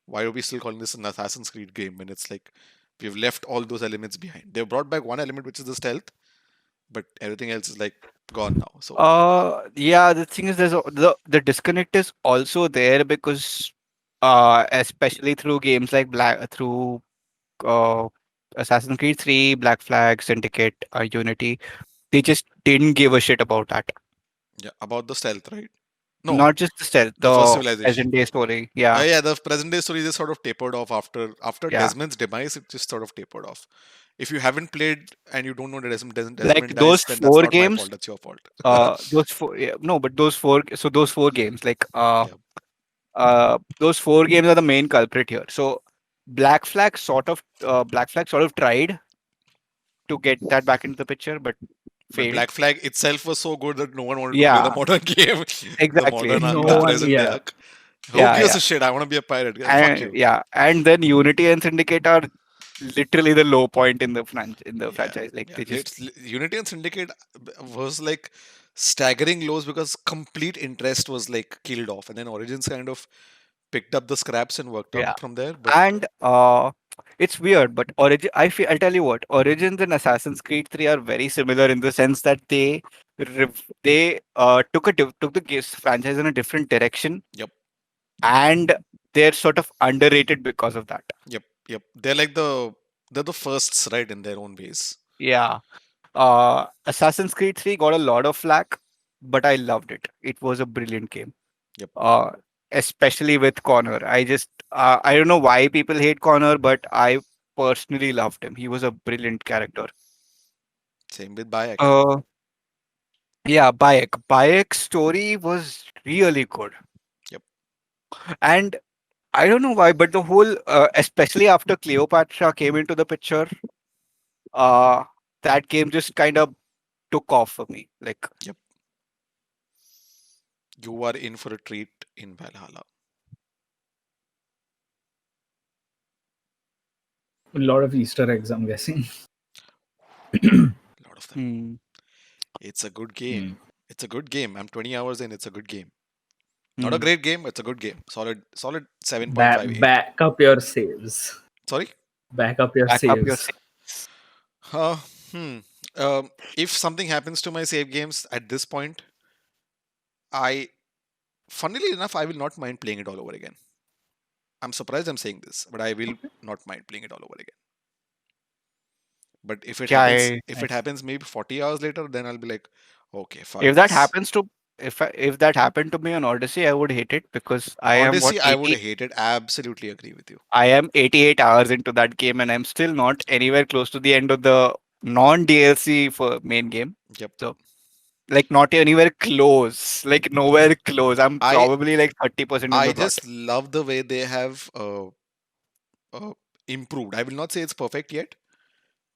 why are we still calling this an Assassin's Creed game when it's like we've left all those elements behind. They've brought back one element which is the stealth, but everything else is like gone now. So Yeah, the thing is, the disconnect is also there because, especially through games like uh, Assassin's Creed 3, Black Flag, Syndicate, Unity, they just didn't give a shit about that. yeah, about the stealth, right? No, Not just the stealth, the first the civilization. present day story. Yeah, Yeah, the present day story just sort of tapered off after yeah. Desmond's demise. It just sort of tapered off. If you haven't played and you don't know that Like Desmond those dies, then that's four not my fault. games, That's your fault. those four, yeah, no, but those four games, like, Yeah, those four games are the main culprit here. So Black Flag sort of tried to get that back into the picture, but but failed. Black Flag itself was so good that no one wanted to play the Yeah, modern game, the exactly. modern arc, No the Yeah, one, present day yeah. arc. Who yeah, gives yeah. a shit? I want to be a pirate. Yeah, fuck And you. yeah, and then Unity and Syndicate are literally the low point in the Yeah, franchise. Like yeah. they just Unity and Syndicate was like staggering lows because complete interest was like killed off, and then Origins kind of picked up the scraps and worked yeah. on from there. But And it's weird, but Origin. I'll tell you what. Origins and Assassin's Creed 3 are very similar in the sense that they took the franchise in a different direction, yep, and they're sort of underrated because of that. yep. They're the firsts, right, in their own ways. Yeah. Assassin's Creed 3 got a lot of flack, but I loved it. It was a brilliant game. Yep. Uh, Especially with Connor. I don't know why people hate Connor, but I personally loved him. He was a brilliant character. Same with Bayek. Uh, yeah, Bayek. Bayek's story was really good, Yep. and I don't know why, but the whole, especially after Cleopatra came into the picture, uh, that game just kind of took off for me. Like, Yep. You are in for a treat in Valhalla. A lot of Easter eggs, I'm guessing. A lot of them. hmm, It's a good Hmm. game. It's a good game. I'm 20 hours in. It's a good game. Not a hmm. great game. It's a good game. Solid 7.58. Back up your saves. Sorry. Back up your Back up your saves. saves. Uh, hmm. If something happens to my save games at this point, I, funnily enough, I will not mind playing it all over again. I'm surprised I'm saying this, but I will not mind playing it all over again. But Yeah, I, if it Nice. happens maybe 40 hours later, then I'll be like, okay, fuck if that this. happens to if that happened to me on Odyssey, I would hate it because Odyssey, I would hate it. Absolutely agree with you. I am 88 hours into that game and I'm still not anywhere close to the end of the non DLC for main game. Yep. So like not anywhere close, like nowhere close. I'm I probably like 30% in I the plot. just love the way they have uh, improved. I will not say it's perfect yet,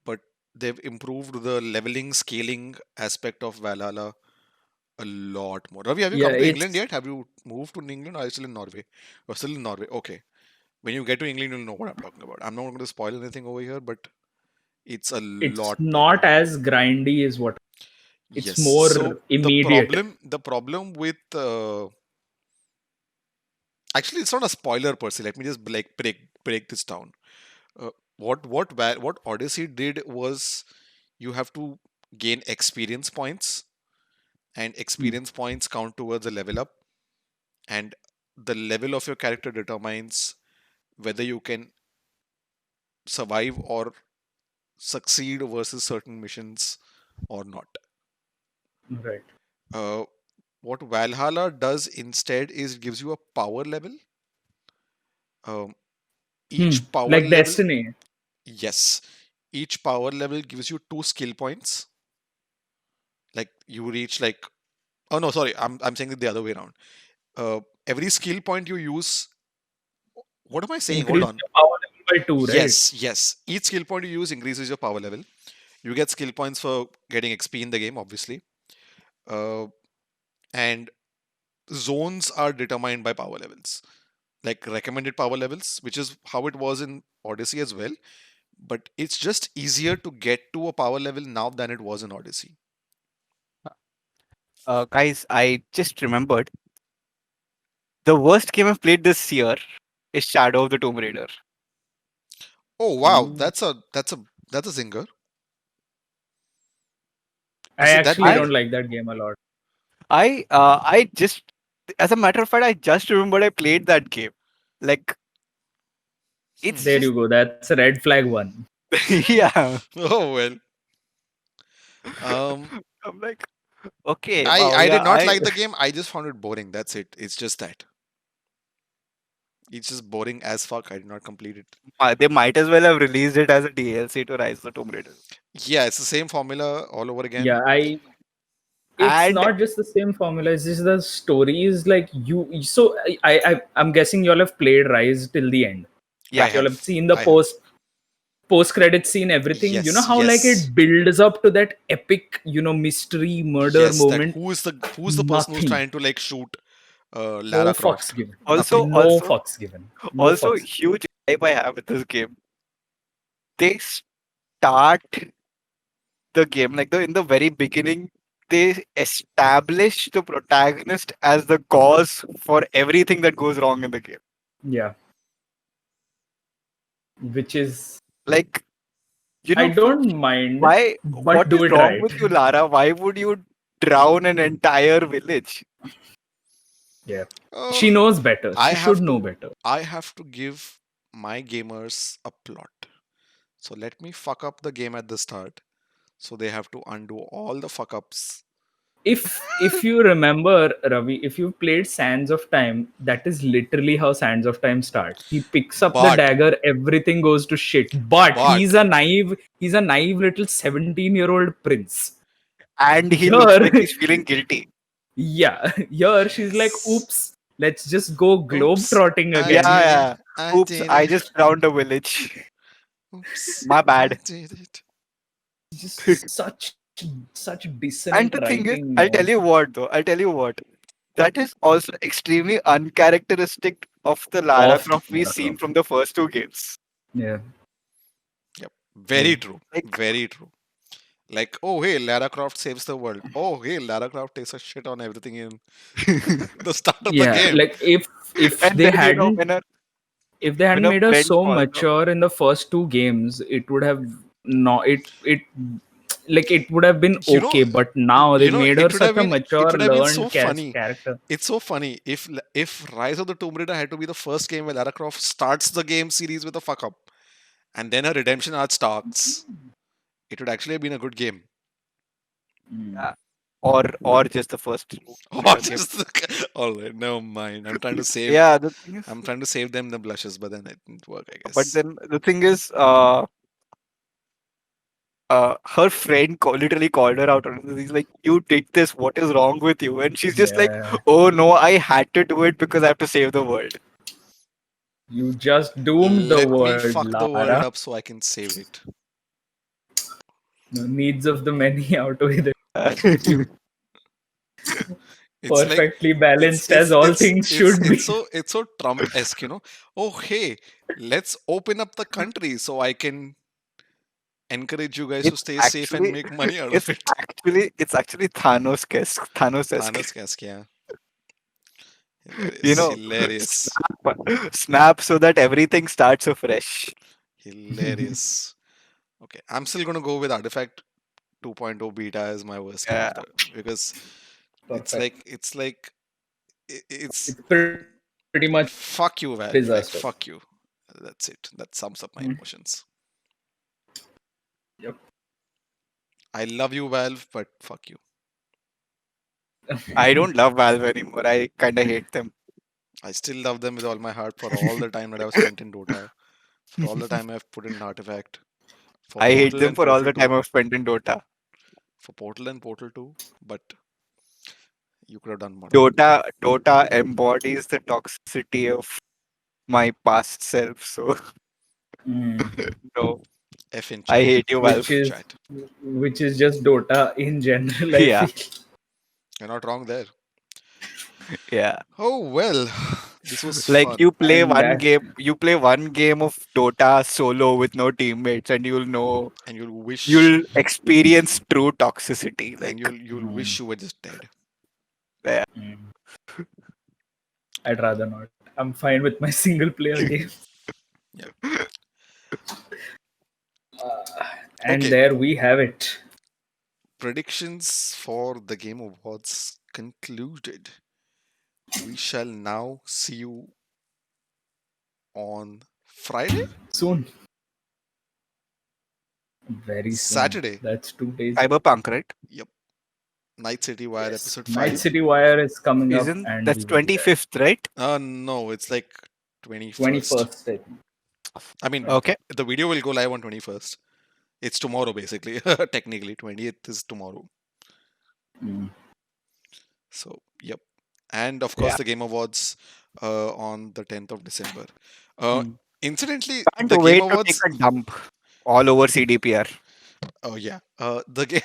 but they've improved the leveling, scaling aspect of Valhalla a lot more. Ravi, have you Yeah, come to England it's yet? Have you moved to England or are you still in Norway? You're still in Norway. Okay. When you get to England, you'll know what I'm talking about. I'm not going to spoil anything over here, but it's a it's lot better. not as grindy as what it's Yes. So more immediate. the problem with actually it's not a spoiler per se. Let me just like break this down. What Odyssey did was you have to gain experience points, and Hmm. experience points count towards a level up, and the level of your character determines whether you can survive or succeed versus certain missions or not. Right. Uh, what Valhalla does instead is it gives you a power level. Um, Hmm. each power Like level, Destiny. yes, each power level gives you two skill points. Like you reach like, oh no, sorry, I'm saying it the other way around. Every skill point you use, what am I saying? Hold Increase on. your power level by 2, right? Yes. Each skill point you use increases your power level. You get skill points for getting XP in the game, obviously. Uh, and zones are determined by power levels, like recommended power levels, which is how it was in Odyssey as well. But it's just easier to get to a power level now than it was in Odyssey. Guys, I just remembered the worst game I've played this year is Shadow of the Tomb Raider. Oh wow, Ooh. that's a zinger. I Is it that actually I bad? don't like that game a lot. I just, as a matter of fact, I just remembered I played that game. Like it's Hmm. There just you go. That's a red flag one. yeah. Oh well. Um, I'm like, okay, I wow, I yeah, did not I like the game. I just found it boring. That's it. It's just that. It's just boring as fuck. I did not complete it. they might as well have released it as a DLC to Rise of the Tomb Raider. Yeah, it's the same formula all over again. Yeah, I it's And not just the same formula, it's just the story is like so I'm guessing y'all have played Rise till the end. I yeah, Y'all have have. seen the I have. post credit scene, everything. You know Yes, how like yes. it builds up to that epic, mystery murder Yes, that moment. who's the person who's Nothing. trying to like shoot No Lara fucks Croft? given. also, Nothing. No also, fucks given. No also, fucks. huge hype I have with this game. They start the game like in the very beginning. They establish the protagonist as the cause for everything that goes wrong in the game. Yeah. Which is Like, I for don't mind, why? but What do is it wrong right. with you, Lara? Why would you drown an entire village? Yeah. Uh, She knows better. I She should have know to better. I have to give my gamers a plot. So let me fuck up the game at the start. So they have to undo all the fuck ups if you remember, Ravi, if you played Sands of Time, that is literally how Sands of Time starts. He picks up the But dagger, everything goes to shit. But but he's a naive little 17-year-old prince. And he looks like Here, he's feeling guilty. yeah, here she's like, yes. oops, let's just go globe Oops, trotting I Yeah, again. did it. yeah. I Oops, did I it. just drowned a village. Oops, My I bad. did it. Just such dissonant And the thing is, writing I'll tell you nonsense. what though, I'll tell you what. That is also extremely uncharacteristic of the Lara Of Croft we've Lara seen Croft. from the first two games. Yeah. Yep. Yeah. Very true. Like, Very true. Like, oh hey, Lara Croft saves the world. Oh hey, Lara Croft takes a shit on everything in the start of the Yeah. game. Like if and they then hadn't when if they hadn't her made her friend so falls off, mature in the first two games, it would have not it like it would have been You know, okay. But now they made her it would have such a been it mature, would have been learned so funny. character. It's so funny if Rise of the Tomb Raider had to be the first game where Lara Croft starts the game series with a fuck up, and then her redemption arc starts. It would actually have been a good game. Mm. yeah, or just the first Tomb Or Raider game. just all right, never mind. Yeah, the thing is, I'm trying to save them the blushes, but then it didn't work, I but guess. then the thing is, her friend literally called her out on it. He's like, "You did this. What is wrong with you?" And she's just like, Yeah. "Oh no, I had to do it because I have to save the world." You just doomed the Let me world, fuck the world Lara. up so I can save it. The needs of the many outweigh the It's like perfectly balanced as all things should be. it's so Trump-esque, you know. Oh hey, let's open up the country so I can encourage you guys to it's stay safe and actually, make money out of it's it. it's actually Thanos-esque. Thanos-esque. Thanos-esque, yeah. You Hilarious, know, hilarious, snap so that everything starts afresh. hilarious. Okay, I'm still gonna go with Artifact 2.0 beta as my worst Yeah. character because Perfect. it's like it's It's pretty much fuck you, disastrous. Valve. Like fuck you. That's it. That sums up my Mm. emotions. Yep. I love you, Valve, but fuck you. I don't love Valve anymore. I kind of hate them. I still love them with all my heart for all the time that I've spent in Dota, for all the time I've put in Artifact, for I hate Portal them and for all Portal the time 2, I've spent in Dota. for Portal and Portal 2, but you could have done more. Dota embodies the toxicity of my past self. So Mm. no, F in I chat. hate you, F which Valve. in is chat. which is just Dota in general. I Yeah, feel. You're not wrong there. yeah. Oh well, this was Like fun. And that you play one game of Dota solo with no teammates, and you'll know And you'll wish you'll experience true toxicity. and Like, you'll wish you were just dead. yeah. mm, I'd rather not. I'm fine with my single player game. Yeah. Uh, and Okay. there we have it. Predictions for the Game Awards concluded. We shall now see you on Friday? Soon. Very soon. Saturday. That's 2 days. Cyberpunk, right? Yep. Night City Wire Yes. episode Night 5. City Wire is coming up Isn't and that's we will be there. 25th, right? No, it's like 21st. 21st, I think. I mean, Okay. the video will go live on 21st. It's tomorrow, basically. Technically, 20th is tomorrow. Mm. So, yep. And of course, Yeah. the Game Awards on the 10th of December. Uh, Mm. incidentally, Can't the Game wait to take Awards. a dump all over CDPR. Oh yeah. Okay.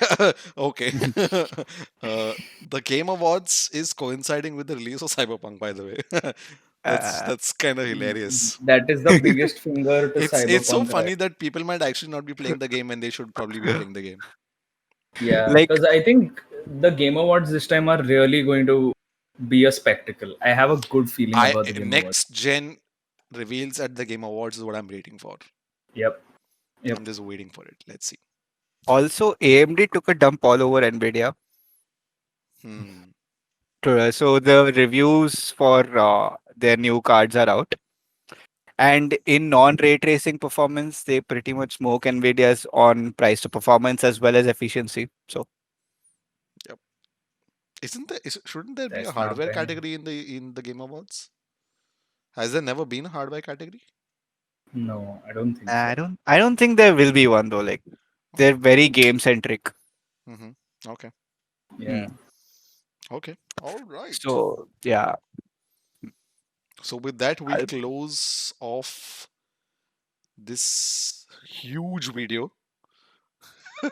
The Game Awards is coinciding with the release of Cyberpunk, by the way. Uh, That's kind of hilarious. That is the biggest finger to It's so Cyberpunk, right? funny that people might actually not be playing the game and they should probably be playing the game. Yeah, like, because I think the Game Awards this time are really going to be a spectacle. I have a good feeling I about the Game Awards. next gen reveals at the Game Awards is what I'm waiting for. Yep. Yep. I'm just waiting for it. Let's see. also, AMD took a dump all over Nvidia. Hmm. So the reviews for their new cards are out. And in non-ray tracing performance, they pretty much smoke Nvidia's on price to performance as well as efficiency. So Yep. Shouldn't there be a That's not hardware bad. category in the Game Awards? Has there never been a hardware category? No, I don't think so. I don't think there will be one though. Like they're Okay. very game centric. Mm-hmm. Okay. Yeah. Hmm. Okay. All right. So yeah, So with that, we I'll, close off this huge video,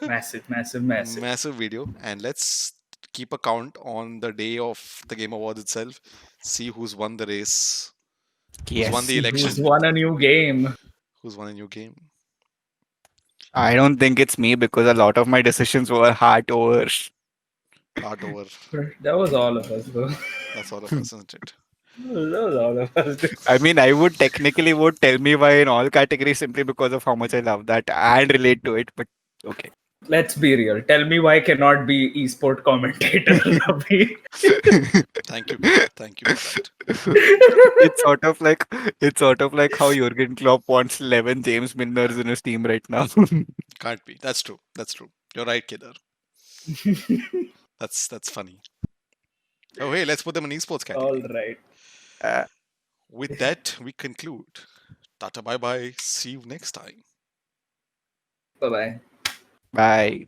Massive, massive, massive. massive video, and let's keep a count on the day of the Game Awards itself. See who's won the race, who's won yes. the See who's election, won a new game. who's won a new game. I don't think it's me because a lot of my decisions were heart over. Art over. That was all of us, though. That's all of us, isn't it? That was all of us. I mean, I would technically would tell me why in all categories simply because of how much I love that and relate to it. But okay. Let's be real. Tell me why cannot be esport commentator, Ravi. Thank you, Kedar. Thank you for that. it's sort of like it's sort of like how Jurgen Klopp wants 11 James Milners in his team right now. Can't be. That's true. That's true. You're right, Kedar. That's funny. Oh, hey, let's put them in esports All category. right. Uh, With that, we conclude. Tata, bye bye. See you next time. Bye bye. bye.